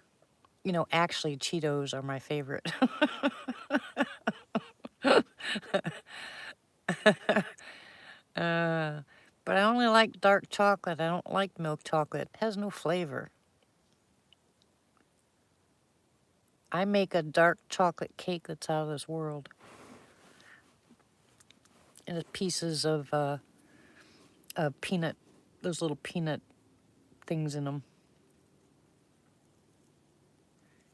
You know, actually, Cheetos are my favorite. But I only like dark chocolate. I don't like milk chocolate. It has no flavor. I make a dark chocolate cake that's out of this world. And it's pieces of peanut, those little peanut things in them.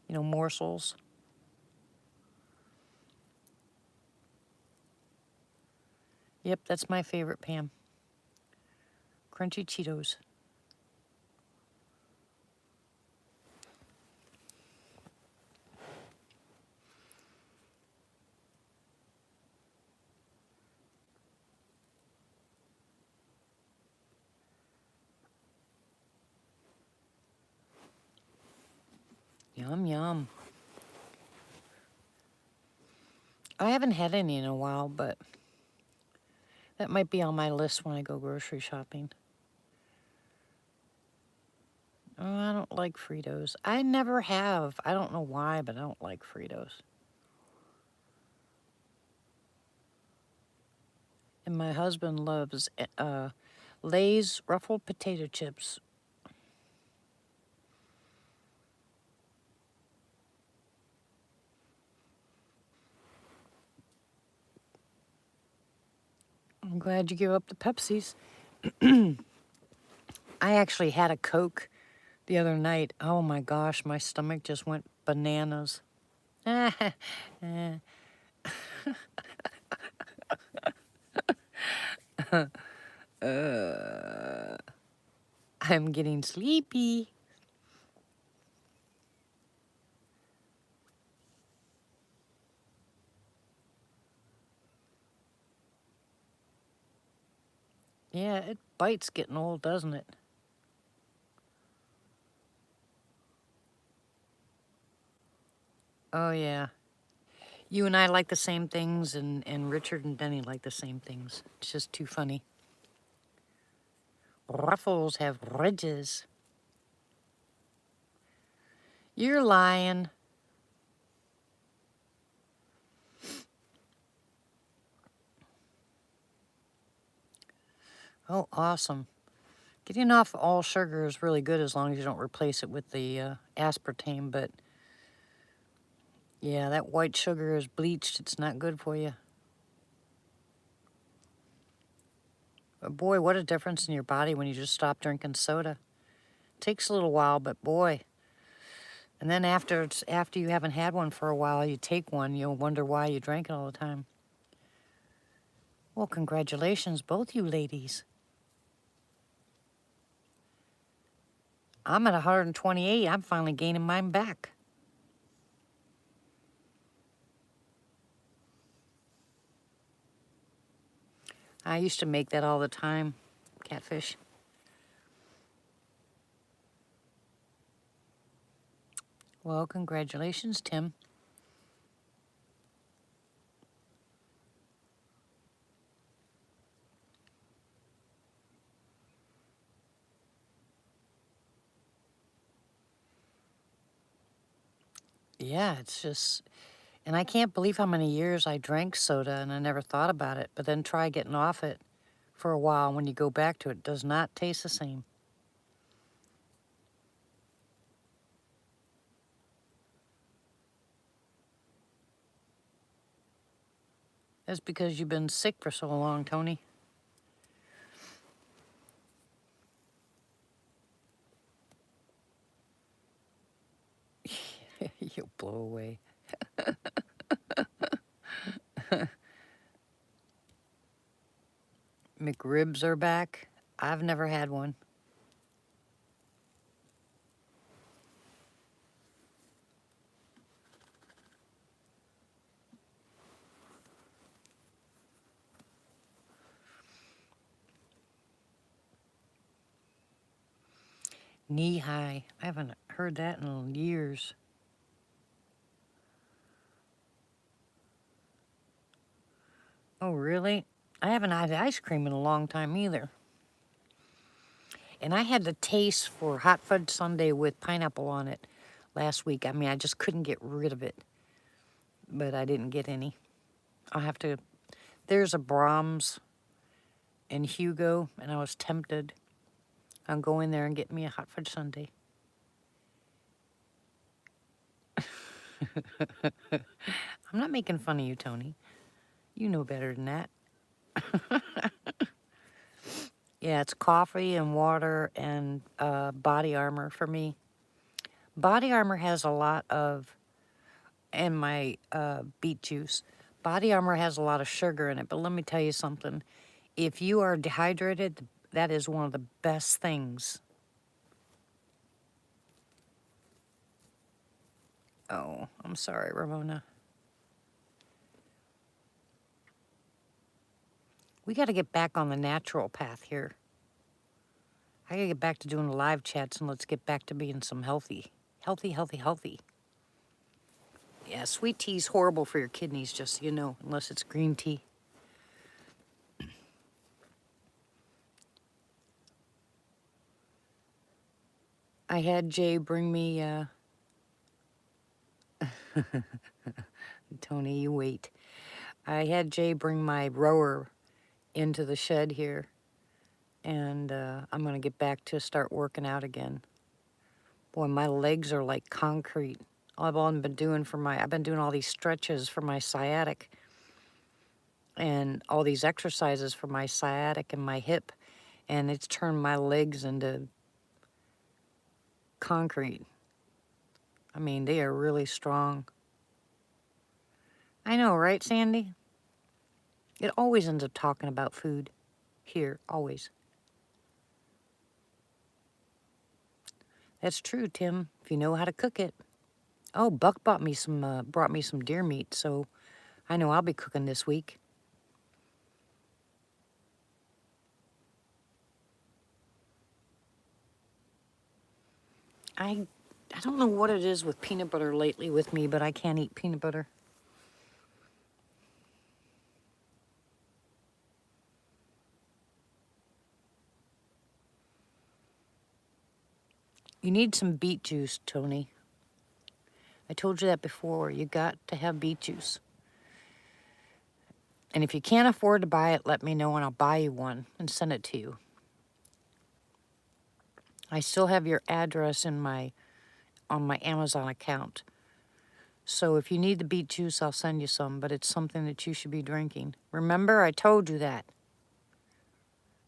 You know, morsels. Yep, that's my favorite, Pam. Crunchy Cheetos. Yum, yum. I haven't had any in a while, but that might be on my list when I go grocery shopping. Oh, I don't like Fritos. I never have. I don't know why, but I don't like Fritos. And my husband loves Lay's ruffled potato chips. I'm glad you gave up the Pepsis. I actually had a Coke the other night. Oh my gosh, my stomach just went bananas. I'm getting sleepy. Yeah, it bites getting old, doesn't it? Oh, yeah. You and I like the same things, and Richard and Denny like the same things. It's just too funny. Ruffles have ridges. You're lying. Oh, awesome. Getting off all sugar is really good as long as you don't replace it with the aspartame, but yeah, that white sugar is bleached. It's not good for you. But boy, what a difference in your body when you just stop drinking soda. Takes a little while, but boy. And then after you haven't had one for a while, you take one, you'll wonder why you drank it all the time. Well, congratulations, both you ladies. I'm at 128. I'm finally gaining mine back. I used to make that all the time, catfish. Well, congratulations, Tim. Yeah, it's just, and I can't believe how many years I drank soda and I never thought about it. But then try getting off it for a while. When you go back to it, it does not taste the same. That's because you've been sick for so long, Tony. You'll blow away. McRibs are back. I've never had one. Knee high. I haven't heard that in years. Oh, really? I haven't had ice cream in a long time either. And I had the taste for hot fudge sundae with pineapple on it last week. I mean, I just couldn't get rid of it, but I didn't get any. I'll have to. There's a Brahms in Hugo, and I was tempted. I'll go in there and get me a hot fudge sundae. I'm not making fun of you, Tony. You know better than that. Yeah, it's coffee and water and body armor for me. Body armor has a lot of, and my beet juice. Body armor has a lot of sugar in it, but let me tell you something. If you are dehydrated, that is one of the best things. Oh, I'm sorry, Ramona. We got to get back on the natural path here. I got to get back to doing the live chats, and let's get back to being some healthy. Yeah, sweet tea's horrible for your kidneys, just so you know, unless it's green tea. I had Jay bring me, Tony, you wait. I had Jay bring my rower into the shed here, and I'm going to get back to start working out again. Boy, my legs are like concrete. I've been doing all these stretches for my sciatic and all these exercises for my sciatic and my hip, and it's turned my legs into concrete. I mean, they are really strong. I know, right, Sandy? It always ends up talking about food here, always. That's true, Tim, if you know how to cook it. Oh, Buck brought me some deer meat, so I know I'll be cooking this week. I I don't know what it is with peanut butter lately with me, but I can't eat peanut butter. You need some beet juice, Tony. I told you that before. You got to have beet juice. And if you can't afford to buy it, let me know and I'll buy you one and send it to you. I still have your address on my Amazon account. So if you need the beet juice, I'll send you some, but it's something that you should be drinking. Remember, I told you that.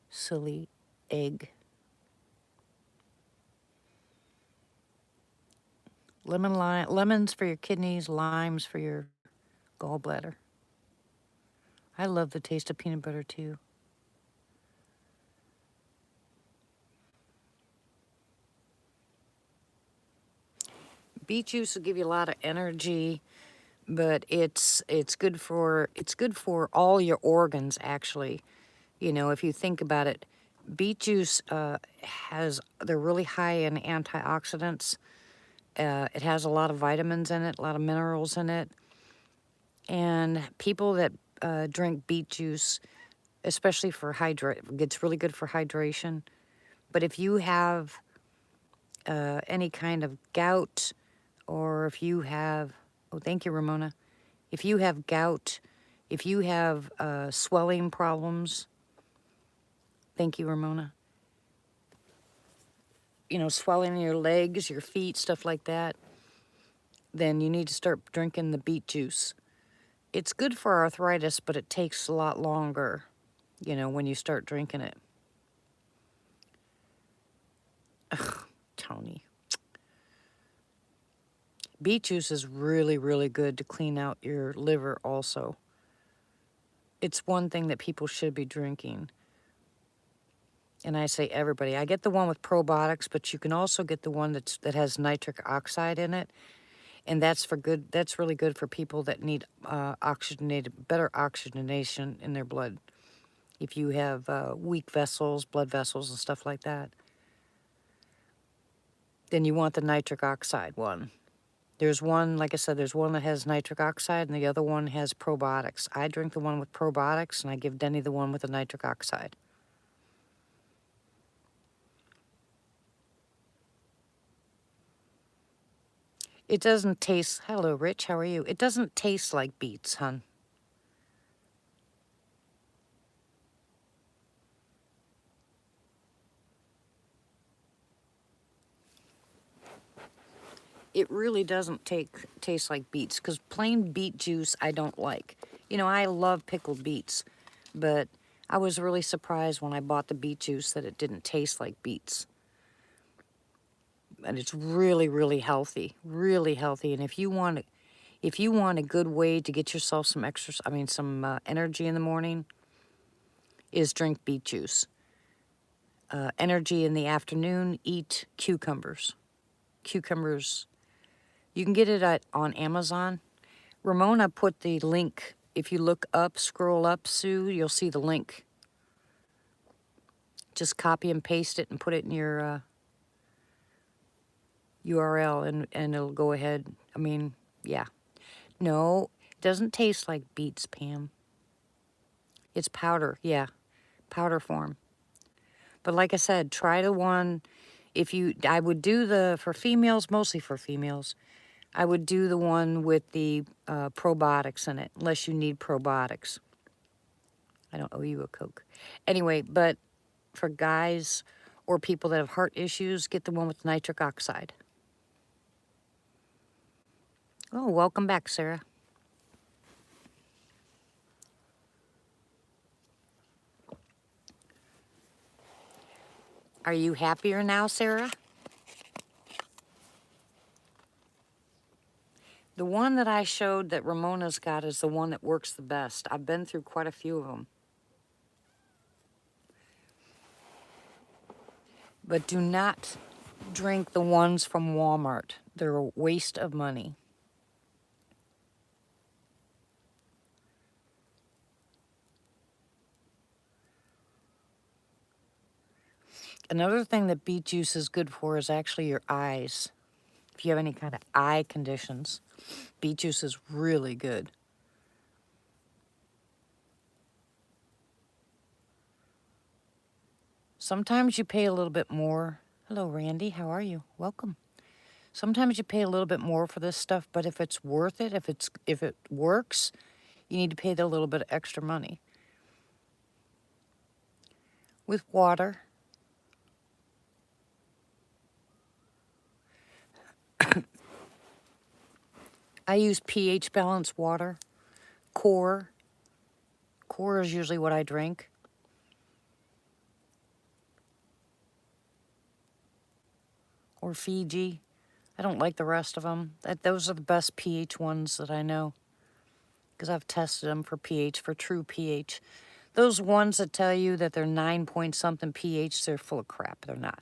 Silly egg. Lemons for your kidneys, limes for your gallbladder. I love the taste of peanut butter too. Beet juice will give you a lot of energy, but it's good for all your organs actually. You know, if you think about it, beet juice they're really high in antioxidants. It has a lot of vitamins in it, a lot of minerals in it, and people that drink beet juice, especially for gets really good for hydration. But if you have any kind of gout, or if you have, oh, thank you, Ramona. If you have gout, if you have swelling problems, thank you, Ramona. You know, swelling in your legs, your feet, stuff like that, then you need to start drinking the beet juice. It's good for arthritis, but it takes a lot longer, you know, when you start drinking it. Ugh, Tony. Beet juice is really, really good to clean out your liver also. It's one thing that people should be drinking. And I say everybody. I get the one with probiotics, but you can also get the one that has nitric oxide in it. And that's really good for people that need better oxygenation in their blood. If you have weak vessels, blood vessels and stuff like that, then you want the nitric oxide one. There's one, like I said, there's one that has nitric oxide and the other one has probiotics. I drink the one with probiotics and I give Denny the one with the nitric oxide. It doesn't taste, hello Rich, how are you? It doesn't taste like beets, hon. It really doesn't taste like beets, because plain beet juice I don't like. You know, I love pickled beets, but I was really surprised when I bought the beet juice that it didn't taste like beets. And it's really, really healthy, really healthy. And if you want a good way to get yourself some some energy in the morning, is drink beet juice. Energy in the afternoon, eat cucumbers. Cucumbers, you can get it on Amazon. Ramona put the link. If you look up, scroll up, Sue, you'll see the link. Just copy and paste it and put it in your URL and it'll go ahead. I mean, yeah. No, it doesn't taste like beets, Pam. It's powder, yeah, powder form. But like I said, try the one, I would do for females, mostly for females, I would do the one with the probiotics in it, unless you need probiotics. I don't owe you a Coke. Anyway, but for guys or people that have heart issues, get the one with nitric oxide. Oh, welcome back, Sarah. Are you happier now, Sarah? The one that I showed that Ramona's got is the one that works the best. I've been through quite a few of them. But do not drink the ones from Walmart. They're a waste of money. Another thing that beet juice is good for is actually your eyes. If you have any kind of eye conditions, beet juice is really good. Sometimes you pay a little bit more. Hello, Randy. How are you? Welcome. Sometimes you pay a little bit more for this stuff, but if it's worth it, if it works, you need to pay the little bit of extra money. With water, I use pH balanced water. Core is usually what I drink. Or Fiji. I don't like the rest of them. Those are the best pH ones that I know, because I've tested them for pH, for true pH. Those ones that tell you that they're 9 point something pH, they're full of crap. They're not.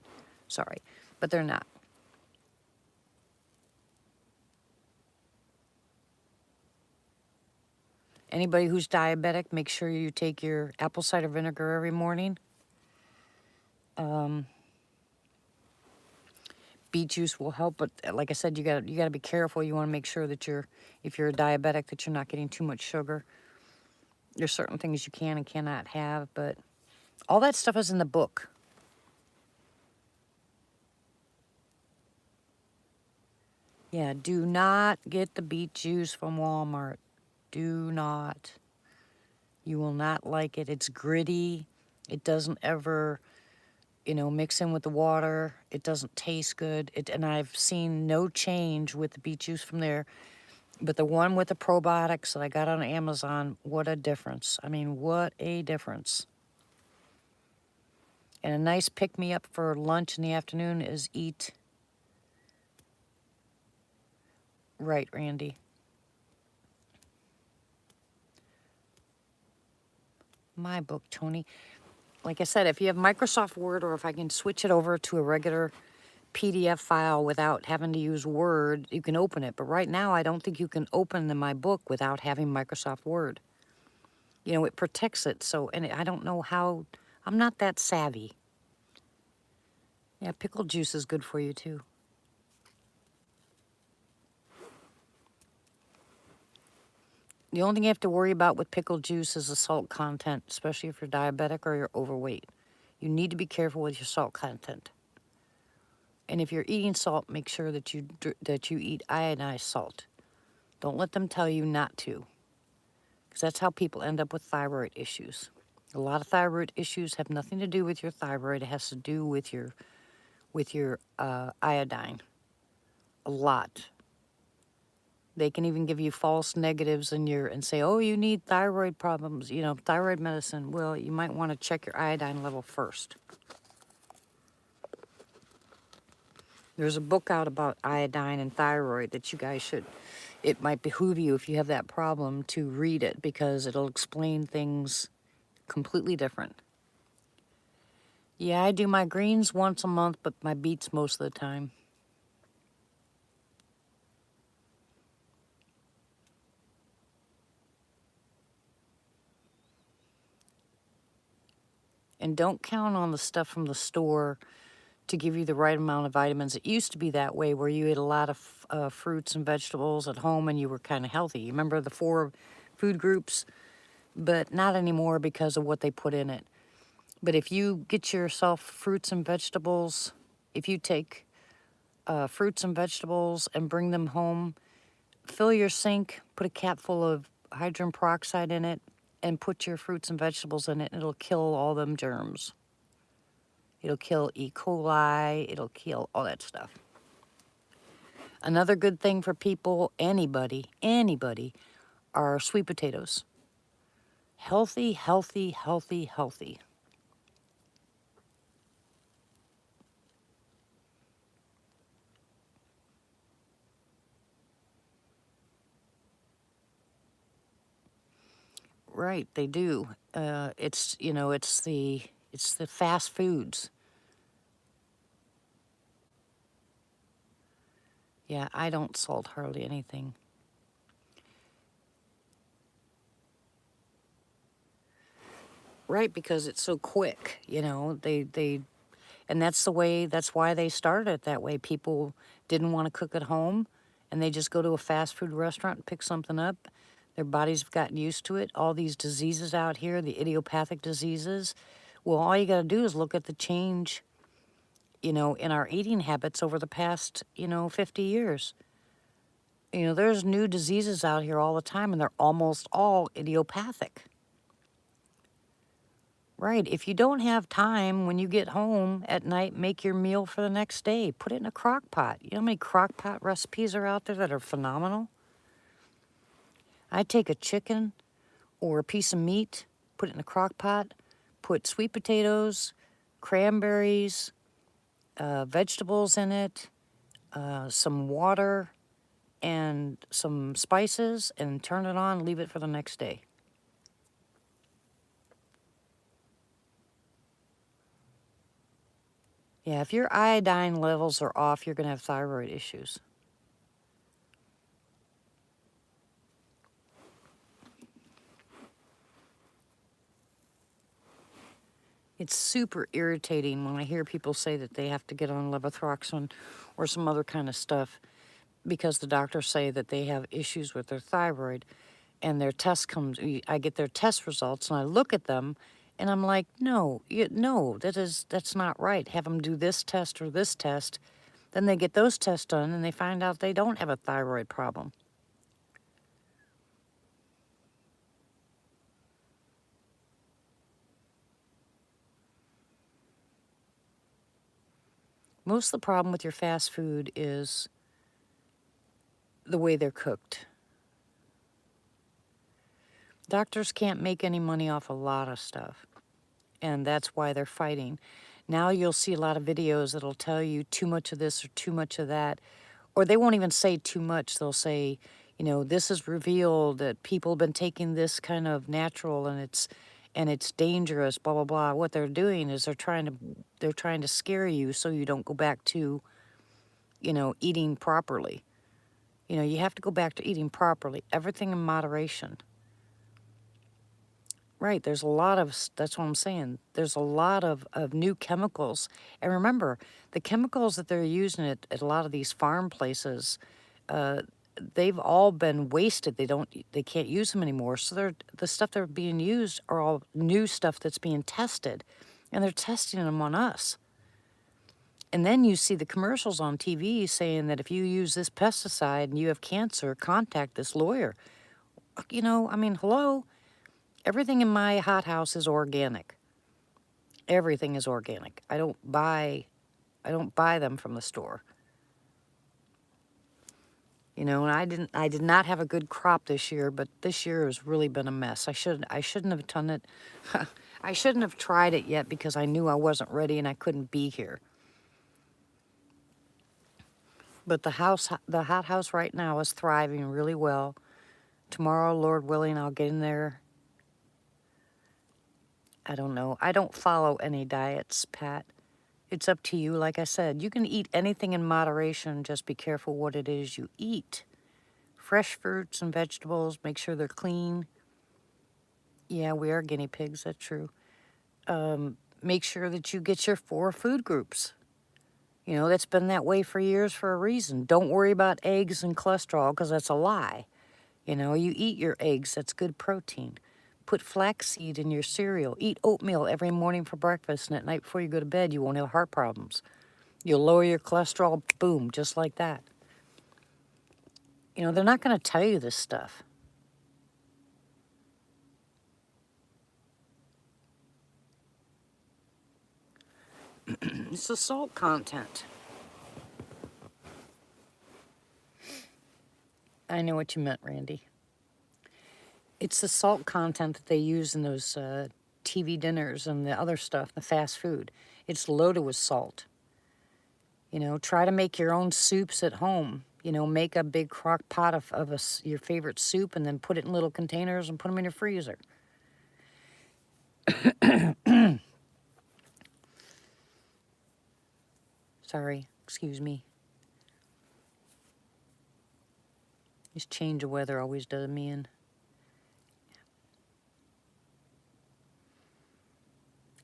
Sorry, but they're not. Anybody who's diabetic, make sure you take your apple cider vinegar every morning. Beet juice will help, but like I said, you gotta be careful. You want to make sure that if you're a diabetic, that you're not getting too much sugar. There's certain things you can and cannot have, but all that stuff is in the book. Yeah, do not get the beet juice from Walmart. Do not. You will not like it. It's gritty. It doesn't ever, mix in with the water. It doesn't taste good. And I've seen no change with the beet juice from there. But the one with the probiotics that I got on Amazon, what a difference. I mean, what a difference. And a nice pick-me-up for lunch in the afternoon is eat. Right, Randy. My book, Tony. Like I said, if you have Microsoft Word, or if I can switch it over to a regular PDF file without having to use Word, you can open it. But right now, I don't think you can open my book without having Microsoft Word. It protects it. So, and I don't know how, I'm not that savvy. Yeah, pickle juice is good for you too. The only thing you have to worry about with pickle juice is the salt content, especially if you're diabetic or you're overweight. You need to be careful with your salt content. And if you're eating salt, make sure that you eat iodized salt. Don't let them tell you not to, because that's how people end up with thyroid issues. A lot of thyroid issues have nothing to do with your thyroid. It has to do with your iodine. A lot. They can even give you false negatives and say, oh, you need thyroid problems, thyroid medicine. Well, you might want to check your iodine level first. There's a book out about iodine and thyroid that you guys should, it might behoove you if you have that problem to read it, because it'll explain things completely different. Yeah, I do my greens once a month, but my beets most of the time. And don't count on the stuff from the store to give you the right amount of vitamins. It used to be that way, where you ate a lot of fruits and vegetables at home and you were kind of healthy. You remember the 4 food groups? But not anymore, because of what they put in it. But if you get yourself fruits and vegetables, if you take fruits and vegetables and bring them home, fill your sink, put a cap full of hydrogen peroxide in it, and put your fruits and vegetables in it, and it'll kill all them germs. It'll kill E. coli. It'll kill all that stuff. Another good thing for people, anybody, are sweet potatoes. Healthy, healthy, healthy, healthy. Right, they do. It's it's the fast foods. Yeah, I don't salt hardly anything. Right, because it's so quick. And that's why they started it that way. People didn't want to cook at home, and they just go to a fast food restaurant and pick something up. Their bodies have gotten used to it. All these diseases out here, the idiopathic diseases. Well, all you got to do is look at the change, in our eating habits over the past, 50 years. There's new diseases out here all the time, and they're almost all idiopathic. Right. If you don't have time when you get home at night, make your meal for the next day. Put it in a crock pot. You know how many crock pot recipes are out there that are phenomenal? I take a chicken or a piece of meat, put it in a crock pot, put sweet potatoes, cranberries, vegetables in it, some water, and some spices, and turn it on, leave it for the next day. Yeah, if your iodine levels are off, you're going to have thyroid issues. It's super irritating when I hear people say that they have to get on levothyroxine or some other kind of stuff because the doctors say that they have issues with their thyroid, and their test comes. I get their test results and I look at them, and I'm like, no, no, that's not right. Have them do this test or this test. Then they get those tests done and they find out they don't have a thyroid problem. Most of the problem with your fast food is the way they're cooked. Doctors can't make any money off a lot of stuff, and that's why they're fighting. Now you'll see a lot of videos that'll tell you too much of this or too much of that, or they won't even say too much. They'll say, this is revealed that people have been taking this kind of natural, and it's dangerous, blah blah blah. What they're doing is they're trying to scare you so you don't go back to, eating properly. You have to go back to eating properly, everything in moderation. Right, that's what I'm saying. There's a lot of new chemicals. And remember, the chemicals that they're using at a lot of these farm places, uh, they've all been wasted. They can't use them anymore. So the stuff that are being used are all new stuff that's being tested. And they're testing them on us. And then you see the commercials on TV saying that if you use this pesticide and you have cancer, contact this lawyer. Hello? Everything in my hothouse is organic. Everything is organic. I don't buy them from the store. And I did not have a good crop this year, but this year has really been a mess. I shouldn't have done it. I shouldn't have tried it yet because I knew I wasn't ready and I couldn't be here. But the hothouse right now is thriving really well. Tomorrow, Lord willing, I'll get in there. I don't know. I don't follow any diets, Pat. It's up to you. Like I said, you can eat anything in moderation. Just be careful what it is you eat. Fresh fruits and vegetables, make sure they're clean. Yeah, we are guinea pigs, that's true. Make sure that you get your 4 food groups. That's been that way for years for a reason. Don't worry about eggs and cholesterol because that's a lie. You eat your eggs, that's good protein. Put flaxseed in your cereal. Eat oatmeal every morning for breakfast, and at night before you go to bed, you won't have heart problems. You'll lower your cholesterol, boom, just like that. They're not going to tell you this stuff. It's the salt content. I know what you meant, Randy. It's the salt content that they use in those TV dinners and the other stuff, the fast food. It's loaded with salt. You know, try to make your own soups at home. You know, make a big crock pot of your favorite soup and then put it in little containers and put them in your freezer. Sorry, excuse me. This change of weather always does me in.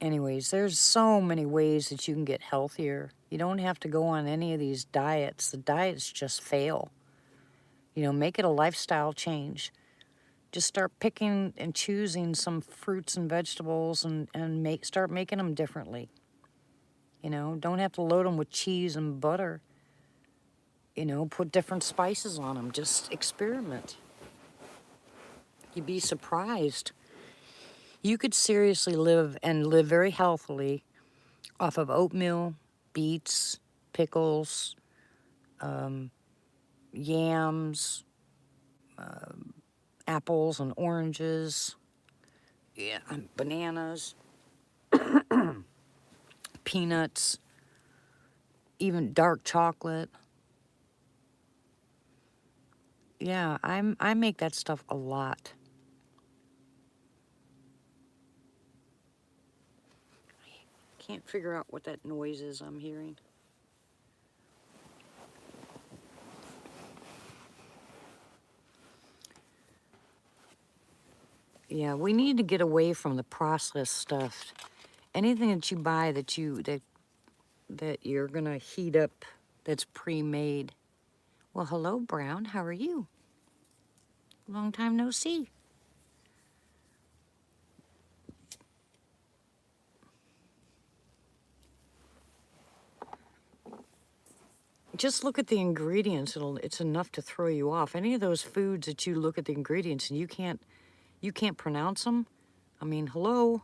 Anyways, there's so many ways that you can get healthier. You don't have to go on any of these diets. The diets just fail. You know, make it a lifestyle change. Just start picking and choosing some fruits and vegetables and start making them differently. You know, don't have to load them with cheese and butter. You know, put different spices on them. Just experiment. You'd be surprised. You could seriously live very healthily off of oatmeal, beets, pickles, yams, apples and oranges, yeah, bananas, peanuts, even dark chocolate. Yeah, I make that stuff a lot. Can't figure out what that noise is I'm hearing. Yeah, we need to get away from the processed stuff. Anything that you buy that you're gonna heat up that's pre-made. Well, hello, Brown. How are you? Long time no see. Just look at the ingredients. It's enough to throw you off. Any of those foods that you look at the ingredients and you can't pronounce them. I mean, hello.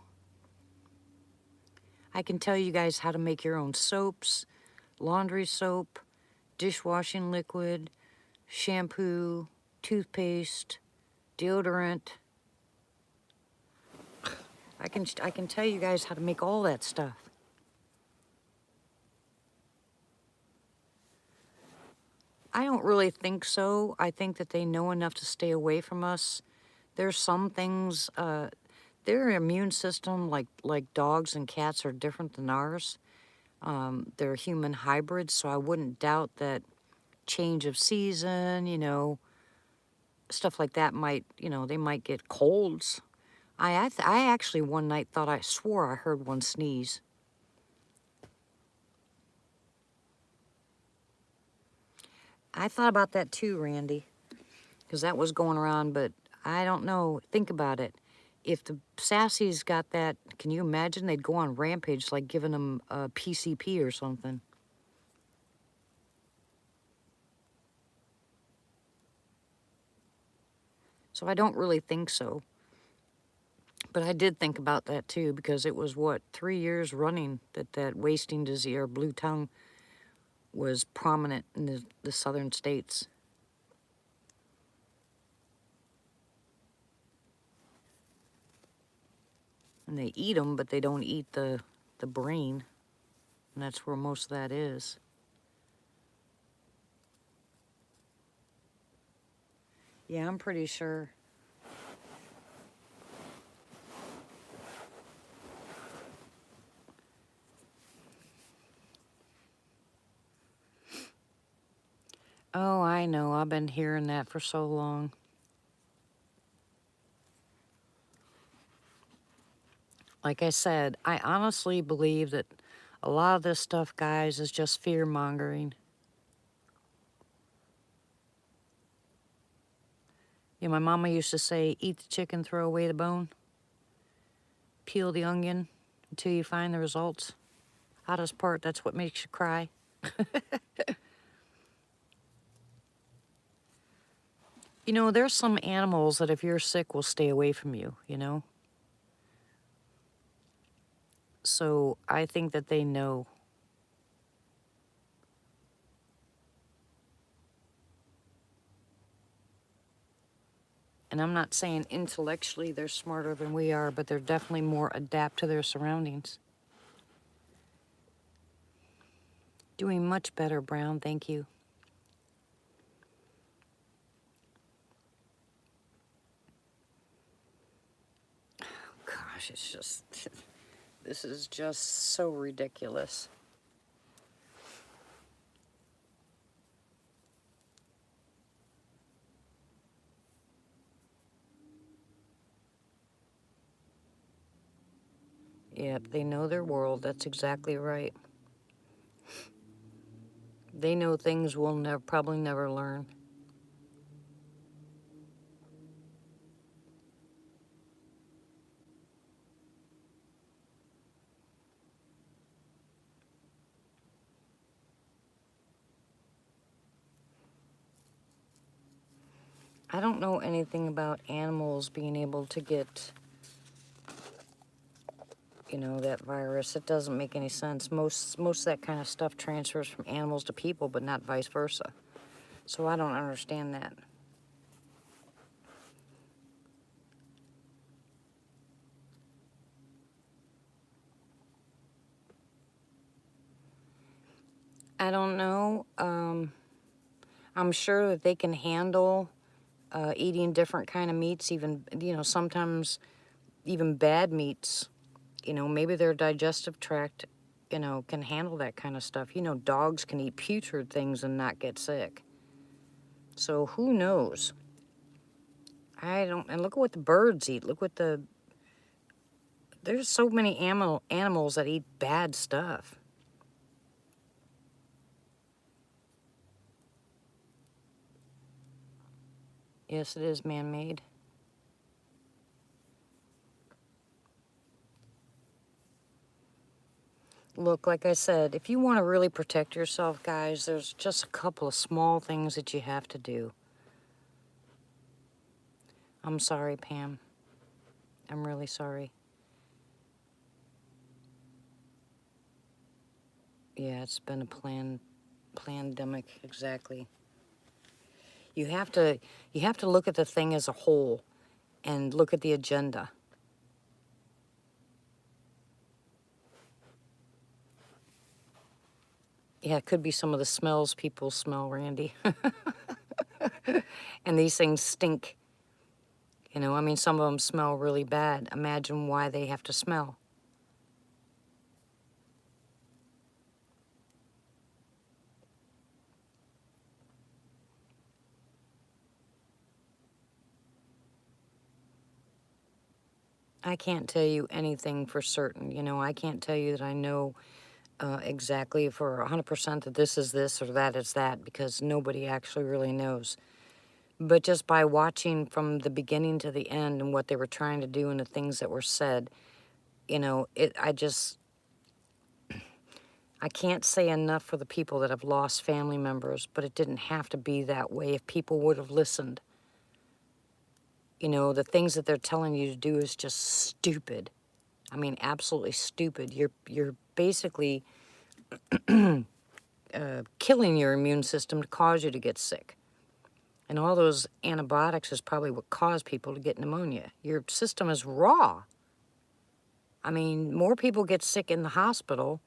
I can tell you guys how to make your own soaps, laundry soap, dishwashing liquid, shampoo, toothpaste, deodorant. I can tell you guys how to make all that stuff. I don't really think so. I think that they know enough to stay away from us. There's some things, their immune system, like dogs and cats, are different than ours. They're human hybrids, so I wouldn't doubt that change of season, you know, stuff like that might, you know, they might get colds. I actually one night thought I swore I heard one sneeze. I thought about that too, Randy, because that was going around, but I don't know. Think about it. If the sassies got that, can you imagine? They'd go on rampage, like giving them a PCP or something. So I don't really think so. But I did think about that too, because it was, what, 3 years running that wasting disease or blue tongue was prominent in the southern states. And they eat them, but they don't eat the brain. And that's where most of that is. Yeah, I'm pretty sure. Oh, I know. I've been hearing that for so long. Like I said, I honestly believe that a lot of this stuff, guys, is just fear-mongering. You know, my mama used to say, eat the chicken, throw away the bone. Peel the onion until you find the results. Hottest part, that's what makes you cry. You know, there's some animals that if you're sick will stay away from you, you know? So I think that they know. And I'm not saying intellectually they're smarter than we are, but they're definitely more adapt to their surroundings. Doing much better, Brown, thank you. Gosh, it's just, this is just so ridiculous. Yep, they know their world. That's exactly right. They know things we'll probably never learn. I don't know anything about animals being able to get, that virus. It doesn't make any sense. Most of that kind of stuff transfers from animals to people, but not vice versa. So I don't understand that. I don't know. I'm sure that they can handle eating different kind of meats, even, sometimes even bad meats. Maybe their digestive tract, can handle that kind of stuff. Dogs can eat putrid things and not get sick. So who knows? I don't, and look at what the birds eat. There's so many animals that eat bad stuff. Yes, it is man-made. Look, like I said, if you want to really protect yourself, guys, there's just a couple of small things that you have to do. I'm sorry, Pam. I'm really sorry. Yeah, it's been a pandemic, exactly. You have to look at the thing as a whole and look at the agenda. Yeah, it could be some of the smells people smell, Randy. And these things stink. Some of them smell really bad. Imagine why they have to smell. I can't tell you anything for certain. I can't tell you that I know exactly for 100% that this is this or that is that, because nobody actually really knows. But just by watching from the beginning to the end and what they were trying to do and the things that were said, I can't say enough for the people that have lost family members, but it didn't have to be that way if people would have listened. The things that they're telling you to do is just stupid. Absolutely stupid. You're basically killing your immune system to cause you to get sick. And all those antibiotics is probably what caused people to get pneumonia. Your system is raw. More people get sick in the hospital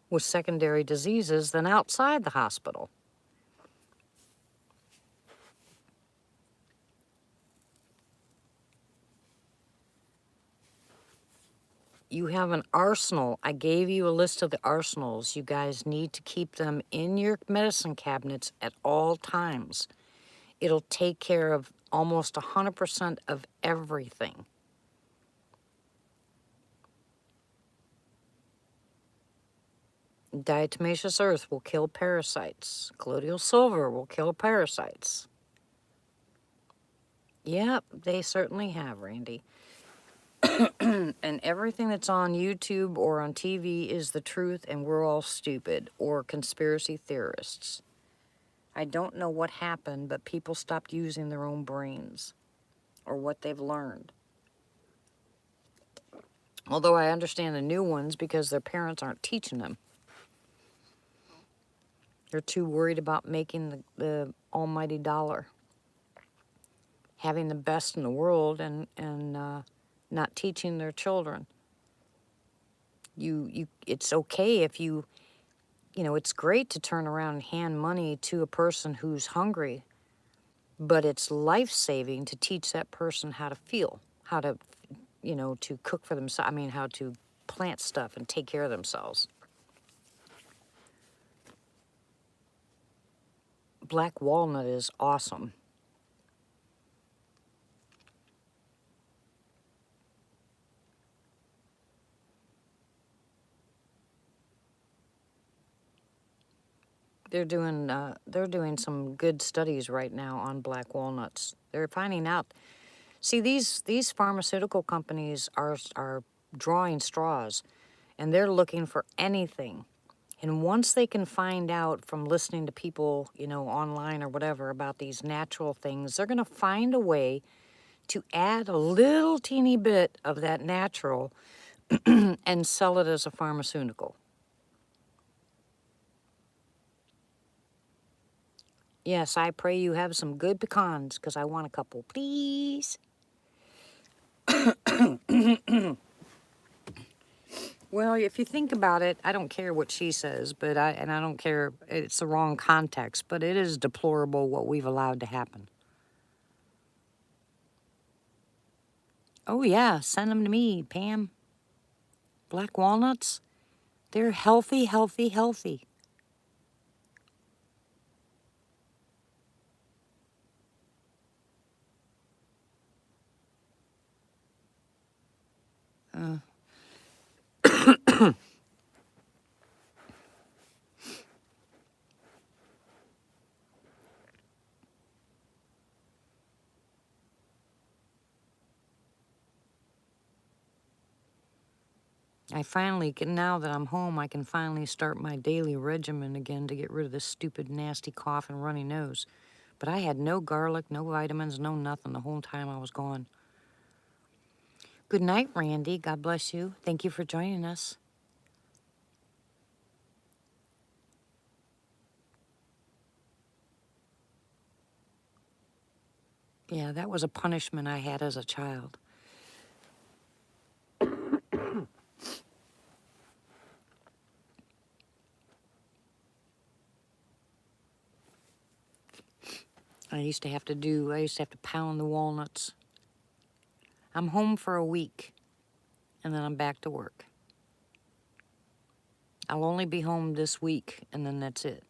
with secondary diseases than outside the hospital. You have an arsenal. I gave you a list of the arsenals. You guys need to keep them in your medicine cabinets at all times. It'll take care of almost 100% of everything. Diatomaceous earth will kill parasites. Colloidal silver will kill parasites. Yep, they certainly have, Randy. And everything that's on YouTube or on TV is the truth, and we're all stupid or conspiracy theorists. I don't know what happened, but people stopped using their own brains or what they've learned. Although I understand the new ones because their parents aren't teaching them. They're too worried about making the almighty dollar. having the best in the world and not teaching their children. It's okay if it's great to turn around and hand money to a person who's hungry, but it's life-saving to teach that person how to feel, how to, to cook for themselves. I mean, how to plant stuff and take care of themselves. Black walnut is awesome. They're doing some good studies right now on black walnuts. They're finding out. See, these pharmaceutical companies are drawing straws, and they're looking for anything. And once they can find out from listening to people, online or whatever about these natural things, they're going to find a way to add a little teeny bit of that natural and sell it as a pharmaceutical. Yes, I pray you have some good pecans because I want a couple, please. Well, if you think about it, I don't care what she says, I don't care, it's the wrong context, but it is deplorable what we've allowed to happen. Oh yeah, send them to me, Pam. Black walnuts, they're healthy, healthy, healthy. Uh, I finally can, now that I'm home, I can finally start my daily regimen again to get rid of this stupid, nasty cough and runny nose. But I had no garlic, no vitamins, no nothing the whole time I was gone. Good night, Randy. God bless you. Thank you for joining us. Yeah, that was a punishment I had as a child. I used to have to pound the walnuts. I'm home for a week, and then I'm back to work. I'll only be home this week, and then that's it.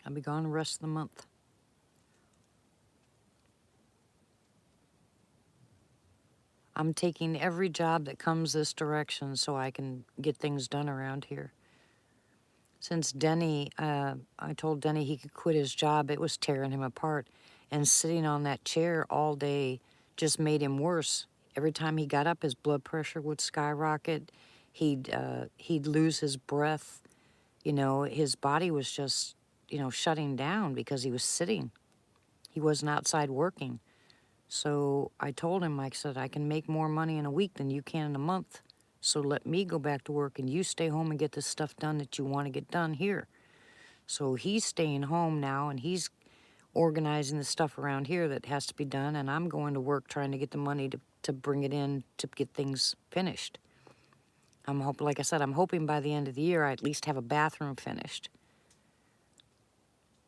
I'll be gone the rest of the month. I'm taking every job that comes this direction so I can get things done around here. Since Denny, I told Denny he could quit his job, it was tearing him apart. And sitting on that chair all day just made him worse. Every time he got up, his blood pressure would skyrocket. He'd lose his breath. His body was just, shutting down because he was sitting. He wasn't outside working. So I told him, I said, I can make more money in a week than you can in a month. So let me go back to work and you stay home and get the stuff done that you want to get done here. So he's staying home now and he's organizing the stuff around here that has to be done. And I'm going to work trying to get the money to bring it in to get things finished. Like I said, I'm hoping by the end of the year I at least have a bathroom finished.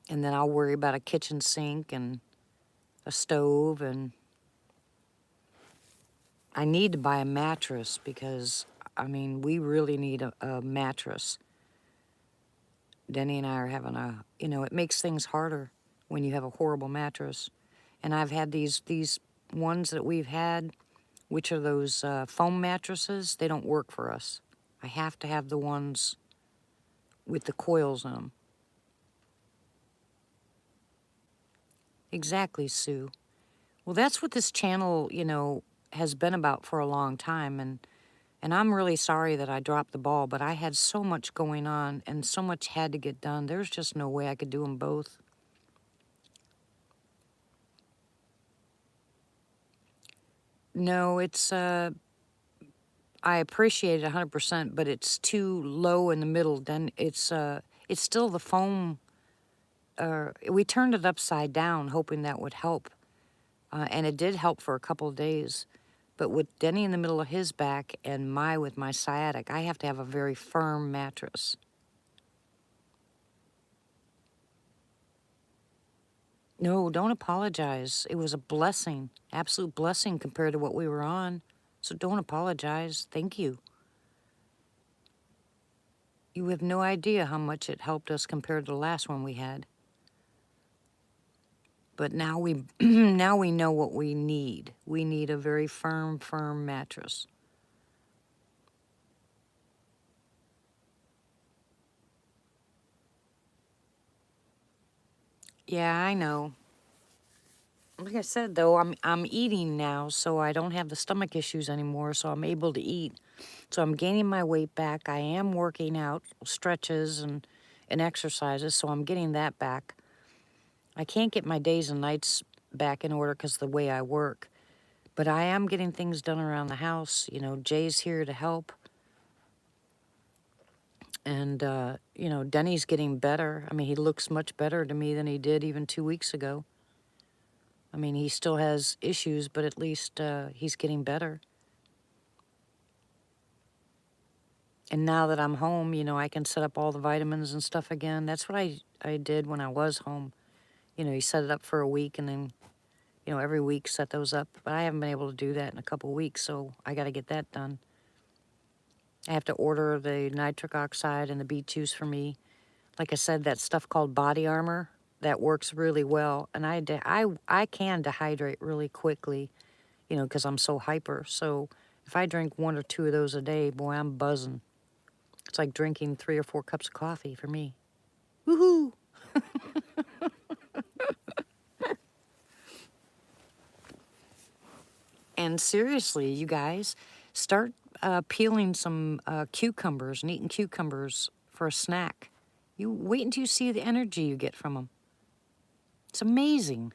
And then I'll worry about a kitchen sink and a stove, and I need to buy a mattress because, we really need a mattress. Denny and I are having it makes things harder when you have a horrible mattress. And I've had these ones that we've had, which are those foam mattresses. They don't work for us. I have to have the ones with the coils in them. Exactly, Sue. Well, that's what this channel, has been about for a long time. And I'm really sorry that I dropped the ball, but I had so much going on and so much had to get done. There's just no way I could do them both. No, I appreciate it 100%, but it's too low in the middle. Then it's still the foam we turned it upside down, hoping that would help. And it did help for a couple of days. But with Denny in the middle of his back and with my sciatic, I have to have a very firm mattress. No, don't apologize. It was a blessing, absolute blessing compared to what we were on. So don't apologize. Thank you. You have no idea how much it helped us compared to the last one we had. But now we now we know what we need. We need a very firm mattress. Yeah, I know. Like I said though, I'm eating now, so I don't have the stomach issues anymore, so I'm able to eat. So I'm gaining my weight back. I am working out stretches and exercises, so I'm getting that back. I can't get my days and nights back in order because of the way I work. But I am getting things done around the house. You know, Jay's here to help. And, you know, Denny's getting better. I mean, he looks much better to me than he did even 2 weeks ago. I mean, he still has issues, but at least he's getting better. And now that I'm home, you know, I can set up all the vitamins and stuff again. That's what I did when I was home. You know, you set it up for a week and then, you know, every week set those up. But I haven't been able to do that in a couple weeks, so I got to get that done. I have to order the nitric oxide and the beet juice for me. Like I said, that stuff called body armor, that works really well. And I can dehydrate really quickly, you know, because I'm so hyper. So if I drink 1 or 2 of those a day, boy, I'm buzzing. It's like drinking 3 or 4 cups of coffee for me. Woohoo! And seriously, you guys, start peeling some cucumbers and eating cucumbers for a snack. You wait until you see the energy you get from them. It's amazing.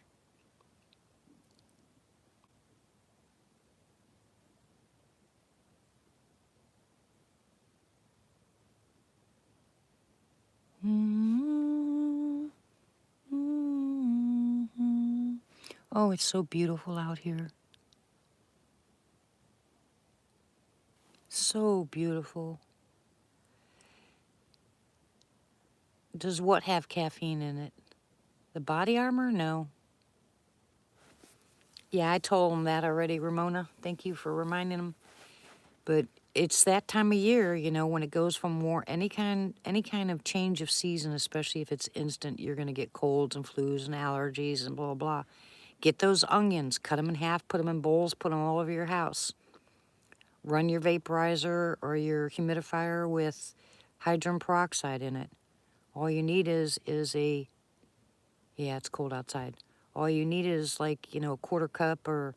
Oh, it's so beautiful out here. So beautiful. Does what have caffeine in it? The body armor? No. Yeah, I told him that already, Ramona. Thank you for reminding him. But it's that time of year, you know, when it goes from any kind of change of season, especially if it's instant, you're going to get colds and flus and allergies and blah, blah, blah. Get those onions, cut them in half, put them in bowls, put them all over your house. Run your vaporizer or your humidifier with hydrogen peroxide in it. All you need is yeah, it's cold outside. All you need is like, you know, a quarter cup or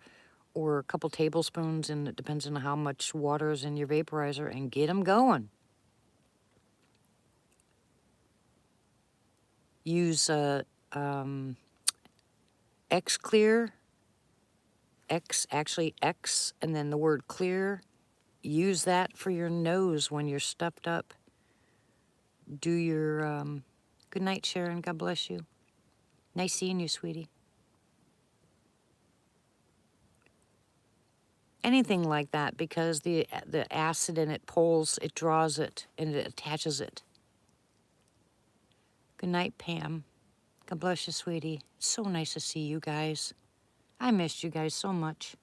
a couple tablespoons, and it depends on how much water is in your vaporizer, and get them going. Use X Clear, X, and then the word clear. Use that for your nose when you're stuffed up. Do your, good night, Sharon. God bless you. Nice seeing you, sweetie. Anything like that, because the acid in it pulls, it draws it, and it attaches it. Good night, Pam. God bless you, sweetie. It's so nice to see you guys. I missed you guys so much.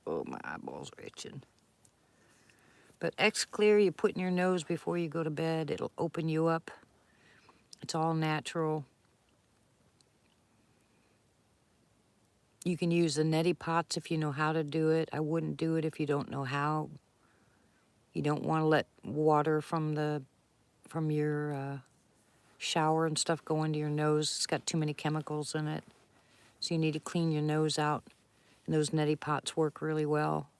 Oh, my eyeballs are itching. But X Clear, you put in your nose before you go to bed. It'll open you up. It's all natural. You can use the neti pots if you know how to do it. I wouldn't do it if you don't know how. You don't want to let water from your shower and stuff go into your nose. It's got too many chemicals in it. So you need to clean your nose out. And those neti pots work really well.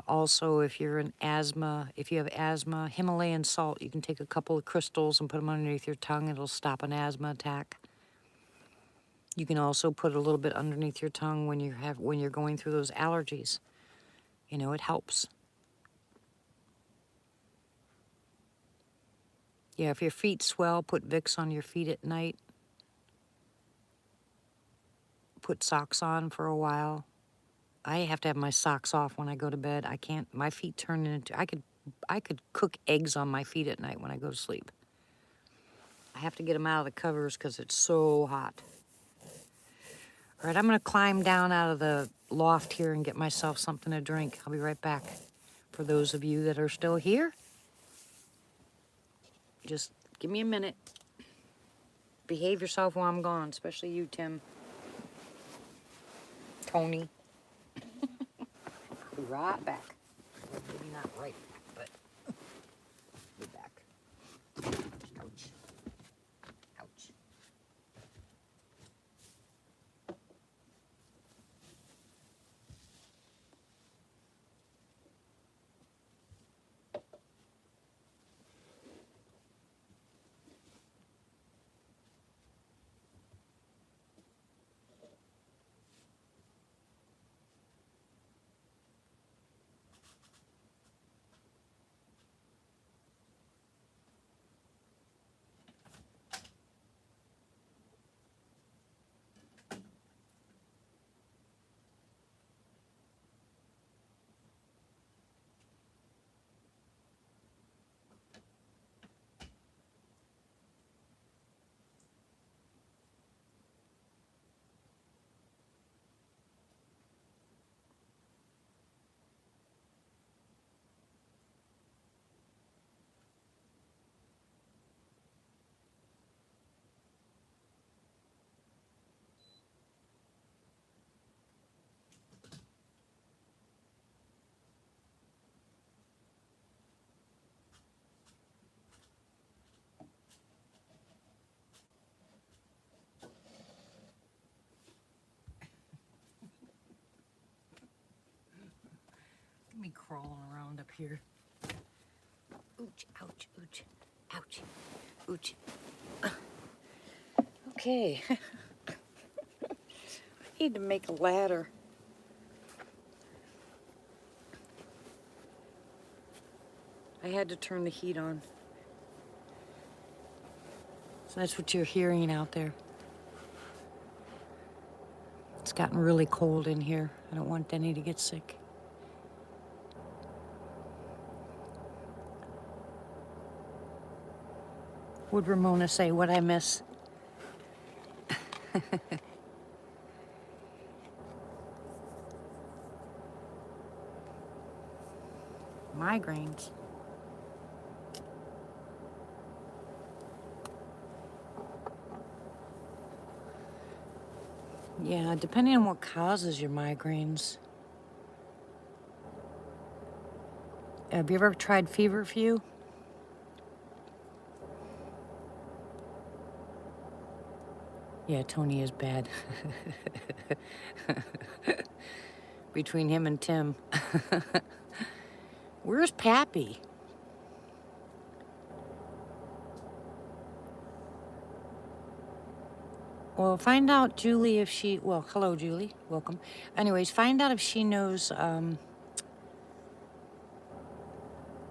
Also, if you have asthma, Himalayan salt, you can take a couple of crystals and put them underneath your tongue. It'll stop an asthma attack. You can also put a little bit underneath your tongue when you're going through those allergies. You know, it helps. Yeah, if your feet swell, put Vicks on your feet at night. Put socks on for a while. I have to have my socks off when I go to bed. I can't, my feet turn into, I could cook eggs on my feet at night when I go to sleep. I have to get them out of the covers because it's so hot. All right, I'm going to climb down out of the loft here and get myself something to drink. I'll be right back. For those of you that are still here, just give me a minute. Behave yourself while I'm gone, especially you, Tim. Tony. I'll be right back. Well, maybe not right back, but be back. Ouch. Ouch. Get me crawling around up here. Ouch, ouch, ouch, ouch, ouch. Okay. I need to make a ladder. I had to turn the heat on. So that's what you're hearing out there. It's gotten really cold in here. I don't want Denny to get sick. Would Ramona say what I miss? Migraines. Yeah, depending on what causes your migraines. Have you ever tried feverfew? Yeah, Tony is bad. Between him and Tim. Where's Pappy? Well, find out, Julie, if she... Well, hello, Julie. Welcome. Anyways, find out if she knows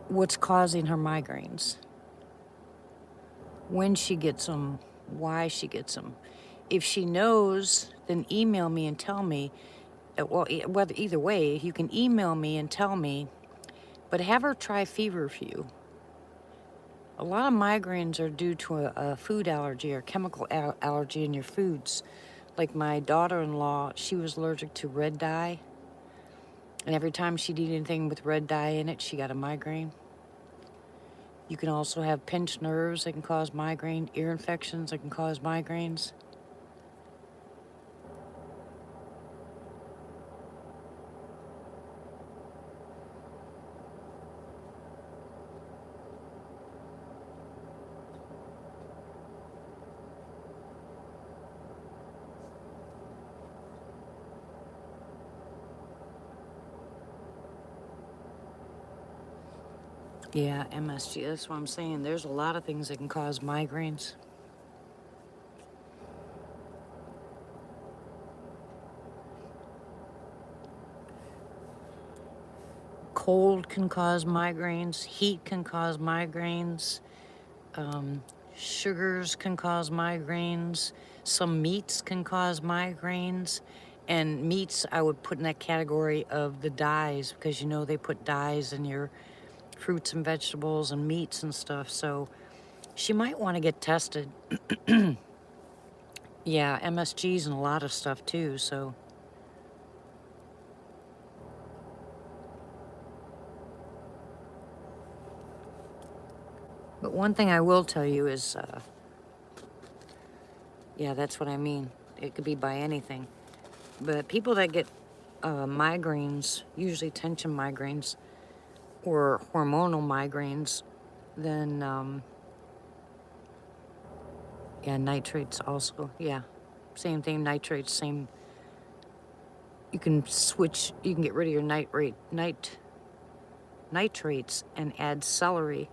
what's causing her migraines. When she gets them, why she gets them. If she knows, then email me and tell me. Well, whether either way, you can email me and tell me, but have her try feverfew. A lot of migraines are due to a food allergy or chemical allergy in your foods. Like my daughter-in-law, she was allergic to red dye, and every time she'd eat anything with red dye in it, she got a migraine. You can also have pinched nerves that can cause migraine, ear infections that can cause migraines. Yeah, MSG, that's what I'm saying. There's a lot of things that can cause migraines. Cold can cause migraines, heat can cause migraines, sugars can cause migraines, some meats can cause migraines. And meats, I would put in that category of the dyes, because you know they put dyes in your fruits and vegetables and meats and stuff. So she might want to get tested. Yeah, MSG's and a lot of stuff too, so. But one thing I will tell you is, yeah, that's what I mean. It could be by anything. But people that get migraines, usually tension migraines or hormonal migraines, then, yeah, nitrates also. Yeah, same thing, nitrates, same. You can switch, you can get rid of your nitrates and add celery,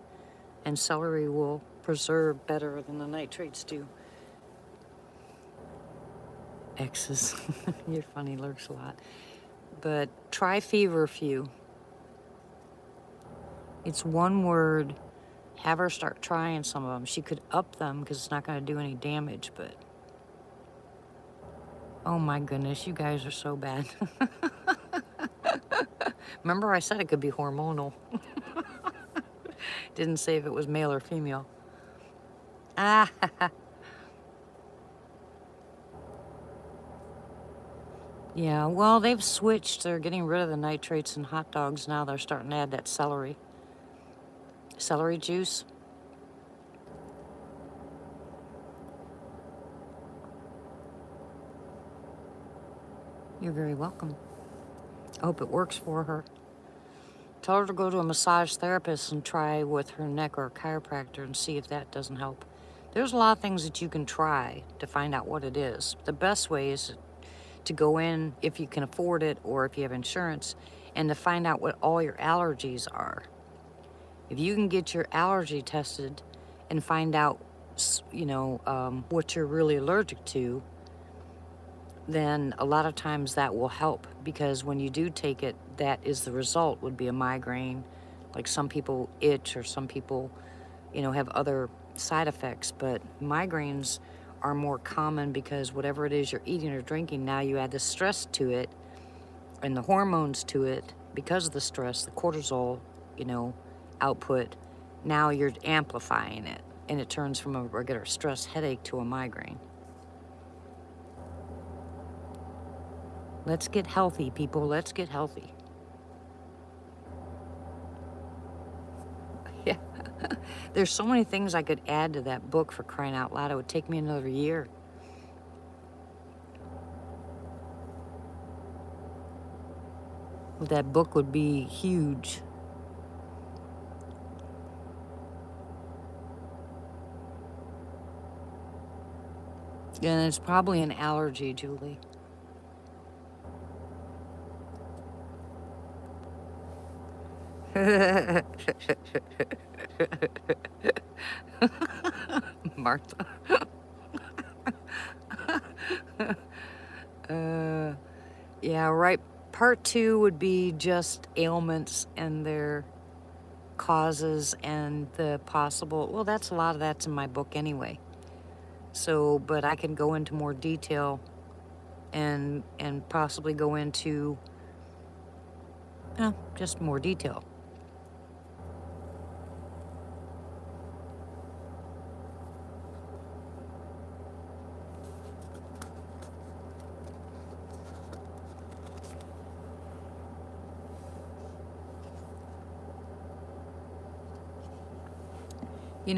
and celery will preserve better than the nitrates do. X's. You're funny, lurks a lot. But try feverfew. It's one word. Have her start trying some of them. She could up them because it's not going to do any damage, but oh my goodness, you guys are so bad. Remember I said it could be hormonal. Didn't say if it was male or female. Ah, yeah, well, they've switched. They're getting rid of the nitrates in hot dogs now. They're starting to add that celery. Celery juice. You're very welcome. I hope it works for her. Tell her to go to a massage therapist and try with her neck or a chiropractor and see if that doesn't help. There's a lot of things that you can try to find out what it is. The best way is to go in if you can afford it or if you have insurance and to find out what all your allergies are. If you can get your allergy tested and find out, what you're really allergic to, then a lot of times that will help, because when you do take it, that is the result, would be a migraine. Like some people itch or some people, have other side effects, but migraines are more common because whatever it is you're eating or drinking, now you add the stress to it and the hormones to it because of the stress, the cortisol, output. Now you're amplifying it and it turns from a regular stress headache to a migraine. Let's get healthy, people. Let's get healthy. Yeah. There's so many things I could add to that book, for crying out loud. It would take me another year. That book would be huge. And it's probably an allergy, Julie. Martha. Yeah, right. Part 2 would be just ailments and their causes and the possible, well, that's a lot of that's in my book anyway. So, but I can go into more detail and possibly go into just more detail.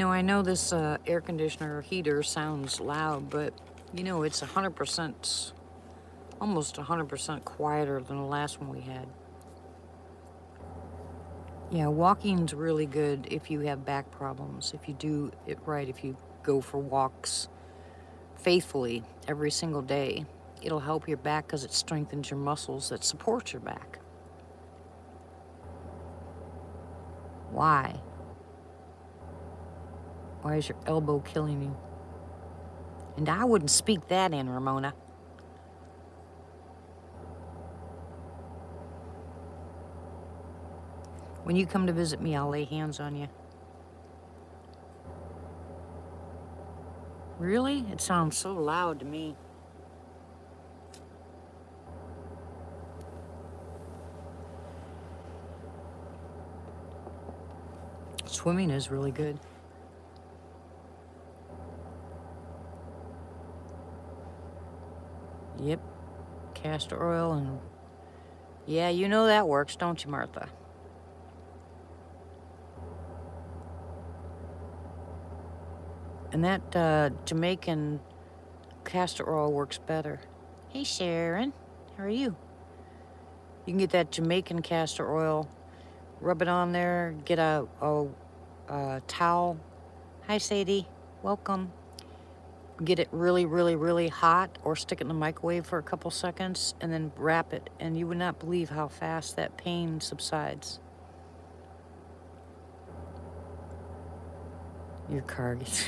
I know this air conditioner or heater sounds loud, but it's 100%, almost 100% quieter than the last one we had. Yeah, walking's really good if you have back problems. If you do it right, if you go for walks faithfully every single day, it'll help your back because it strengthens your muscles that support your back. Why? Why is your elbow killing you? And I wouldn't speak that in, Ramona. When you come to visit me, I'll lay hands on you. Really? It sounds so loud to me. Swimming is really good. Yep. Castor oil and... Yeah, you know that works, don't you, Martha? And that Jamaican castor oil works better. Hey, Sharon. How are you? You can get that Jamaican castor oil, rub it on there, get a towel. Hi, Sadie. Welcome. Get it really, really, really hot or stick it in the microwave for a couple seconds and then wrap it. And you would not believe how fast that pain subsides. Your car gets...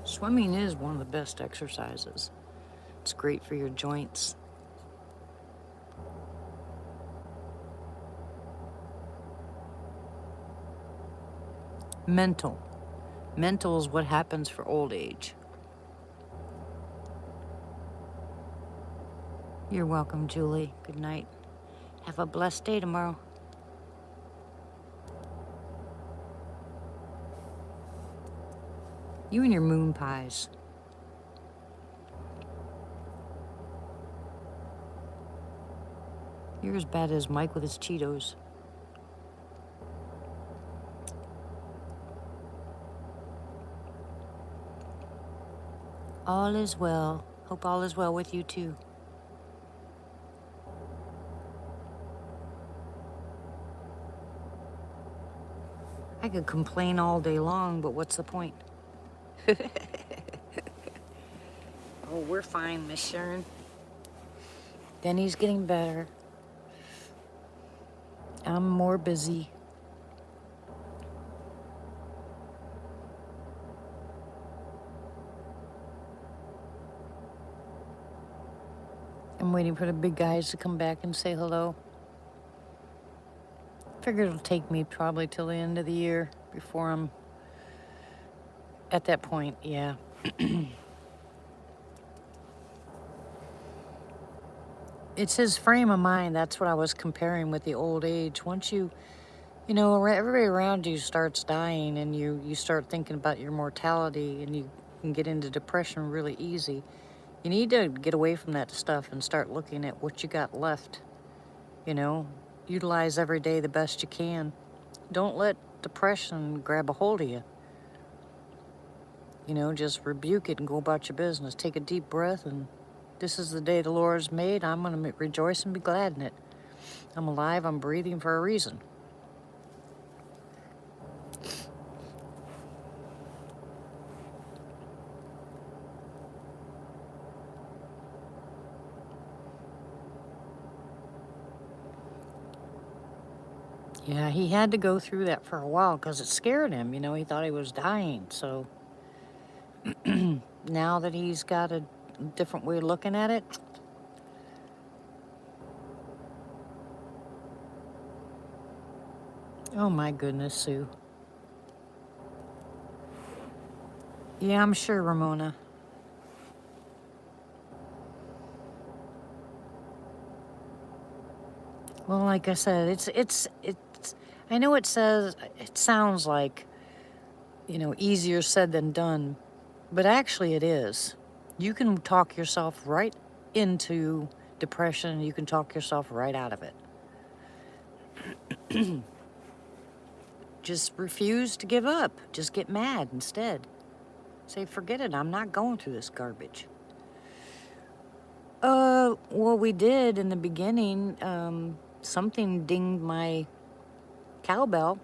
Swimming is one of the best exercises. It's great for your joints. Mental. Mental is what happens for old age. You're welcome, Julie. Good night. Have a blessed day tomorrow. You and your moon pies. You're as bad as Mike with his Cheetos. All is well. Hope all is well with you too. I could complain all day long, but what's the point? Oh, we're fine, Miss Sharon. Denny's getting better. I'm more busy. I'm waiting for the big guys to come back and say hello. Figure it'll take me probably till the end of the year before I'm at that point, yeah. It's his frame of mind. That's what I was comparing with the old age. Once you know, everybody around you starts dying and you start thinking about your mortality and you can get into depression really easy. You need to get away from that stuff and start looking at what you got left. You know, utilize every day the best you can. Don't let depression grab a hold of you. You know, just rebuke it and go about your business. Take a deep breath and this is the day the Lord has made. I'm going to rejoice and be glad in it. I'm alive. I'm breathing for a reason. Yeah, he had to go through that for a while because it scared him. You know, he thought he was dying. So now that he's got a different way of looking at it, oh my goodness, Sue. Yeah, I'm sure, Ramona. Well, like I said, it's. I know it sounds like, you know, easier said than done, but actually it is. You can talk yourself right into depression. You can talk yourself right out of it. Just refuse to give up. Just get mad instead. Say, forget it. I'm not going through this garbage. Well, we did in the beginning. Something dinged my cowbell.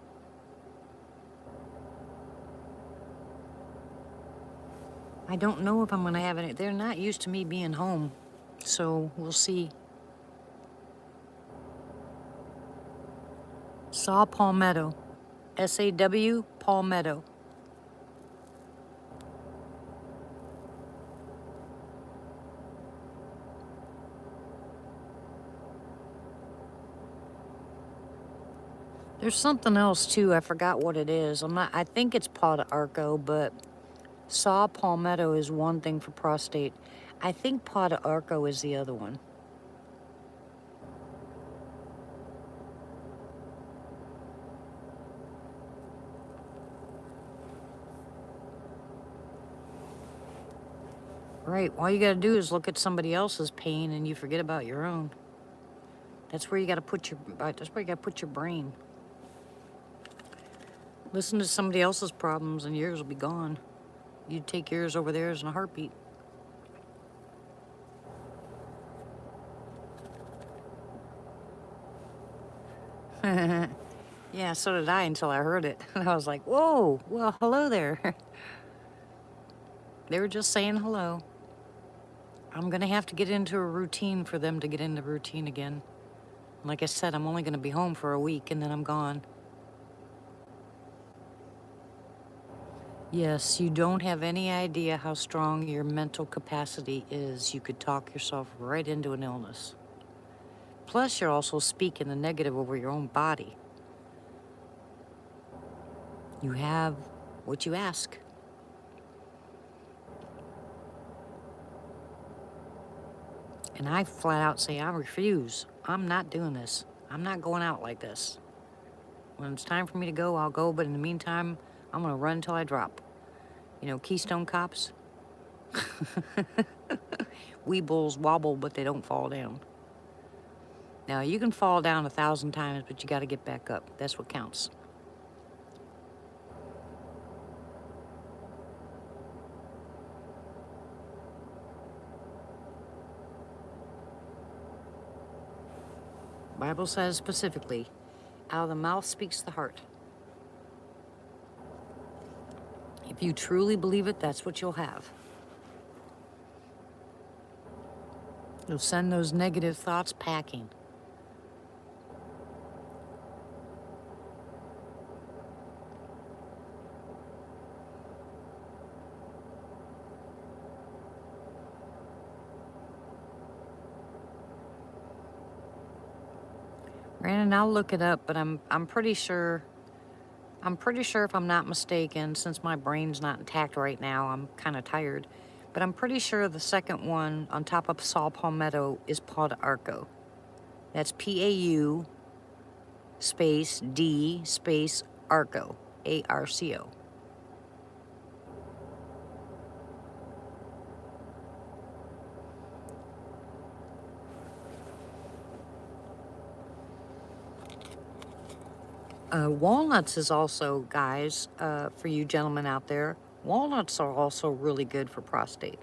I don't know if I'm gonna have any. They're not used to me being home, so we'll see. Saw Palmetto. SAW Palmetto. There's something else too. I forgot what it is. I think it's Paw de Arco, but Saw Palmetto is one thing for prostate. I think Paw de Arco is the other one. Right. All you gotta do is look at somebody else's pain and you forget about your own. That's where you gotta put your. That's where you gotta put your brain. Listen to somebody else's problems and yours will be gone. You'd take yours over theirs in a heartbeat. Yeah, so did I until I heard it. And I was like, whoa, well, hello there. They were just saying hello. I'm gonna have to get into a routine for them to get into routine again. Like I said, I'm only gonna be home for a week and then I'm gone. Yes, you don't have any idea how strong your mental capacity is. You could talk yourself right into an illness. Plus, you're also speaking the negative over your own body. You have what you ask. And I flat out say, I refuse. I'm not doing this. I'm not going out like this. When it's time for me to go, I'll go. But in the meantime, I'm going to run until I drop. You know, Keystone Cops. We bulls wobble, but they don't fall down. Now, you can fall down 1,000 times, but you got to get back up. That's what counts. Bible says specifically, out of the mouth speaks the heart. If you truly believe it, that's what you'll have. You'll send those negative thoughts packing. Brandon, I'll look it up, but I'm pretty sure if I'm not mistaken, since my brain's not intact right now, I'm kind of tired. But I'm pretty sure the second one on top of Saw Palmetto is Paw de Arco. That's PAU space D space Arco, ARCO. Walnuts is also, guys, for you gentlemen out there, walnuts are also really good for prostate.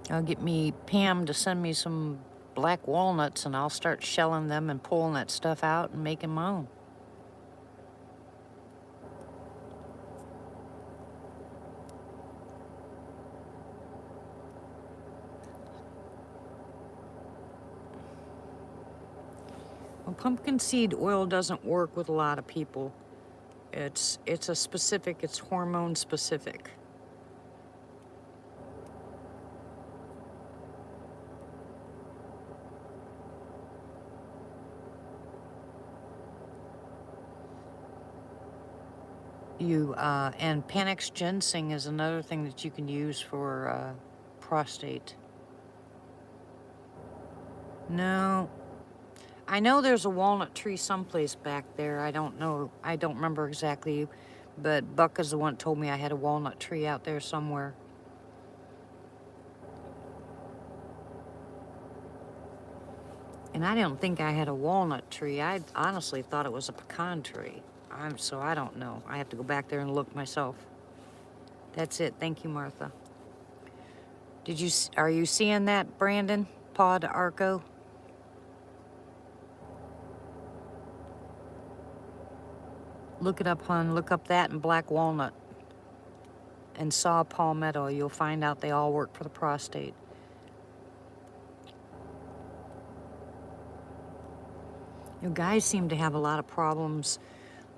I'll get me Pam to send me some black walnuts and I'll start shelling them and pulling that stuff out and making my own. Well, pumpkin seed oil doesn't work with a lot of people. It's hormone specific. And Panax ginseng is another thing that you can use for prostate. No, I know there's a walnut tree someplace back there. I don't know. I don't remember exactly, but Buck is the one that told me I had a walnut tree out there somewhere. And I didn't think I had a walnut tree. I honestly thought it was a pecan tree. So I don't know. I have to go back there and look myself. That's it. Thank you, Martha. Are you seeing that, Brandon? Paw de Arco? Look it up, hon. Look up that and black walnut and saw palmetto. You'll find out they all work for the prostate. You guys seem to have a lot of problems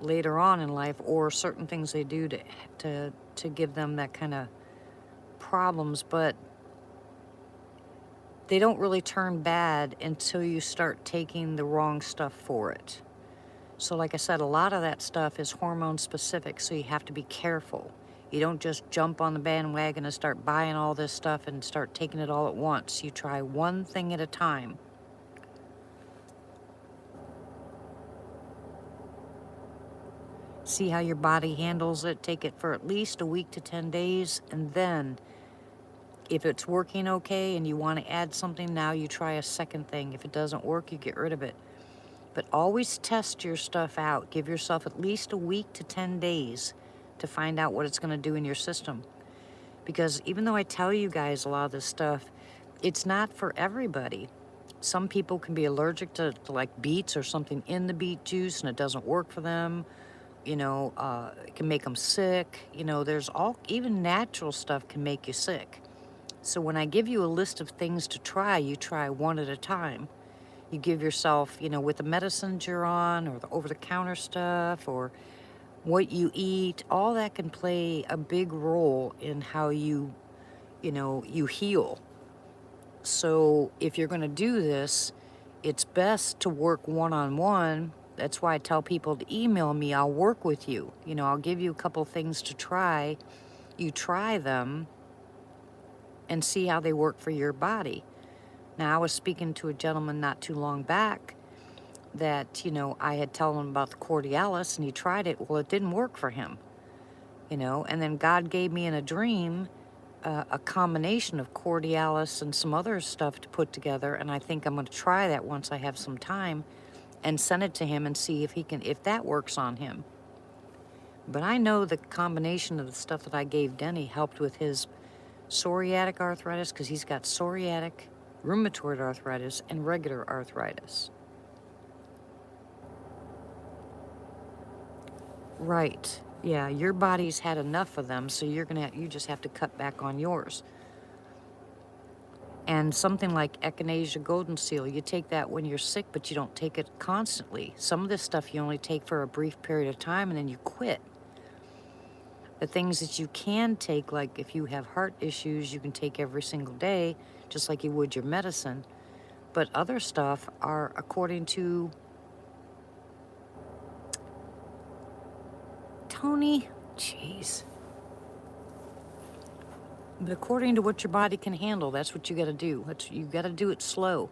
later on in life, or certain things they do to give them that kind of problems, but they don't really turn bad until you start taking the wrong stuff for it. So like I said, a lot of that stuff is hormone specific, so you have to be careful. You don't just jump on the bandwagon and start buying all this stuff and start taking it all at once. You try one thing at a time. See how your body handles it. Take it for at least a week to 10 days, and then if it's working okay and you want to add something, now you try a second thing. If it doesn't work, you get rid of it. But always test your stuff out. Give yourself at least a week to 10 days to find out what it's going to do in your system. Because even though I tell you guys a lot of this stuff, it's not for everybody. Some people can be allergic to like beets or something in the beet juice and it doesn't work for them. You know, it can make them sick. You know, even natural stuff can make you sick. So when I give you a list of things to try, you try one at a time. You give yourself, you know, with the medicines you're on or the over-the-counter stuff or what you eat, all that can play a big role in how you heal. So if you're going to do this, it's best to work one-on-one. That's why I tell people to email me. I'll work with you. You know, I'll give you a couple things to try. You try them and see how they work for your body. Now, I was speaking to a gentleman not too long back that, you know, I had told him about the Cordialis and he tried it. Well, it didn't work for him, you know, and then God gave me in a dream a combination of Cordialis and some other stuff to put together. And I think I'm going to try that once I have some time and send it to him and see if that works on him. But I know the combination of the stuff that I gave Denny helped with his psoriatic arthritis, because he's got psoriatic, rheumatoid arthritis, and regular arthritis. Right. Yeah, your body's had enough of them, so you just have to cut back on yours. And something like Echinacea golden seal, you take that when you're sick, but you don't take it constantly. Some of this stuff you only take for a brief period of time and then you quit. The things that you can take, like if you have heart issues, you can take every single day, just like you would your medicine. But other stuff are according to Tony, jeez. But according to what your body can handle, that's what you got to do. You got to do it slow.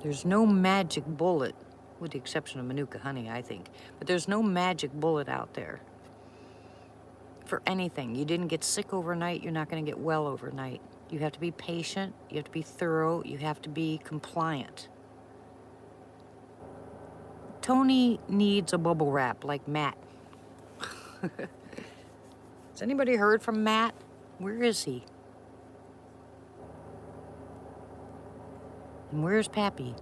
There's no magic bullet, with the exception of Manuka honey, I think. But there's no magic bullet out there for anything. You didn't get sick overnight. You're not going to get well overnight. You have to be patient. You have to be thorough. You have to be compliant. Tony needs a bubble wrap like Matt. Has anybody heard from Matt? Where is he? And where's Pappy?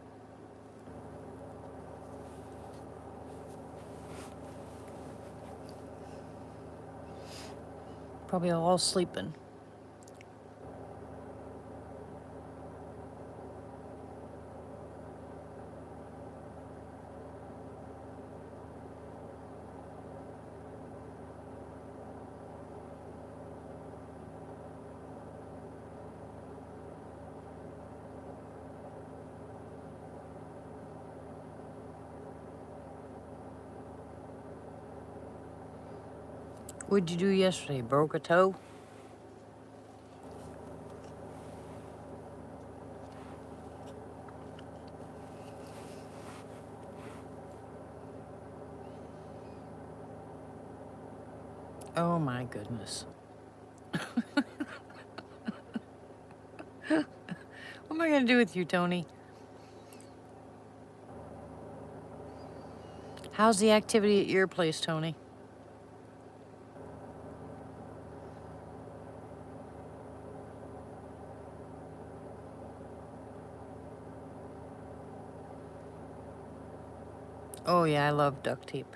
Probably all sleeping. What'd you do yesterday? Broke a toe? Oh my goodness. am I going to do with you, Tony? How's the activity at your place, Tony? Oh, yeah, I love duct tape.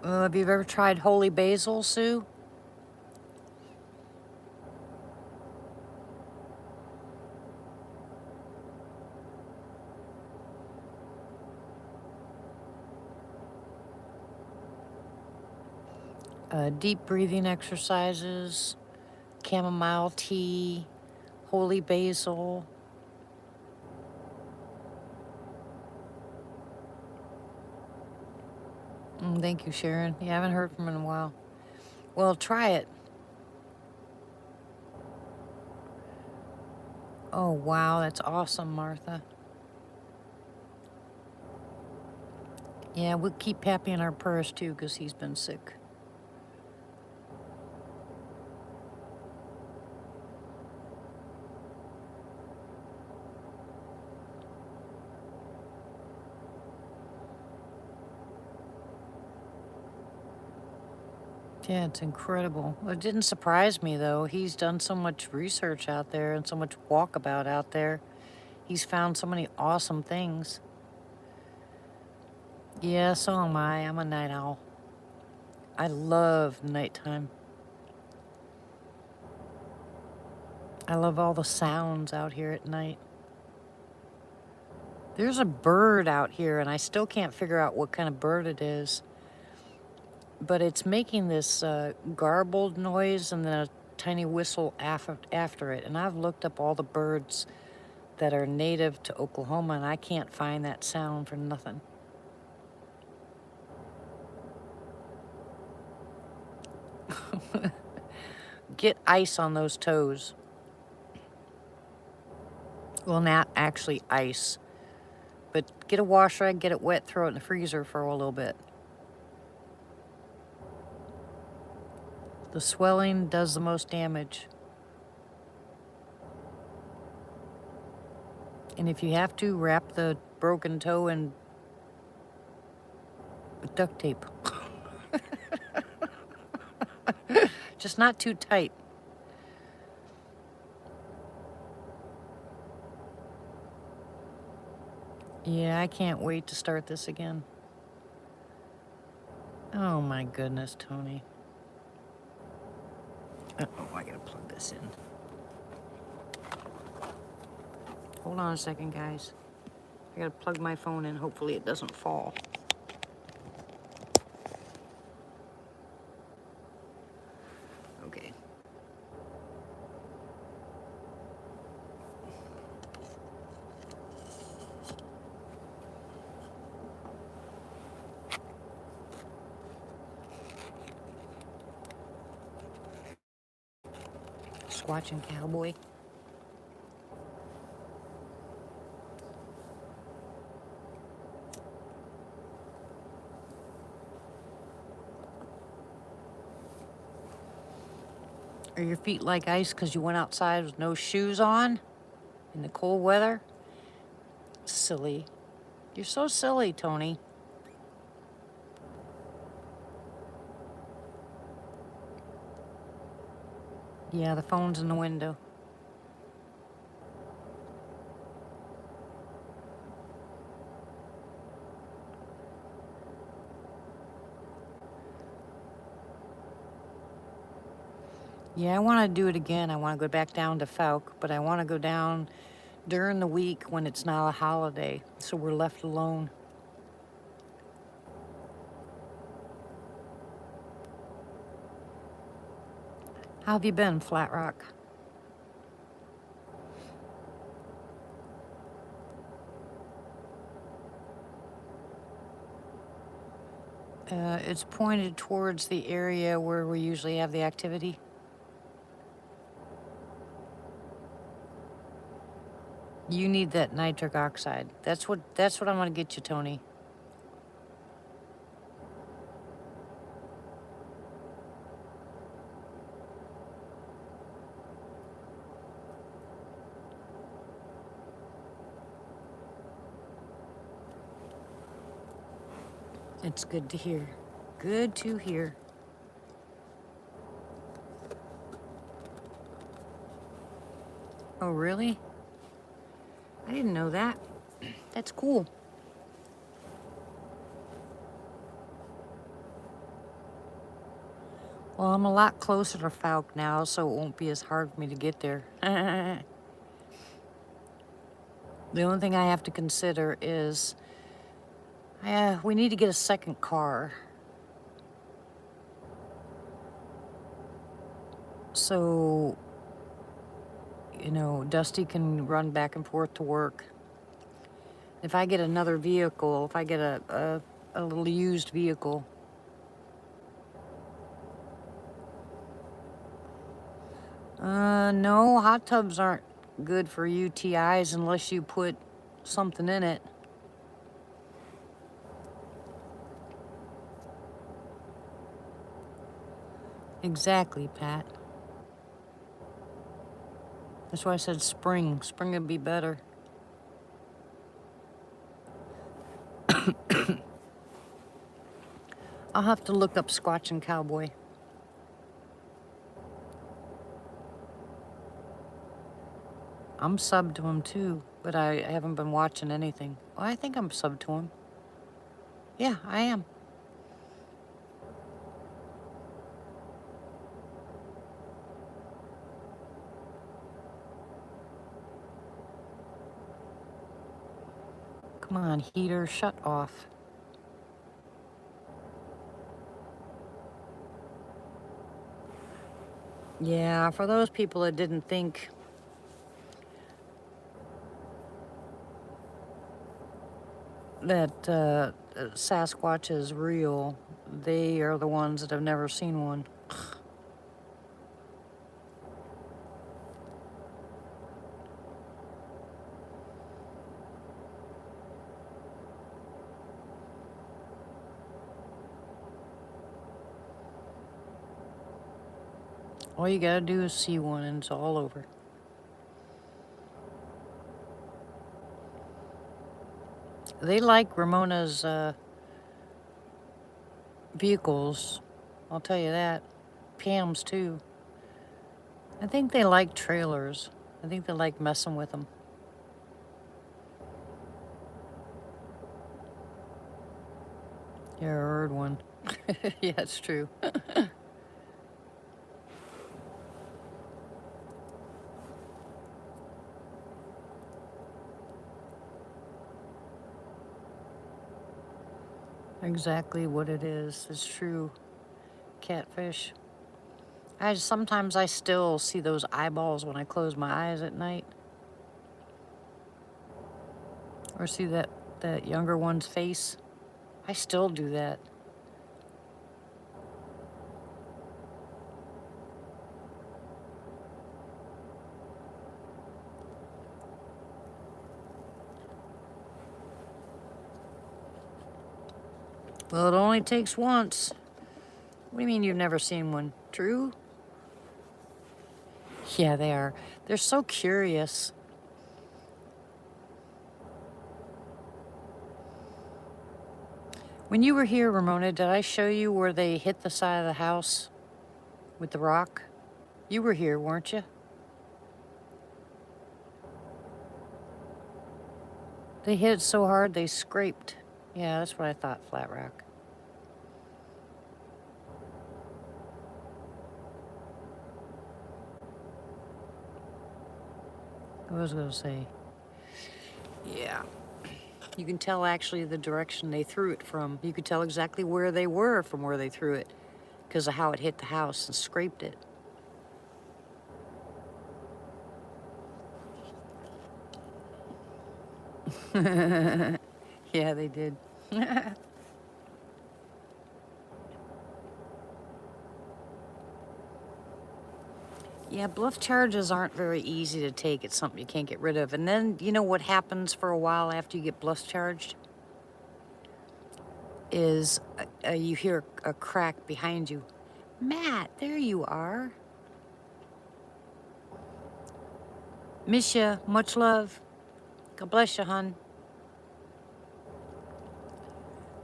Have you ever tried holy basil, Sue? Deep breathing exercises, chamomile tea, holy basil. Thank you, Sharon. Yeah, I haven't heard from her in a while. Well, try it. Oh, wow, that's awesome, Martha. Yeah, we'll keep Pappy in our prayers, too, because he's been sick. Yeah, it's incredible. It didn't surprise me, though. He's done so much research out there and so much walkabout out there. He's found so many awesome things. Yeah, so am I. I'm a night owl. I love nighttime. I love all the sounds out here at night. There's a bird out here, and I still can't figure out what kind of bird it is. But it's making this garbled noise and then a tiny whistle after it. And I've looked up all the birds that are native to Oklahoma, and I can't find that sound for nothing. Get ice on those toes. Well, not actually ice, but get a wash rag, get it wet, throw it in the freezer for a little bit. The swelling does the most damage. And if you have to, wrap the broken toe in duct tape. Just not too tight. Yeah, I can't wait to start this again. Oh my goodness, Tony. Uh-oh, I gotta plug this in. Hold on a second, guys. I gotta plug my phone in. Hopefully it doesn't fall. Okay. Squatching cowboy. Are your feet like ice because you went outside with no shoes on in the cold weather? Silly. You're so silly, Tony. Yeah, the phone's in the window. Yeah, I want to do it again. I want to go back down to Falk, but I want to go down during the week when it's not a holiday, so we're left alone. How have you been, Flat Rock? It's pointed towards the area where we usually have the activity. You need that nitric oxide. That's what I'm gonna get you, Tony. It's good to hear. Good to hear. Oh, really? I didn't know that. That's cool. Well, I'm a lot closer to Falk now, so it won't be as hard for me to get there. The only thing I have to consider is we need to get a second car. So, Dusty can run back and forth to work. If I get another vehicle, if I get a little used vehicle, no, hot tubs aren't good for UTIs unless you put something in it. Exactly, Pat. That's why I said spring. Spring would be better. I'll have to look up Squatchin' Cowboy. I'm subbed to him too, but I haven't been watching anything. Well, I think I'm subbed to him. Yeah, I am. Come on, heater, shut off. Yeah, for those people that didn't think that Sasquatch is real, they are the ones that have never seen one. All you gotta do is see one and it's all over. They like Ramona's vehicles, I'll tell you that. Pam's too. I think they like trailers. I think they like messing with them. Yeah, I heard one. Yeah, it's true. Exactly what it is. It's true. Catfish. Sometimes I still see those eyeballs when I close my eyes at night. Or see that younger one's face. I still do that. Well, it only takes once. What do you mean you've never seen one? True? Yeah, they are. They're so curious. When you were here, Ramona, did I show you where they hit the side of the house with the rock? You were here, weren't you? They hit it so hard they scraped. Yeah, that's what I thought, flat rock. What was I going to say? Yeah. You can tell actually the direction they threw it from. You could tell exactly where they were from where they threw it because of how it hit the house and scraped it. Yeah, they did. Yeah, bluff charges aren't very easy to take. It's something you can't get rid of. And then, you know what happens for a while after you get bluff charged? Is you hear a crack behind you. Matt, there you are. Miss ya. Much love. God bless you, hon.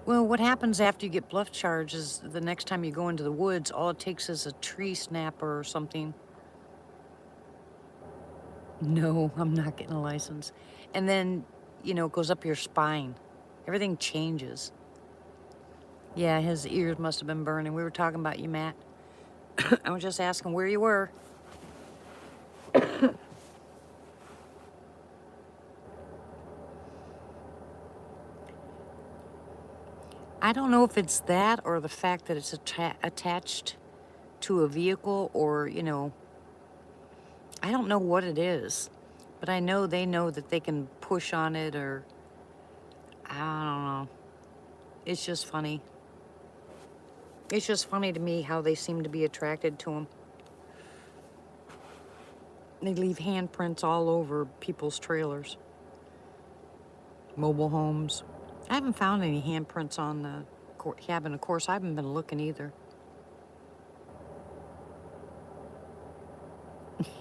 Well, what happens after you get bluff charged is the next time you go into the woods, all it takes is a tree snapper or something. No, I'm not getting a license. And then, it goes up your spine. Everything changes. Yeah, his ears must have been burning. We were talking about you, Matt. I was just asking where you were. I don't know if it's that or the fact that it's attached to a vehicle or, I don't know what it is. But I know they know that they can push on it or, I don't know. It's just funny. It's just funny to me how they seem to be attracted to them. They leave handprints all over people's trailers, mobile homes. I haven't found any handprints on the cabin. Of course, I haven't been looking either.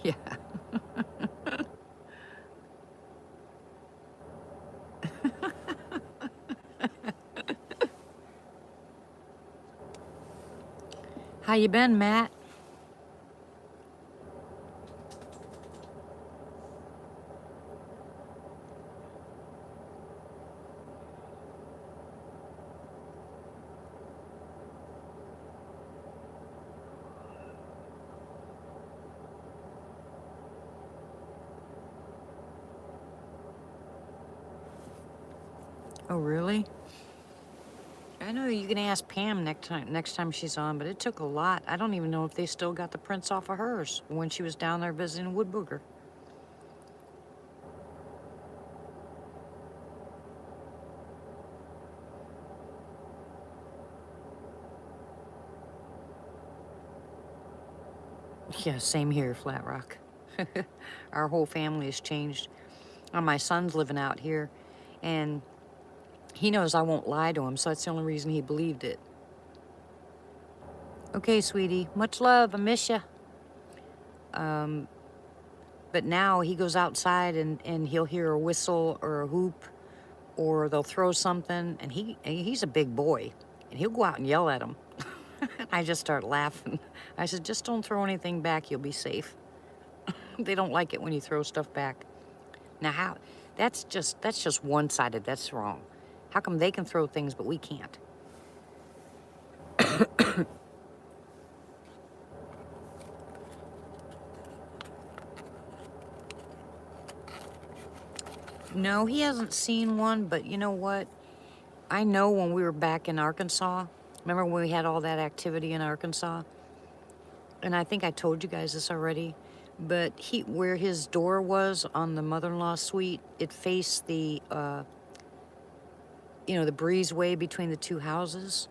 Yeah. How you been, Matt? Oh, really? I know you can ask Pam next time she's on, but it took a lot. I don't even know if they still got the prints off of hers when she was down there visiting Wood Booger. Yeah, same here, Flat Rock. Our whole family has changed. My son's living out here, and he knows I won't lie to him, so that's the only reason he believed it. Okay, sweetie. Much love. I miss you. But now he goes outside and he'll hear a whistle or a whoop, or they'll throw something, and he's a big boy, and he'll go out and yell at him. I just start laughing. I said, just don't throw anything back. You'll be safe. They don't like it when you throw stuff back. Now, how? That's just one-sided. That's wrong. How come they can throw things but we can't? No, he hasn't seen one, but you know what? I know when we were back in Arkansas, remember when we had all that activity in Arkansas? And I think I told you guys this already, but where his door was on the mother-in-law suite, it faced the breezeway between the two houses.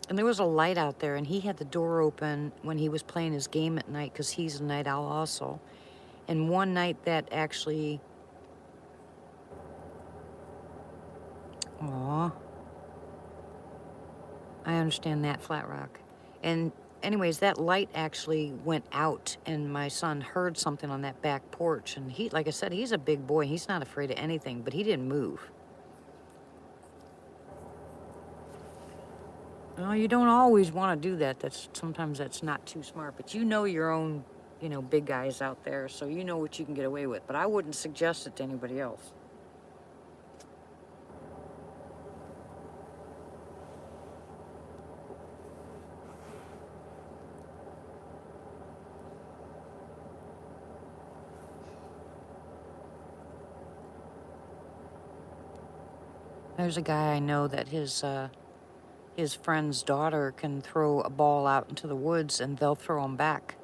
And there was a light out there, and he had the door open when he was playing his game at night because he's a night owl also. And one night that actually, aw, I understand that, Flat Rock. And anyways, that light actually went out, and my son heard something on that back porch. And he, like I said, he's a big boy. He's not afraid of anything, but he didn't move. Well, you don't always want to do that. Sometimes that's not too smart. But you know your own, big guys out there, so you know what you can get away with. But I wouldn't suggest it to anybody else. There's a guy I know that his friend's daughter can throw a ball out into the woods, and they'll throw them back.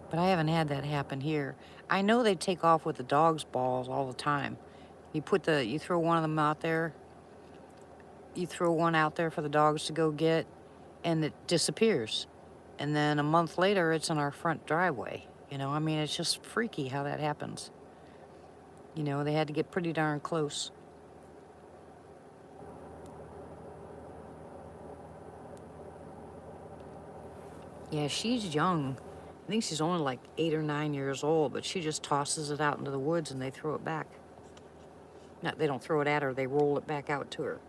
But I haven't had that happen here. I know they take off with the dog's balls all the time. You throw one of them out there, you throw one out there for the dogs to go get, and it disappears. And then a month later, it's in our front driveway. I mean, it's just freaky how that happens. They had to get pretty darn close. Yeah, she's young. I think she's only like 8 or 9 years old, but she just tosses it out into the woods and they throw it back. Not, they don't throw it at her, they roll it back out to her.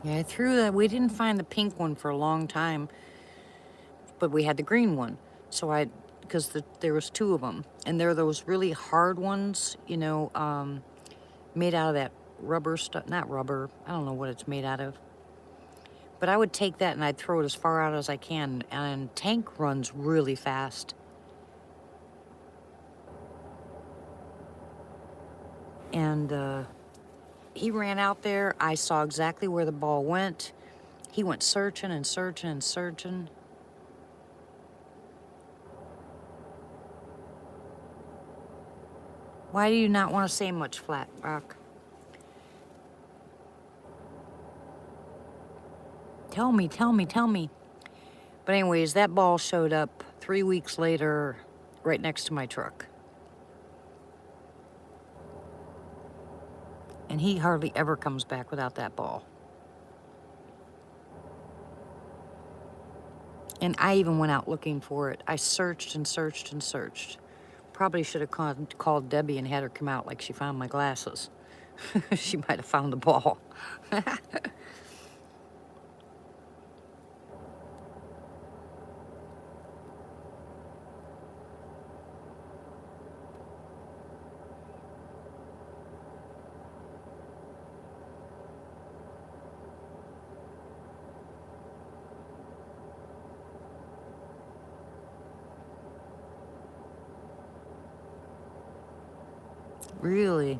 Yeah, I threw that. We didn't find the pink one for a long time, but we had the green one. So because there was 2 of them, and they're those really hard ones, you know, made out of that rubber stuff. Not rubber. I don't know what it's made out of. But I would take that and I'd throw it as far out as I can. And Tank runs really fast. And he ran out there. I saw exactly where the ball went. He went searching and searching and searching. Why do you not want to say much, Flat Rock? Tell me, tell me, tell me. But anyways, that ball showed up 3 weeks later right next to my truck. And he hardly ever comes back without that ball. And I even went out looking for it. I searched and searched and searched. Probably should have called Debbie and had her come out like she found my glasses. She might have found the ball. Really?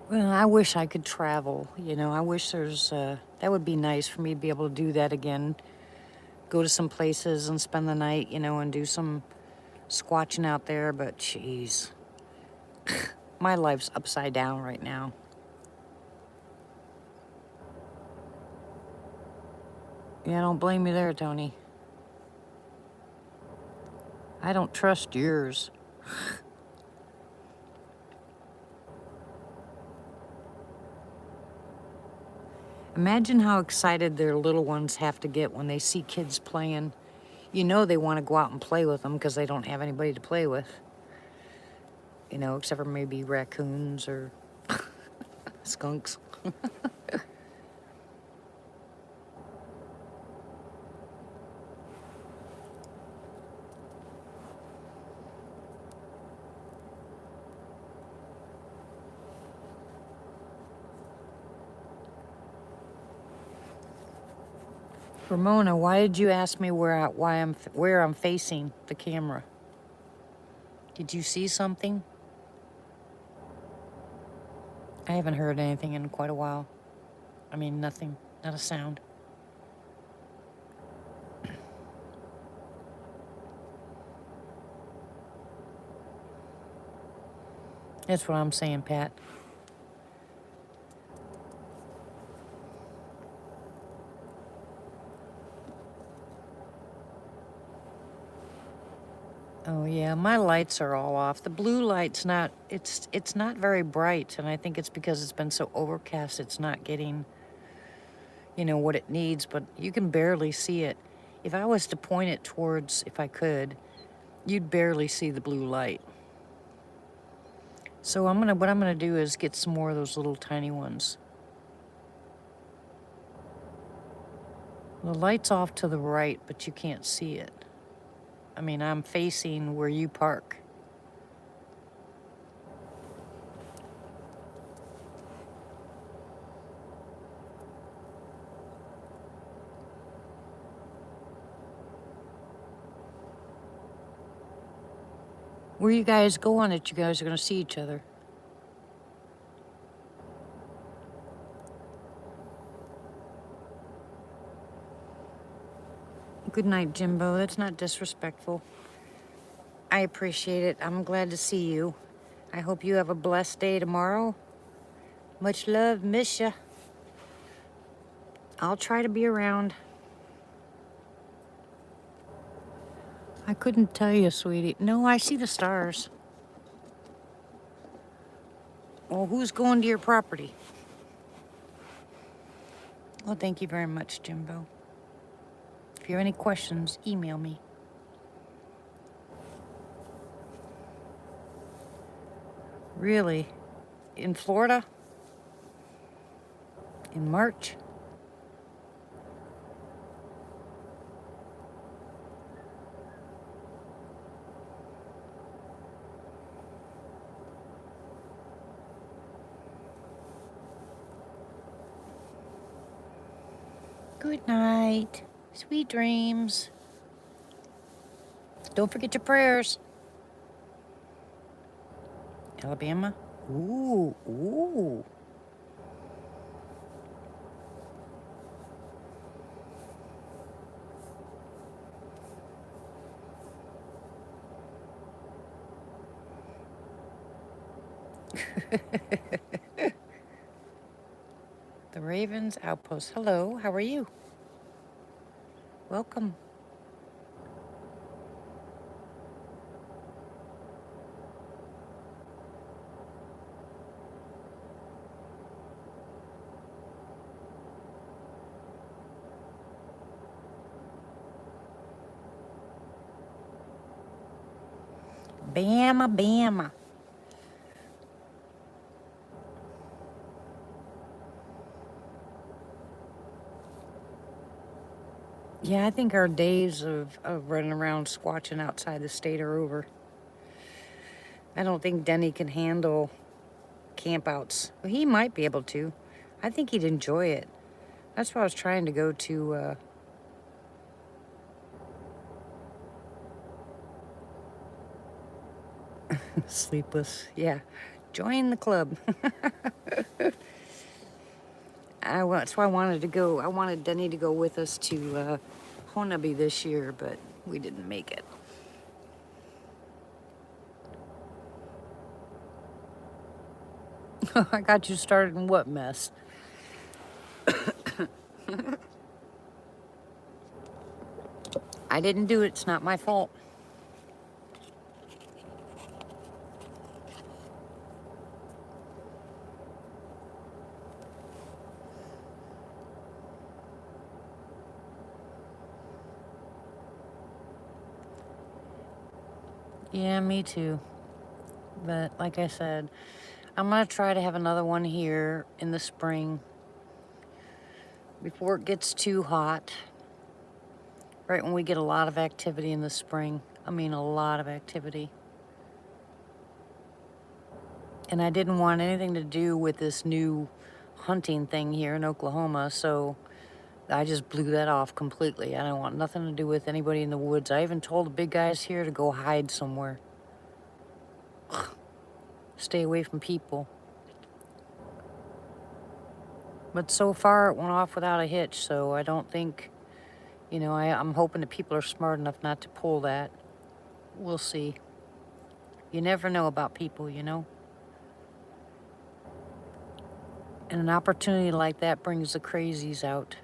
Well, I wish I could travel. You know, I wish that would be nice for me to be able to do that again. Go to some places and spend the night, you know, and do some squatching out there. But jeez, my life's upside down right now. Yeah, don't blame me there, Tony. I don't trust yours. Imagine how excited their little ones have to get when they see kids playing. You know they want to go out and play with them because they don't have anybody to play with. You know, except for maybe raccoons or skunks. Ramona, why did you ask me where I'm facing the camera? Did you see something? I haven't heard anything in quite a while. I mean, nothing, not a sound. That's what I'm saying, Pat. Oh yeah, my lights are all off. The blue light's not, it's not very bright, and I think it's because it's been so overcast it's not getting, you know, what it needs, but you can barely see it. If I was to point it towards, if I could, you'd barely see the blue light. So what I'm gonna do is get some more of those little tiny ones. The light's off to the right, but you can't see it. I mean, I'm facing where you park. Where you guys going that you guys are gonna see each other? Good night, Jimbo. That's not disrespectful. I appreciate it. I'm glad to see you. I hope you have a blessed day tomorrow. Much love, miss ya. I'll try to be around. I couldn't tell you, sweetie. No, I see the stars. Well, who's going to your property? Well, thank you very much, Jimbo. If you have any questions, email me. Really? In Florida? In March? Good night. Sweet dreams. Don't forget your prayers. Alabama? Ooh, ooh. The Ravens Outpost. Hello, how are you? Welcome. Bama, Bama. Yeah, I think our days of running around squatching outside the state are over. I don't think Denny can handle campouts. Well, he might be able to. I think he'd enjoy it. That's why I was trying to go to Sleepless. Yeah, join the club. That's why I wanted to go. I wanted Denny to go with us to Honaby this year, but we didn't make it. I got you started in what mess? I didn't do it. It's not my fault. Yeah, me too. But like I said, I'm going to try to have another one here in the spring before it gets too hot. Right when we get a lot of activity in the spring. I mean, a lot of activity. And I didn't want anything to do with this new hunting thing here in Oklahoma, so I just blew that off completely. I don't want nothing to do with anybody in the woods. I even told the big guys here to go hide somewhere. Stay away from people. But so far it went off without a hitch, so I don't think, you know, I'm hoping that people are smart enough not to pull that. We'll see. You never know about people, you know? And an opportunity like that brings the crazies out.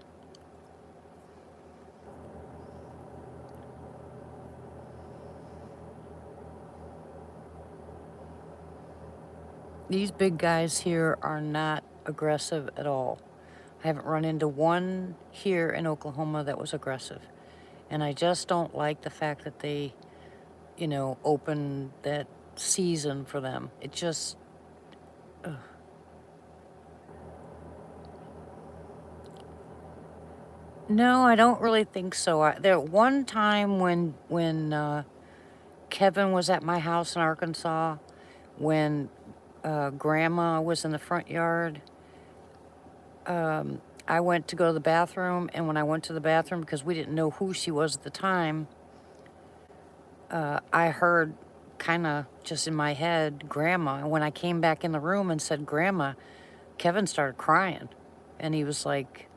These big guys here are not aggressive at all. I haven't run into one here in Oklahoma that was aggressive. And I just don't like the fact that they, you know, open that season for them. It just, ugh. No, I don't really think so. There one time when Kevin was at my house in Arkansas, when Grandma was in the front yard, I went to go to the bathroom, and when I went to the bathroom, because we didn't know who she was at the time, I heard kind of just in my head, Grandma. And when I came back in the room and said, Grandma, Kevin started crying. And he was like,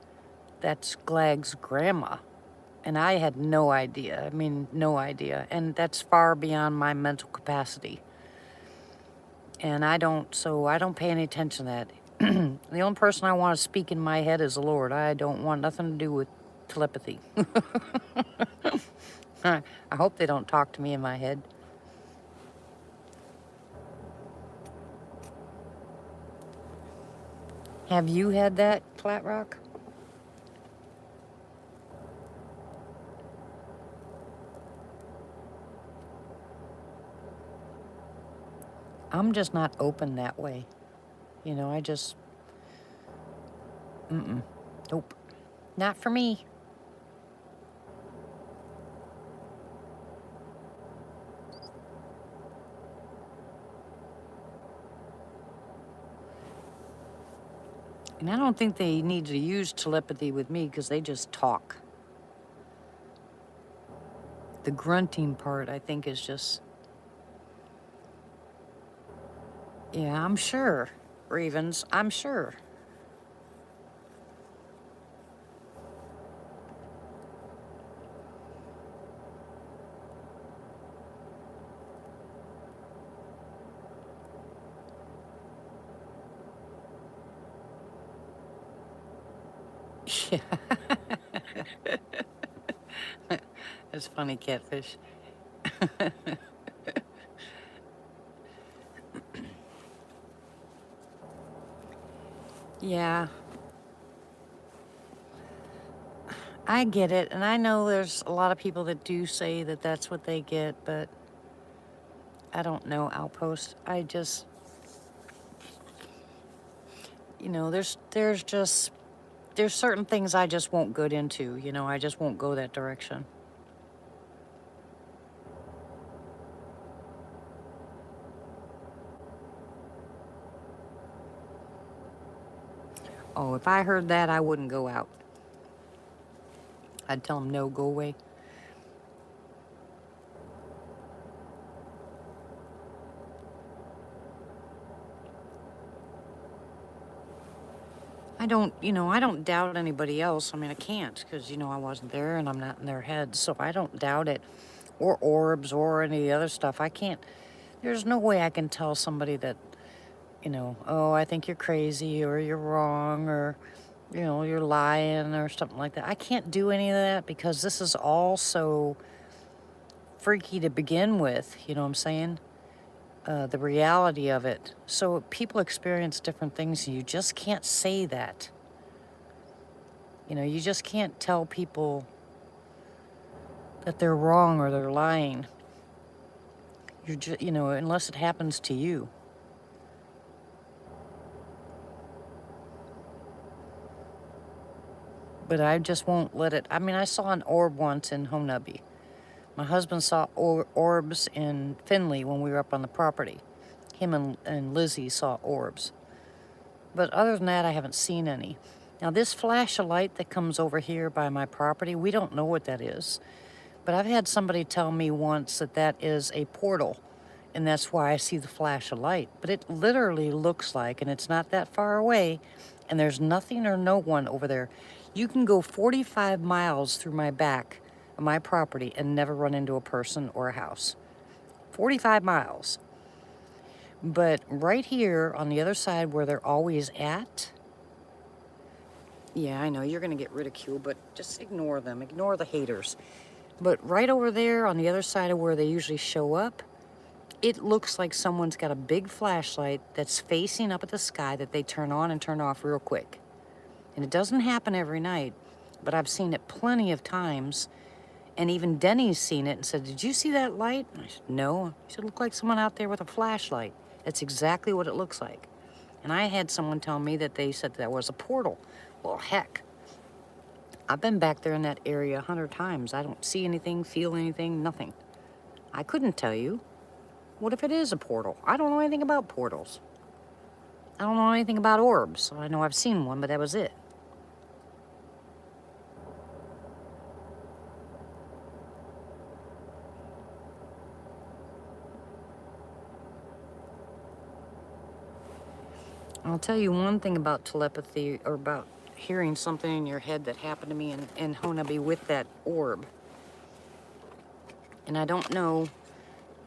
that's Glag's grandma. And I had no idea. I mean, no idea. And that's far beyond my mental capacity. And I don't pay any attention to that. The only person I want to speak in my head is the Lord. I don't want nothing to do with telepathy. I hope they don't talk to me in my head. Have you had that, Flat Rock? I'm just not open that way. You know, I just, nope. Not for me. And I don't think they need to use telepathy with me because they just talk. The grunting part, I think, is just, yeah, I'm sure. Ravens, I'm sure. Yeah, it's funny, Catfish. Yeah, I get it. And I know there's a lot of people that do say that that's what they get, but I don't know, Outpost. I just, you know, there's certain things I just won't go into. You know, I just won't go that direction. Oh, if I heard that, I wouldn't go out. I'd tell them, no, go away. I don't doubt anybody else. I mean, I can't because, I wasn't there and I'm not in their heads. So I don't doubt it. Or orbs or any of the other stuff. I can't, there's no way I can tell somebody that, oh, I think you're crazy or you're wrong or, you're lying or something like that. I can't do any of that because this is all so freaky to begin with. You know what I'm saying? The reality of it. So people experience different things and you just can't say that. You just can't tell people that they're wrong or they're lying. You're just, unless it happens to you. But I just won't let it. I mean, I saw an orb once in Honubby. My husband saw orbs in Finley when we were up on the property. Him and Lizzie saw orbs. But other than that, I haven't seen any. Now, this flash of light that comes over here by my property, we don't know what that is. But I've had somebody tell me once that that is a portal, and that's why I see the flash of light. But it literally looks like, and it's not that far away, and there's nothing or no one over there. You can go 45 miles through my back of my property and never run into a person or a house. 45 miles. But right here on the other side where they're always at, yeah, I know you're going to get ridiculed, but just ignore them. Ignore the haters. But right over there on the other side of where they usually show up, it looks like someone's got a big flashlight that's facing up at the sky that they turn on and turn off real quick. And it doesn't happen every night, but I've seen it plenty of times. And even Denny's seen it and said, did you see that light? And I said, no. He said, it looked like someone out there with a flashlight. That's exactly what it looks like. And I had someone tell me that they said that was a portal. Well, heck, I've been back there in that area 100 times. I don't see anything, feel anything, nothing. I couldn't tell you. What if it is a portal? I don't know anything about portals. I don't know anything about orbs. I know I've seen one, but that was it. I'll tell you one thing about telepathy, or about hearing something in your head that happened to me in Honubby with that orb. And I don't know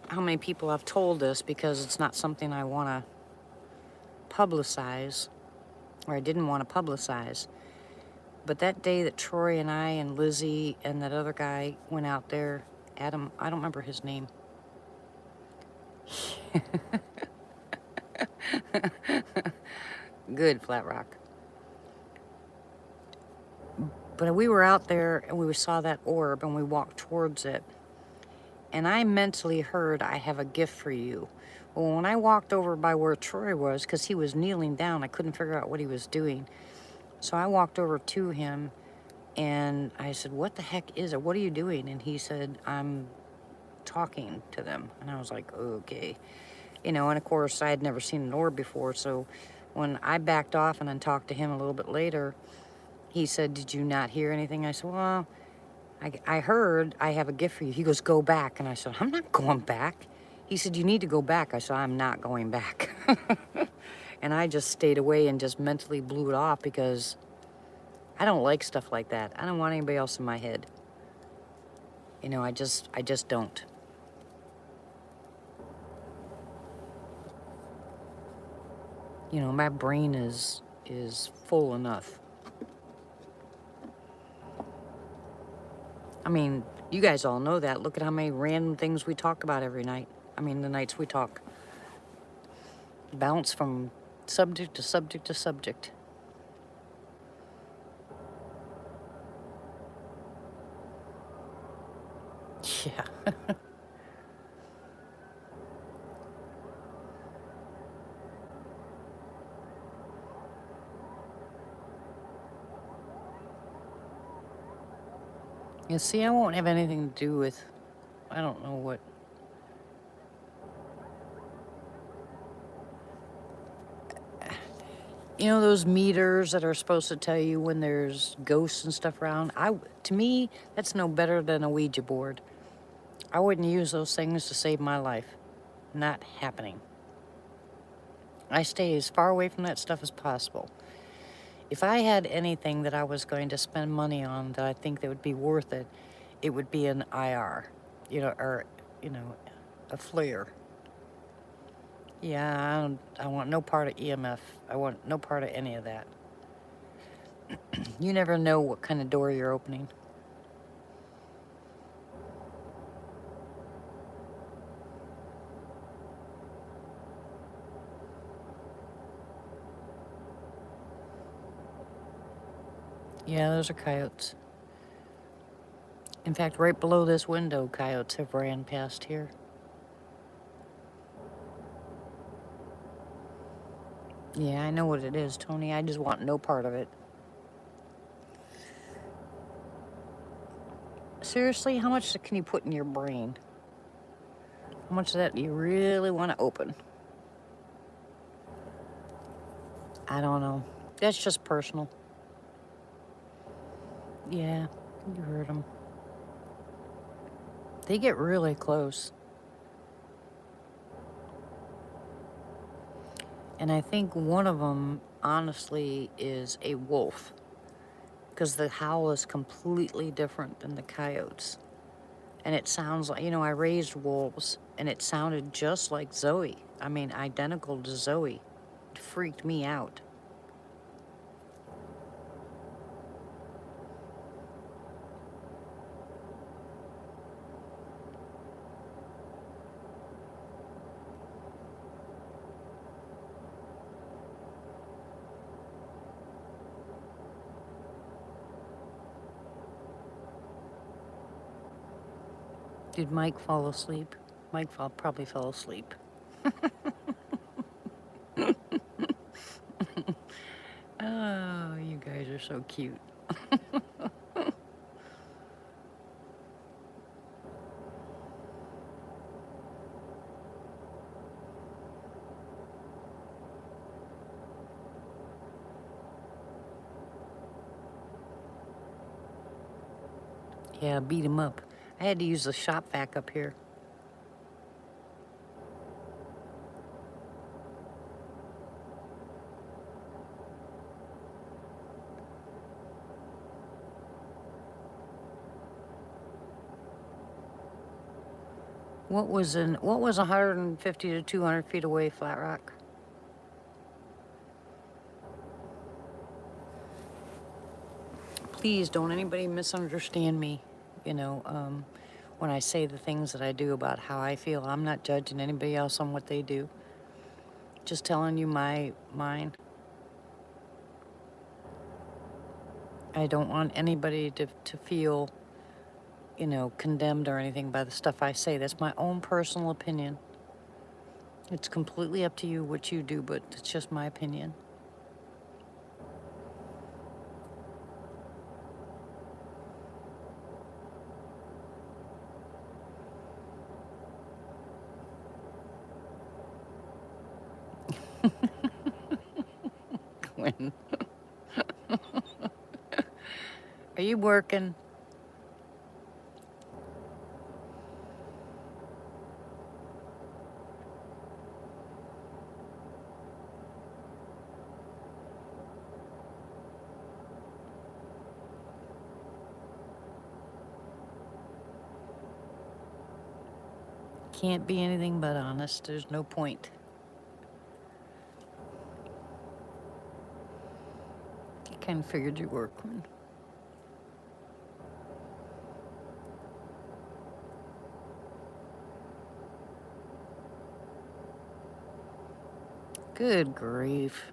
how many people I've told this because it's not something I want to publicize, or I didn't want to publicize. But that day that Troy and I and Lizzie and that other guy went out there Adam, I don't remember his name. Good, Flat Rock. But we were out there and we saw that orb and we walked towards it. And I mentally heard, I have a gift for you. Well, when I walked over by where Troy was, because he was kneeling down, I couldn't figure out what he was doing. So I walked over to him and I said, what the heck is it? What are you doing? And he said, I'm talking to them. And I was like, okay. You know, and of course I had never seen an orb before. So when I backed off and then talked to him a little bit later, he said, did you not hear anything? I said, well, I heard, I have a gift for you. He goes, go back. And I said, I'm not going back. He said, you need to go back. I said, I'm not going back. And I just stayed away and just mentally blew it off because I don't like stuff like that. I don't want anybody else in my head. You know, I just don't. You know, my brain is full enough. I mean, you guys all know that. Look at how many random things we talk about every night. I mean, the nights we talk. Bounce from subject to subject to subject. Yeah. You see, I won't have anything to do with, I don't know what. You know those meters that are supposed to tell you when there's ghosts and stuff around? To me, that's no better than a Ouija board. I wouldn't use those things to save my life. Not happening. I stay as far away from that stuff as possible. If I had anything that I was going to spend money on that I think that would be worth it, it would be an IR, or, a FLIR. Yeah, I want no part of EMF. I want no part of any of that. You never know what kind of door you're opening. Yeah, those are coyotes. In fact, right below this window, coyotes have ran past here. Yeah, I know what it is, Tony. I just want no part of it. Seriously, how much can you put in your brain? How much of that do you really want to open? I don't know. That's just personal. Yeah, you heard them. They get really close. And I think one of them, honestly, is a wolf. Because the howl is completely different than the coyotes. And it sounds like, I raised wolves, and it sounded just like Zoe. I mean, identical to Zoe. It freaked me out. Did Mike fall asleep? Mike probably fell asleep. Oh, you guys are so cute. Yeah, beat him up. I had to use the shop vac up here. What was 150 to 200 feet away, Flat Rock? Please don't anybody misunderstand me. when I say the things that I do about how I feel. I'm not judging anybody else on what they do. Just telling you mine. I don't want anybody to feel, condemned or anything by the stuff I say. That's my own personal opinion. It's completely up to you what you do, but it's just my opinion. Gwen, are you working? Can't be anything but honest. There's no point. I kind of figured you were, Gwen. Good grief.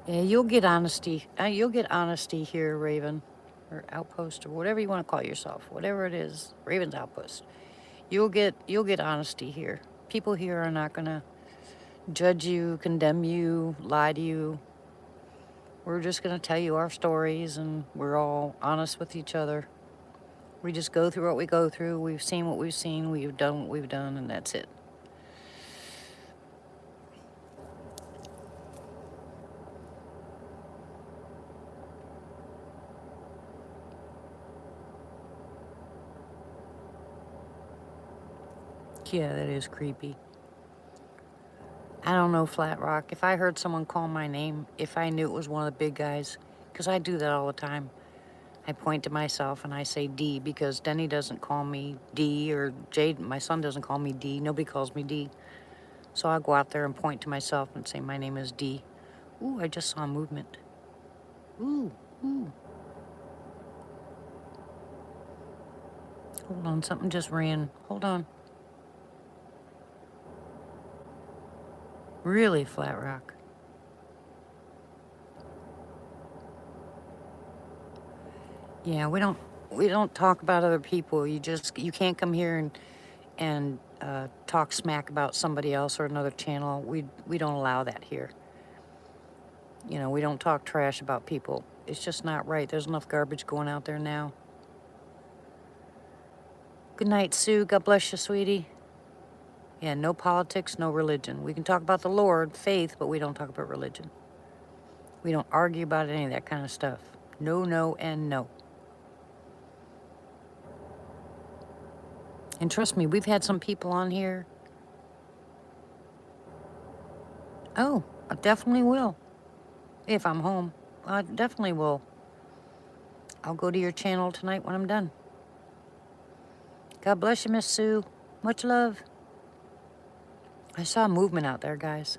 Yeah, you'll get honesty. You'll get honesty here, Raven, or Outpost, or whatever you want to call yourself. Whatever it is, Raven's Outpost. You'll get honesty here. People here are not gonna judge you, condemn you, lie to you. We're just gonna tell you our stories, and we're all honest with each other. We just go through what we go through. We've seen what we've seen. We've done what we've done, and that's it. Yeah, that is creepy. I don't know, Flat Rock. If I heard someone call my name, if I knew it was one of the big guys, because I do that all the time, I point to myself and I say D, because Denny doesn't call me D, or Jade, my son doesn't call me D. Nobody calls me D. So I'll go out there and point to myself and say, my name is D. Ooh, I just saw movement. Ooh, ooh. Hold on, something just ran. Hold on. Really, Flat Rock. Yeah, we don't talk about other people. You can't come here and talk smack about somebody else or another channel. We don't allow that here. We don't talk trash about people. It's just not right. There's enough garbage going out there now. Good night, Sue. God bless you, sweetie. Yeah, no politics, no religion. We can talk about the Lord, faith, but we don't talk about religion. We don't argue about any of that kind of stuff. No, no, and no. And trust me, we've had some people on here. Oh, I definitely will. If I'm home, I definitely will. I'll go to your channel tonight when I'm done. God bless you, Miss Sue. Much love. I saw movement out there, guys.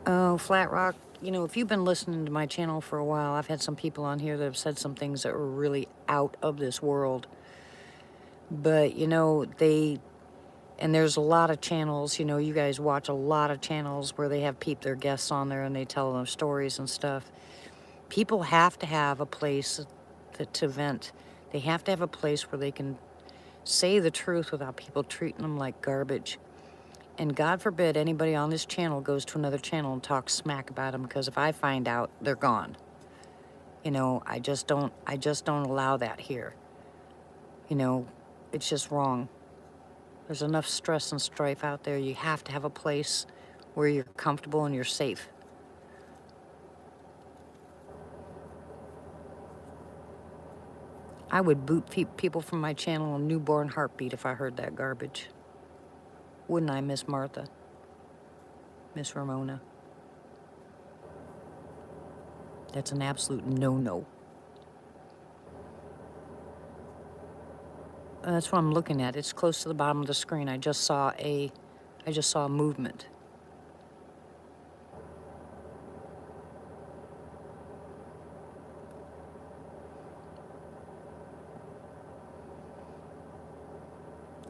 Oh, Flat Rock, if you've been listening to my channel for a while, I've had some people on here that have said some things that were really out of this world. But, and there's a lot of channels, you guys watch a lot of channels where they have their guests on there and they tell them stories and stuff. People have to have a place to vent. They have to have a place where they can say the truth without people treating them like garbage. And God forbid anybody on this channel goes to another channel and talks smack about them, because if I find out, they're gone. I just don't allow that here. It's just wrong. There's enough stress and strife out there. You have to have a place where you're comfortable and you're safe. I would boot people from my channel a newborn heartbeat if I heard that garbage. Wouldn't I, Miss Martha? Miss Ramona? That's an absolute no-no. That's what I'm looking at. It's close to the bottom of the screen. I just saw a movement.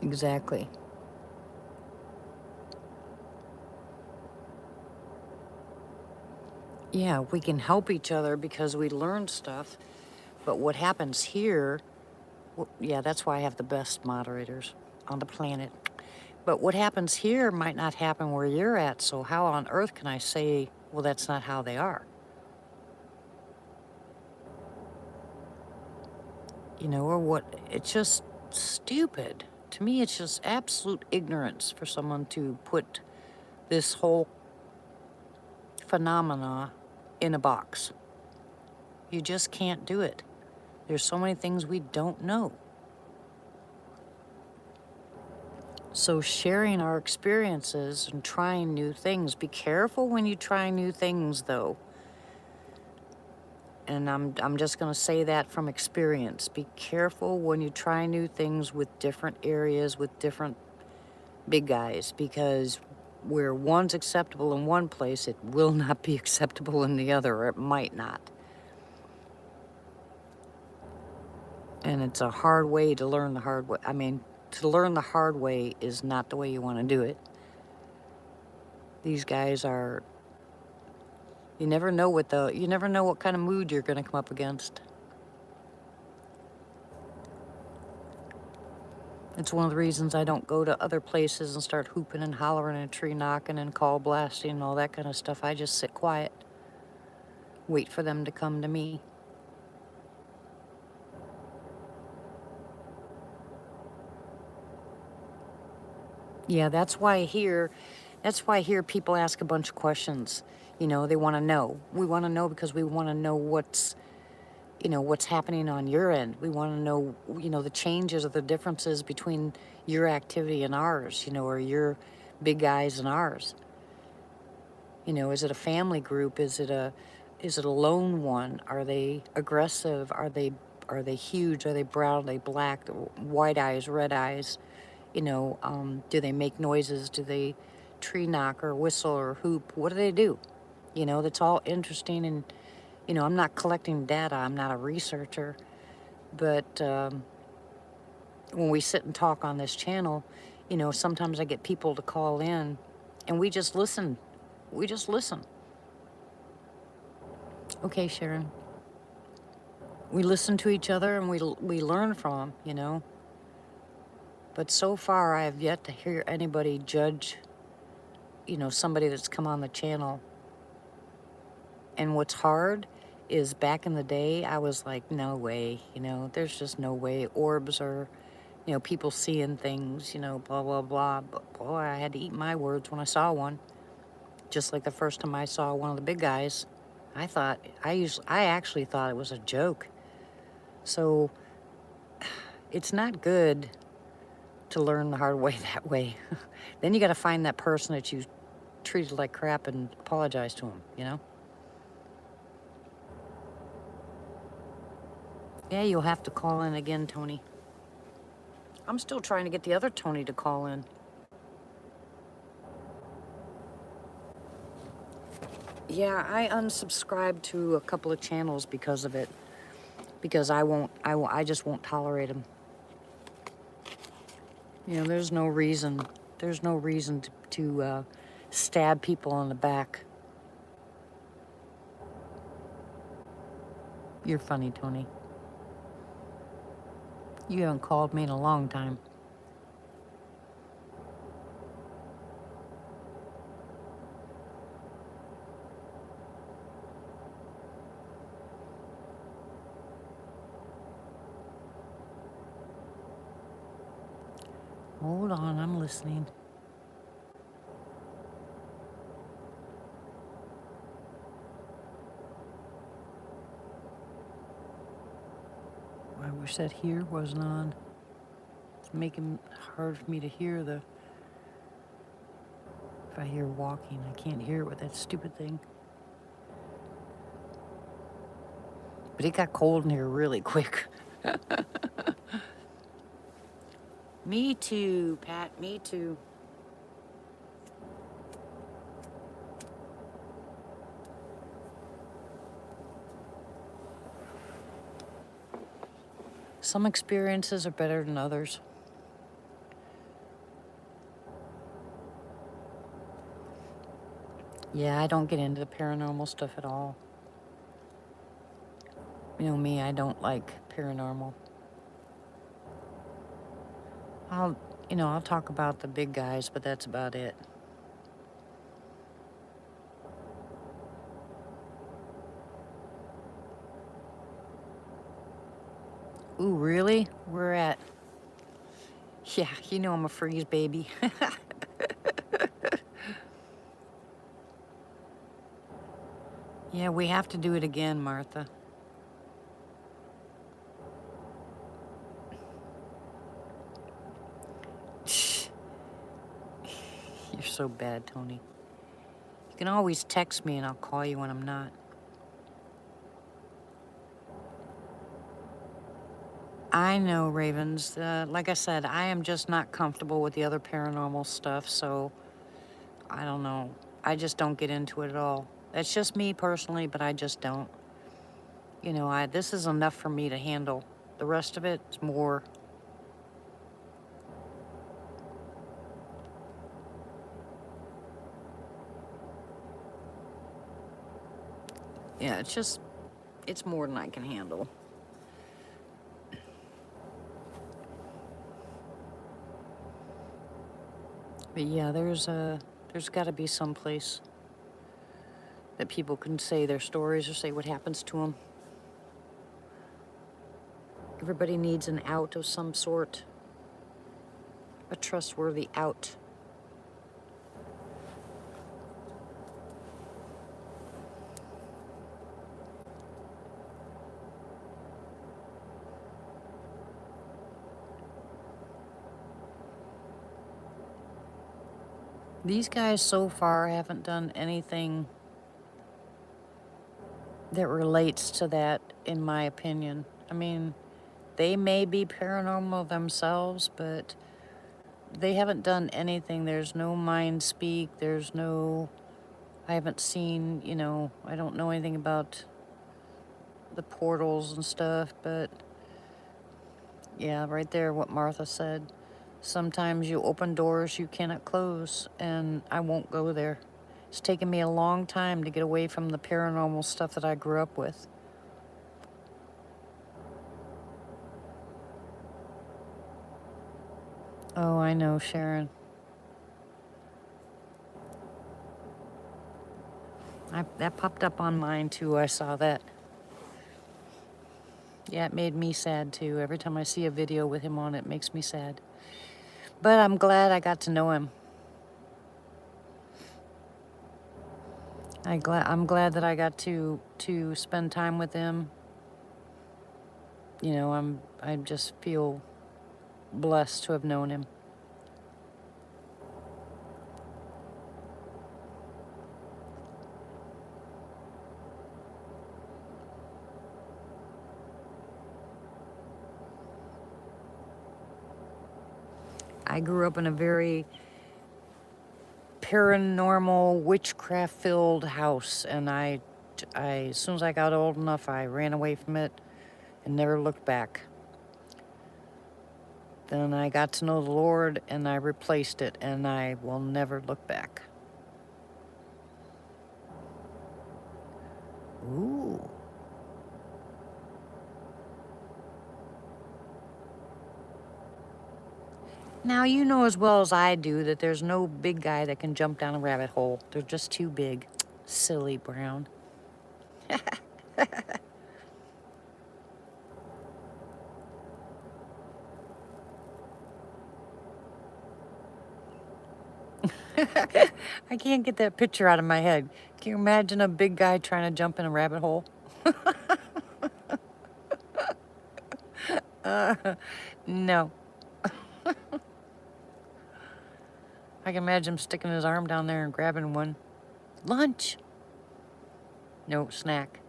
Exactly. Yeah, we can help each other because we learn stuff. But what happens here, well, yeah, that's why I have the best moderators on the planet. But what happens here might not happen where you're at. So how on earth can I say, well, that's not how they are? You know, or what? It's just stupid. To me, it's just absolute ignorance for someone to put this whole phenomena in a box. You just can't do it. There's so many things we don't know. So sharing our experiences and trying new things. Be careful when you try new things, though. And I'm just going to say that from experience. Be careful when you try new things with different areas, with different big guys, because where one's acceptable in one place, it will not be acceptable in the other, or it might not. And it's a hard way to learn the hard way. I mean, to learn the hard way is not the way you want to do it. These guys are, you never know what kind of mood you're going to come up against. It's one of the reasons I don't go to other places and start hooping and hollering and tree knocking and call blasting and all that kind of stuff. I just sit quiet, wait for them to come to me. Yeah, that's why here people ask a bunch of questions. You know, they want to know. We want to know because we want to know what's happening on your end. We want to know, the changes or the differences between your activity and ours, or your big guys and ours. Is it a family group? Is it a lone one? Are they aggressive? Are they huge? Are they brown? Are they black? White eyes, red eyes? Do they make noises? Do they tree knock or whistle or hoop? What do they do? That's all interesting. And, I'm not collecting data. I'm not a researcher. But when we sit and talk on this channel, sometimes I get people to call in and we just listen. We just listen. Okay, Sharon. We listen to each other and we learn from them, But so far, I have yet to hear anybody judge, somebody that's come on the channel. And what's hard is back in the day, I was like, no way, there's just no way. Orbs are, people seeing things, blah, blah, blah. But boy, I had to eat my words when I saw one. Just like the first time I saw one of the big guys, I actually thought it was a joke. So it's not good to learn the hard way that way. Then you got to find that person that you treated like crap and apologize to them, Yeah, you'll have to call in again, Tony. I'm still trying to get the other Tony to call in. Yeah, I unsubscribed to a couple of channels because of it. Because I just won't tolerate them. There's no reason. There's no reason to stab people in the back. You're funny, Tony. You haven't called me in a long time. Hold on, I'm listening. I wish that here wasn't on. It's making it hard for me to hear if I hear walking, I can't hear it with that stupid thing. But it got cold in here really quick. Me too, Pat. Me too. Some experiences are better than others. Yeah, I don't get into the paranormal stuff at all. You know me, I don't like paranormal. I'll talk about the big guys, but that's about it. Ooh, really? Where at? Yeah, you know I'm a freeze baby. Yeah, we have to do it again, Martha. You're so bad, Tony. You can always text me and I'll call you when I'm not. I know, Ravens. Like I said, I am just not comfortable with the other paranormal stuff, so I don't know. I just don't get into it at all. That's just me personally, but I just don't. This is enough for me to handle. The rest of it is more. Yeah, it's more than I can handle. But yeah, there's got to be some place that people can say their stories or say what happens to them. Everybody needs an out of some sort, a trustworthy out. These guys so far haven't done anything that relates to that, in my opinion. I mean, they may be paranormal themselves, but they haven't done anything. There's no mind speak. I haven't seen, I don't know anything about the portals and stuff, but yeah, right there, what Martha said. Sometimes you open doors you cannot close, and I won't go there. It's taken me a long time to get away from the paranormal stuff that I grew up with. Oh, I know, Sharon. That popped up on mine too. I saw that. Yeah, it made me sad too. Every time I see a video with him on it, it makes me sad. But I'm glad I got to know him. I'm glad that I got to spend time with him. I just feel blessed to have known him. I grew up in a very paranormal, witchcraft-filled house, and as soon as I got old enough, I ran away from it and never looked back. Then I got to know the Lord, and I replaced it, and I will never look back. Ooh. Now, you know as well as I do that there's no big guy that can jump down a rabbit hole. They're just too big. Silly Brown. I can't get that picture out of my head. Can you imagine a big guy trying to jump in a rabbit hole? No. I can imagine him sticking his arm down there and grabbing one. Lunch. No, snack.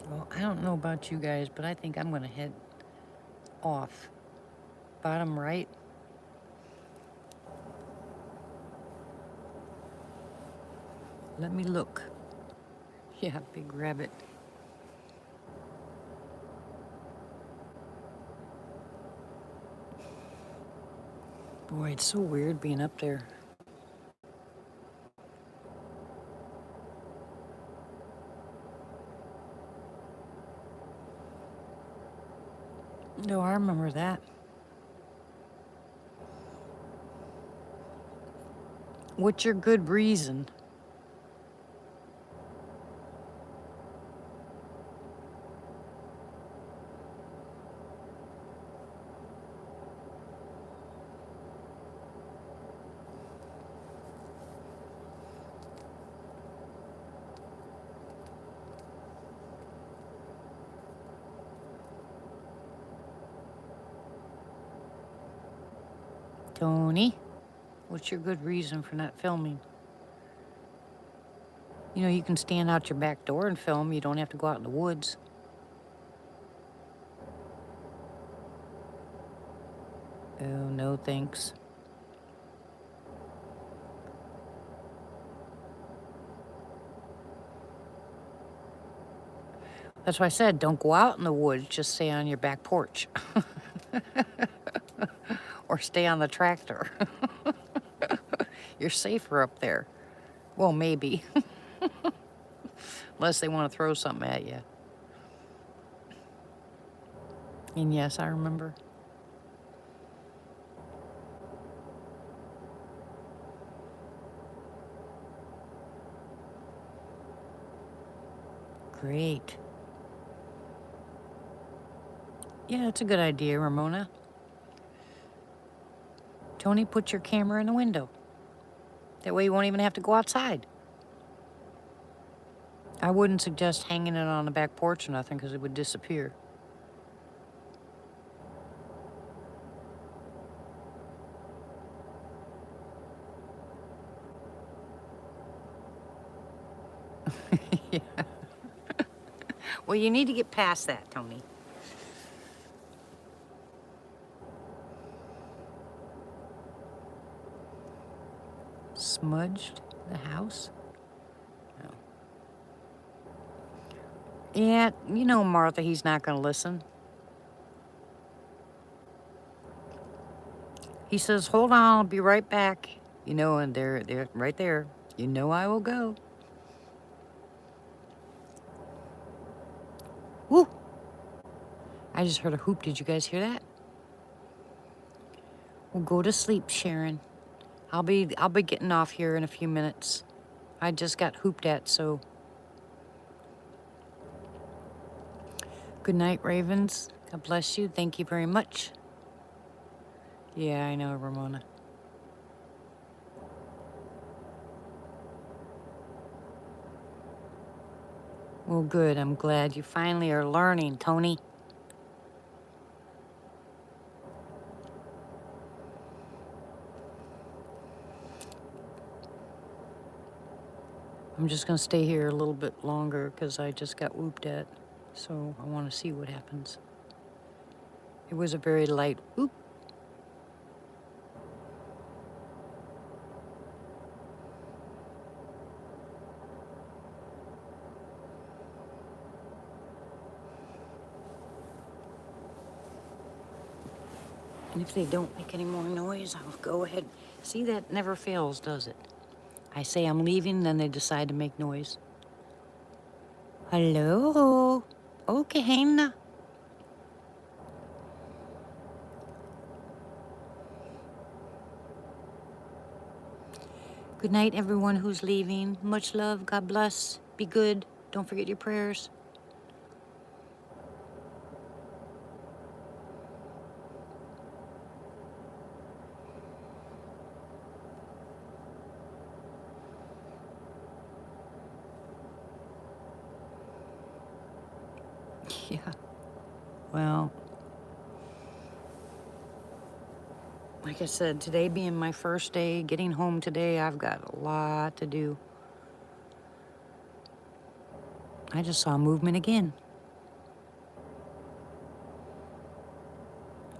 Well, I don't know about you guys, but I think I'm going to head off. Bottom right. Let me look. Yeah, big rabbit. Boy, it's so weird being up there. No, I remember that. What's your good reason? Tony, what's your good reason for not filming? You know, you can stand out your back door and film. You don't have to go out in the woods. Oh, no thanks. That's why I said don't go out in the woods. Just stay on your back porch. Or stay on the tractor. You're safer up there. Well, maybe. Unless they want to throw something at you. And yes, I remember. Great. Yeah, it's a good idea, Ramona. Tony, put your camera in the window. That way you won't even have to go outside. I wouldn't suggest hanging it on the back porch or nothing because it would disappear. Yeah. Well, you need to get past that, Tony. Smudged the house? No. Yeah, you know, Martha, he's not going to listen. He says, hold on, I'll be right back. You know, and they're right there. You know I will go. Woo! I just heard a hoop. Did you guys hear that? Well, go to sleep, Sharon. I'll be getting off here in a few minutes. I just got hooped at, so. Good night, Ravens. God bless you. Thank you very much. Yeah, I know, Ramona. Well, good. I'm glad you finally are learning, Tony. I'm just going to stay here a little bit longer because I just got whooped at. So I want to see what happens. It was a very light whoop. And if they don't make any more noise, I'll go ahead. See, that never fails, does it? I say I'm leaving, then they decide to make noise. Hello? Okay, Hannah. Good night, everyone who's leaving. Much love. God bless. Be good. Don't forget your prayers. Yeah. Well, like I said, today being my first day, getting home today, I've got a lot to do. I just saw movement again.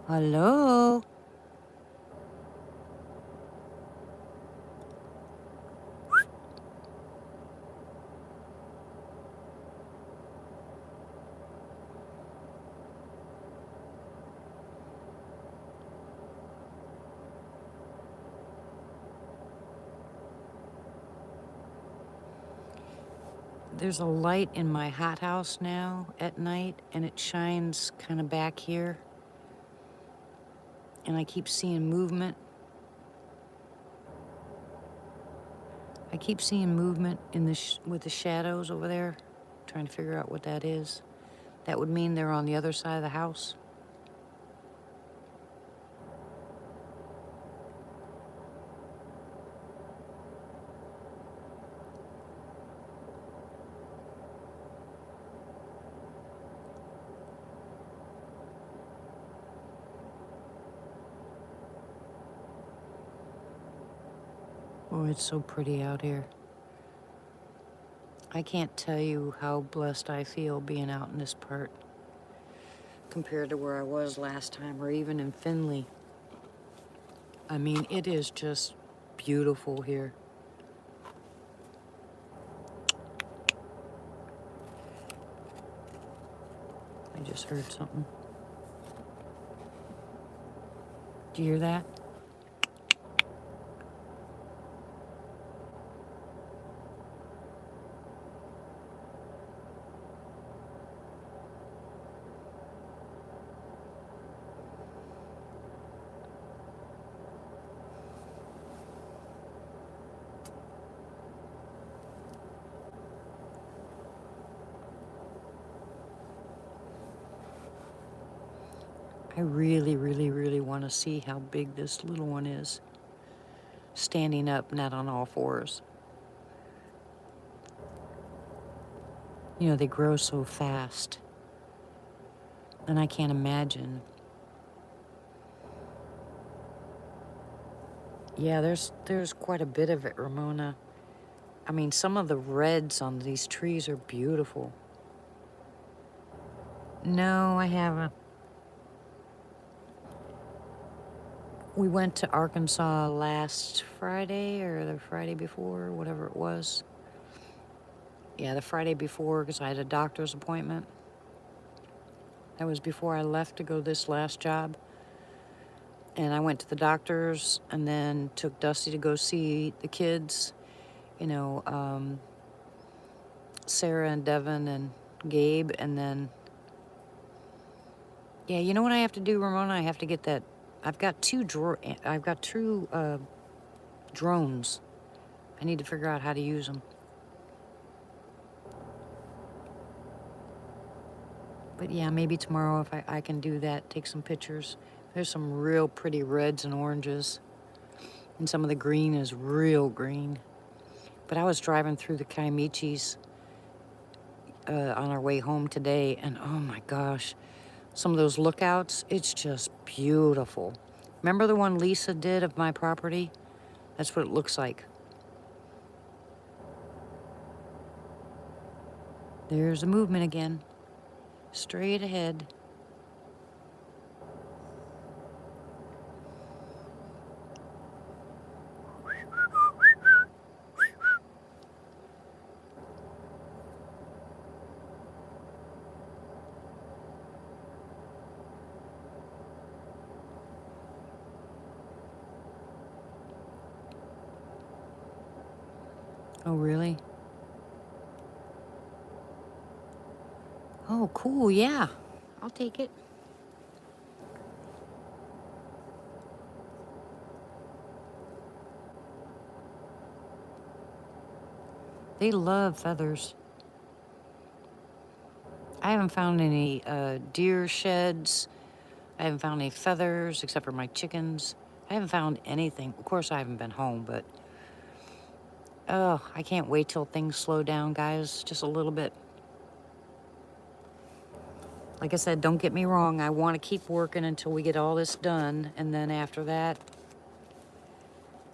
Hello? There's a light in my hothouse now at night, and it shines kind of back here. And I keep seeing movement. I keep seeing movement in the with the shadows over there. Trying to figure out what that is. That would mean they're on the other side of the house. Oh, it's so pretty out here. I can't tell you how blessed I feel being out in this part compared to where I was last time, or even in Finley. I mean, it is just beautiful here. I just heard something. Do you hear that? I really, really, really want to see how big this little one is. Standing up, not on all fours. You know, they grow so fast. And I can't imagine. Yeah, there's quite a bit of it, Ramona. I mean, some of the reds on these trees are beautiful. No, I haven't. We went to Arkansas last Friday or the Friday before, whatever it was. Yeah, the Friday before, because I had a doctor's appointment. That was before I left to go this last job. And I went to the doctor's and then took Dusty to go see the kids. You know, Sarah and Devin and Gabe. And then, yeah, you know what I have to do, Ramona? I have to get that. I've got two drones. I need to figure out how to use them. But yeah, maybe tomorrow if I can do that, take some pictures. There's some real pretty reds and oranges. And some of the green is real green. But I was driving through the Kiamichis on our way home today, and oh my gosh, some of those lookouts, it's just beautiful. Remember the one Lisa did of my property? That's what it looks like. There's the movement again. Straight ahead. Oh, really? Oh, cool, yeah. I'll take it. They love feathers. I haven't found any deer sheds. I haven't found any feathers except for my chickens. I haven't found anything. Of course, I haven't been home, but oh, I can't wait till things slow down, guys, just a little bit. Like I said, don't get me wrong. I want to keep working until we get all this done. And then after that,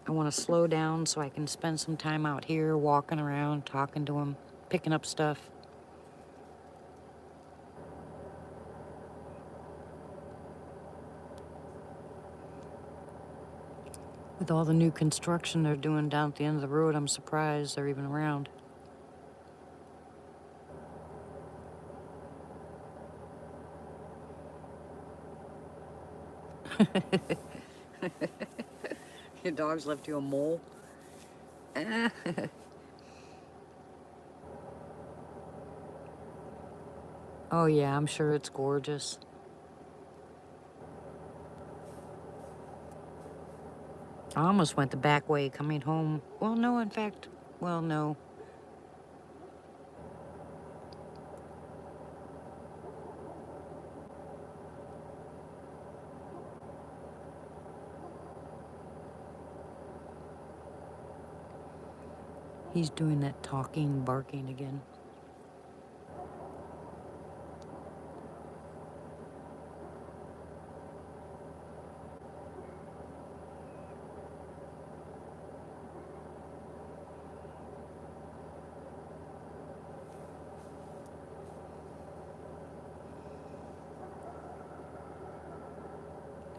I want to slow down so I can spend some time out here walking around, talking to them, picking up stuff. With all the new construction they're doing down at the end of the road, I'm surprised they're even around. Your dog's left you a mole? Oh yeah, I'm sure it's gorgeous. I almost went the back way coming home. Well, no, in fact, well, no. He's doing that talking, barking again.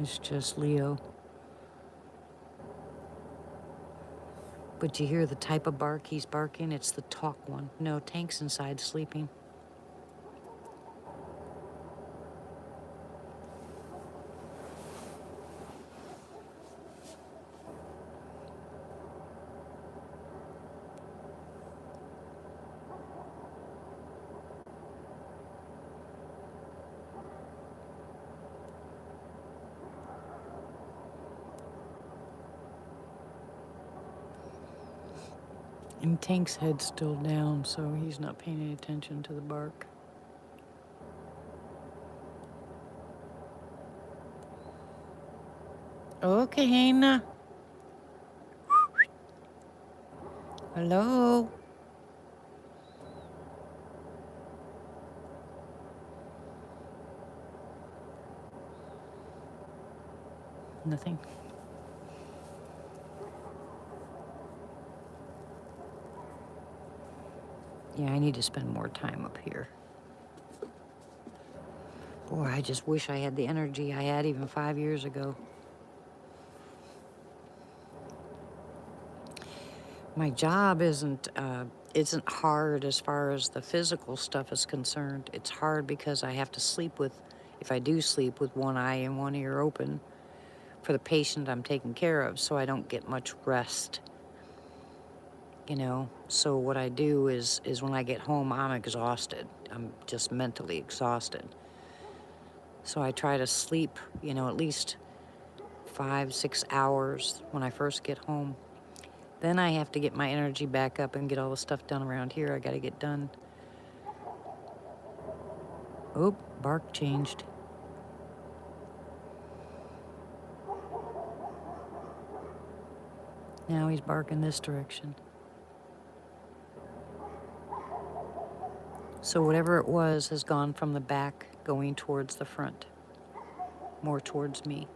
It's just Leo. But you hear the type of bark he's barking? It's the talk one. No, Tank's inside sleeping. And Tank's head's still down, so he's not paying any attention to the bark. Okay, Hannah. Hello? Nothing. Yeah, I need to spend more time up here. Boy, I just wish I had the energy I had even 5 years ago. My job isn't hard as far as the physical stuff is concerned. It's hard because I have to sleep with, if I do sleep with one eye and one ear open for the patient I'm taking care of, so I don't get much rest. You know, so what I do is when I get home, I'm exhausted. I'm just mentally exhausted. So I try to sleep, you know, at least 5-6 hours when I first get home. Then I have to get my energy back up and get all the stuff done around here I gotta get done. Oh, bark changed. Now he's barking this direction. So whatever it was has gone from the back going towards the front, more towards me.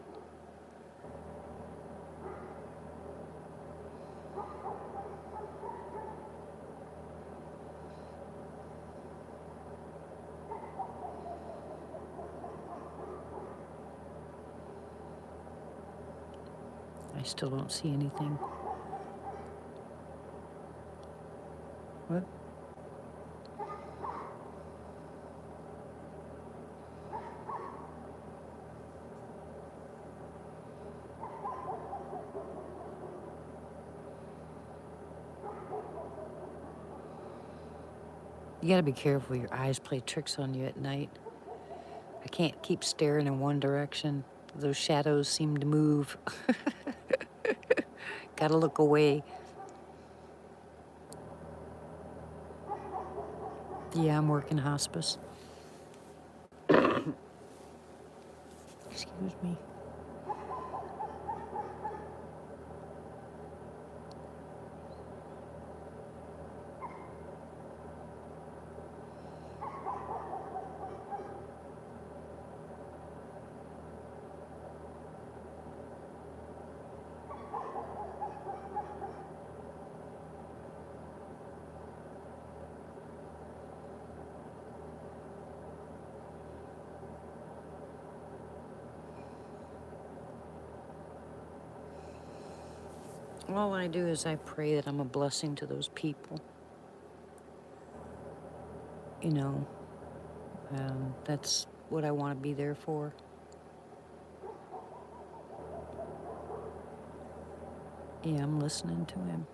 I still don't see anything. What? You gotta be careful, your eyes play tricks on you at night. I can't keep staring in one direction. Those shadows seem to move. Gotta look away. Yeah, I'm working hospice. Excuse me. All I do is I pray that I'm a blessing to those people. You know, that's what I want to be there for. Yeah, I'm listening to him.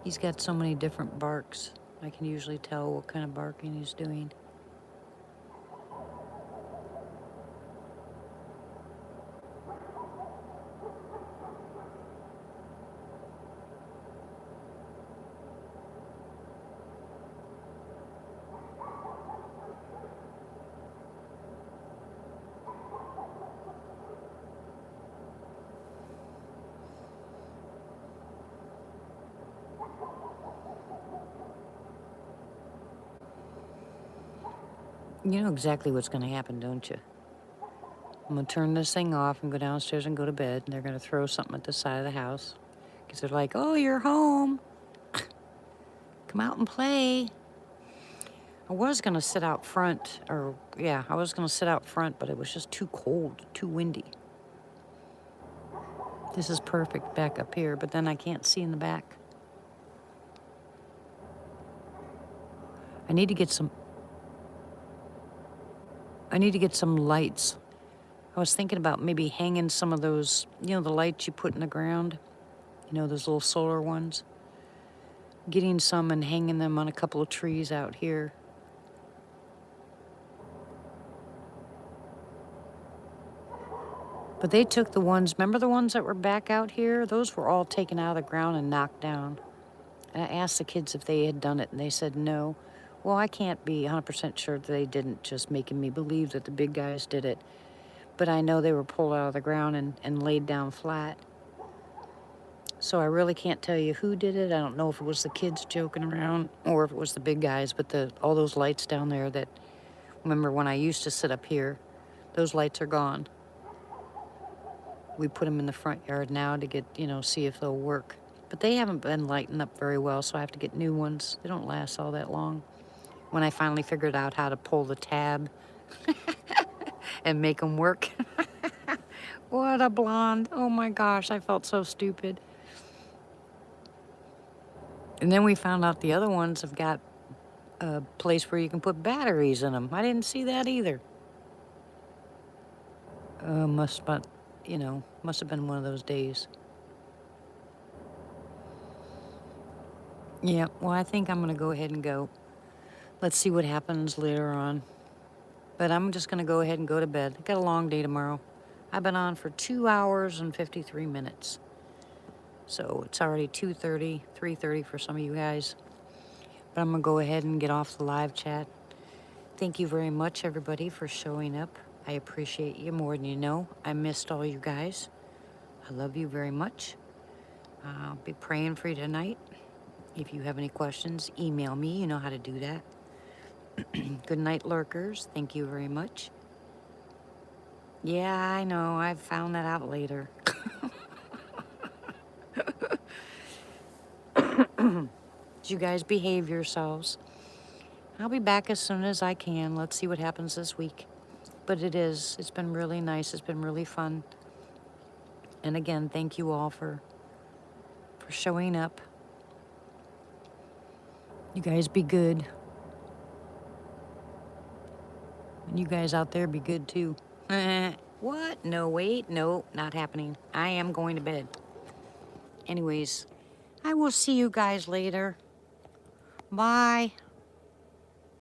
He's got so many different barks. I can usually tell what kind of barking he's doing. You know exactly what's going to happen, don't you? I'm going to turn this thing off and go downstairs and go to bed. And they're going to throw something at the side of the house. Because they're like, oh, you're home. Come out and play. I was going to sit out front. I was going to sit out front, but it was just too cold, too windy. This is perfect back up here, but then I can't see in the back. I need to get some lights. I was thinking about maybe hanging some of those, the lights you put in the ground, those little solar ones. Getting some and hanging them on a couple of trees out here. But they took the ones, remember the ones that were back out here? Those were all taken out of the ground and knocked down. And I asked the kids if they had done it, and they said no. Well, I can't be 100% sure that they didn't, just making me believe that the big guys did it. But I know they were pulled out of the ground and laid down flat. So I really can't tell you who did it. I don't know if it was the kids joking around or if it was the big guys, but all those lights down there that, remember when I used to sit up here, those lights are gone. We put them in the front yard now to get, see if they'll work. But they haven't been lighting up very well, so I have to get new ones. They don't last all that long. When I finally figured out how to pull the tab and make them work. What a blonde. Oh my gosh, I felt so stupid. And then we found out the other ones have got a place where you can put batteries in them. I didn't see that either. Must have been one of those days. Yeah, well, I think I'm going to go ahead and go. Let's see what happens later on. But I'm just going to go ahead and go to bed. I got a long day tomorrow. I've been on for 2 hours and 53 minutes. So it's already 2:30, 3:30 for some of you guys. But I'm going to go ahead and get off the live chat. Thank you very much, everybody, for showing up. I appreciate you more than you know. I missed all you guys. I love you very much. I'll be praying for you tonight. If you have any questions, email me. You know how to do that. Good night, lurkers. Thank you very much. Yeah, I know. I found that out later. You guys behave yourselves. I'll be back as soon as I can. Let's see what happens this week. But it's been really nice. It's been really fun. And again, thank you all for showing up. You guys be good. And you guys out there be good too. What? No, wait. No, not happening. I am going to bed. Anyways, I will see you guys later. Bye.